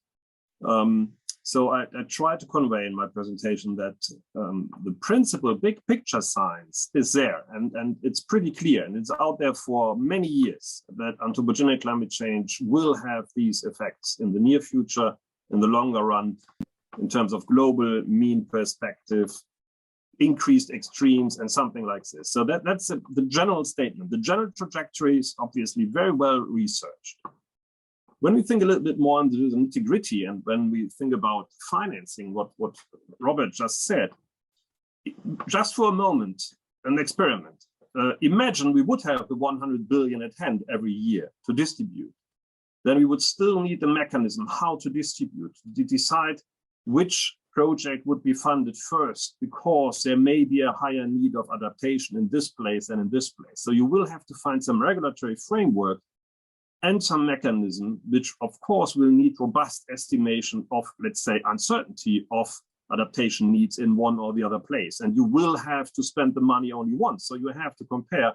[SPEAKER 6] So I try to convey in my presentation that the principle, big picture science is there, and it's pretty clear, and it's out there for many years, that anthropogenic climate change will have these effects in the near future, in the longer run, in terms of global mean perspective, increased extremes, and something like this. So that's the general statement. The general trajectory is obviously very well researched. When we think a little bit more into the nitty-gritty, and when we think about financing, what Robert just said, just for a moment, an experiment. Imagine we would have the 100 billion at hand every year to distribute. Then we would still need a mechanism how to distribute, to decide which project would be funded first, because there may be a higher need of adaptation in this place than in this place. So you will have to find some regulatory framework and some mechanism, which of course will need robust estimation of, let's say, uncertainty of adaptation needs in one or the other place. And you will have to spend the money only once. So you have to compare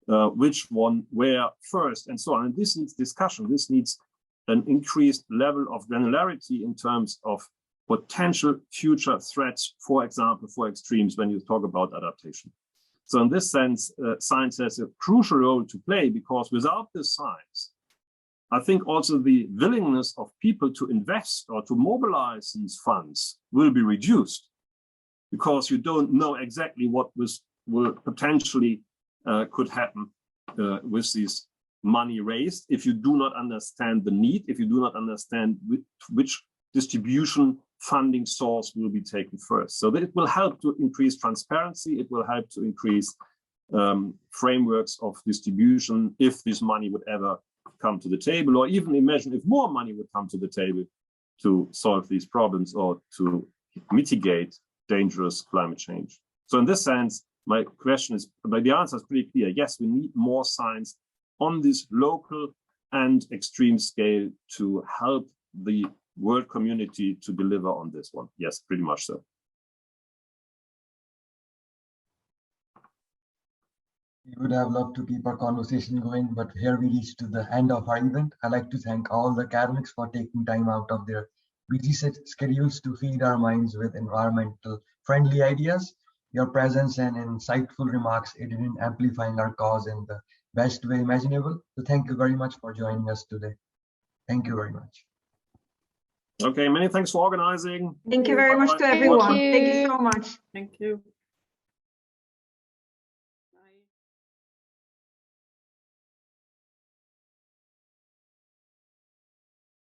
[SPEAKER 6] which one where first and so on. And this needs discussion. This needs an increased level of granularity in terms of potential future threats, for example, for extremes when you talk about adaptation. So in this sense, science has a crucial role to play, because without this science, I think also the willingness of people to invest or to mobilize these funds will be reduced, because you don't know exactly what will potentially could happen with this money raised if you do not understand the need, if you do not understand which distribution funding source will be taken first. So that it will help to increase transparency, it will help to increase frameworks of distribution if this money would ever come to the table, or even imagine if more money would come to the table to solve these problems or to mitigate dangerous climate change. So in this sense, my question is, but the answer is pretty clear. Yes, we need more science on this local and extreme scale to help the world community to deliver on this one. Yes, pretty much so.
[SPEAKER 1] We would have loved to keep our conversation going, but here we reach to the end of our event. I'd like to thank all the academics for taking time out of their busy schedules to feed our minds with environmental friendly ideas. Your presence and insightful remarks aided in amplifying our cause in the best way imaginable. So thank you very much for joining us today. Thank you very much.
[SPEAKER 6] Okay, many thanks for organizing.
[SPEAKER 4] Thank you very much to everyone. Thank you so much.
[SPEAKER 10] Thank you.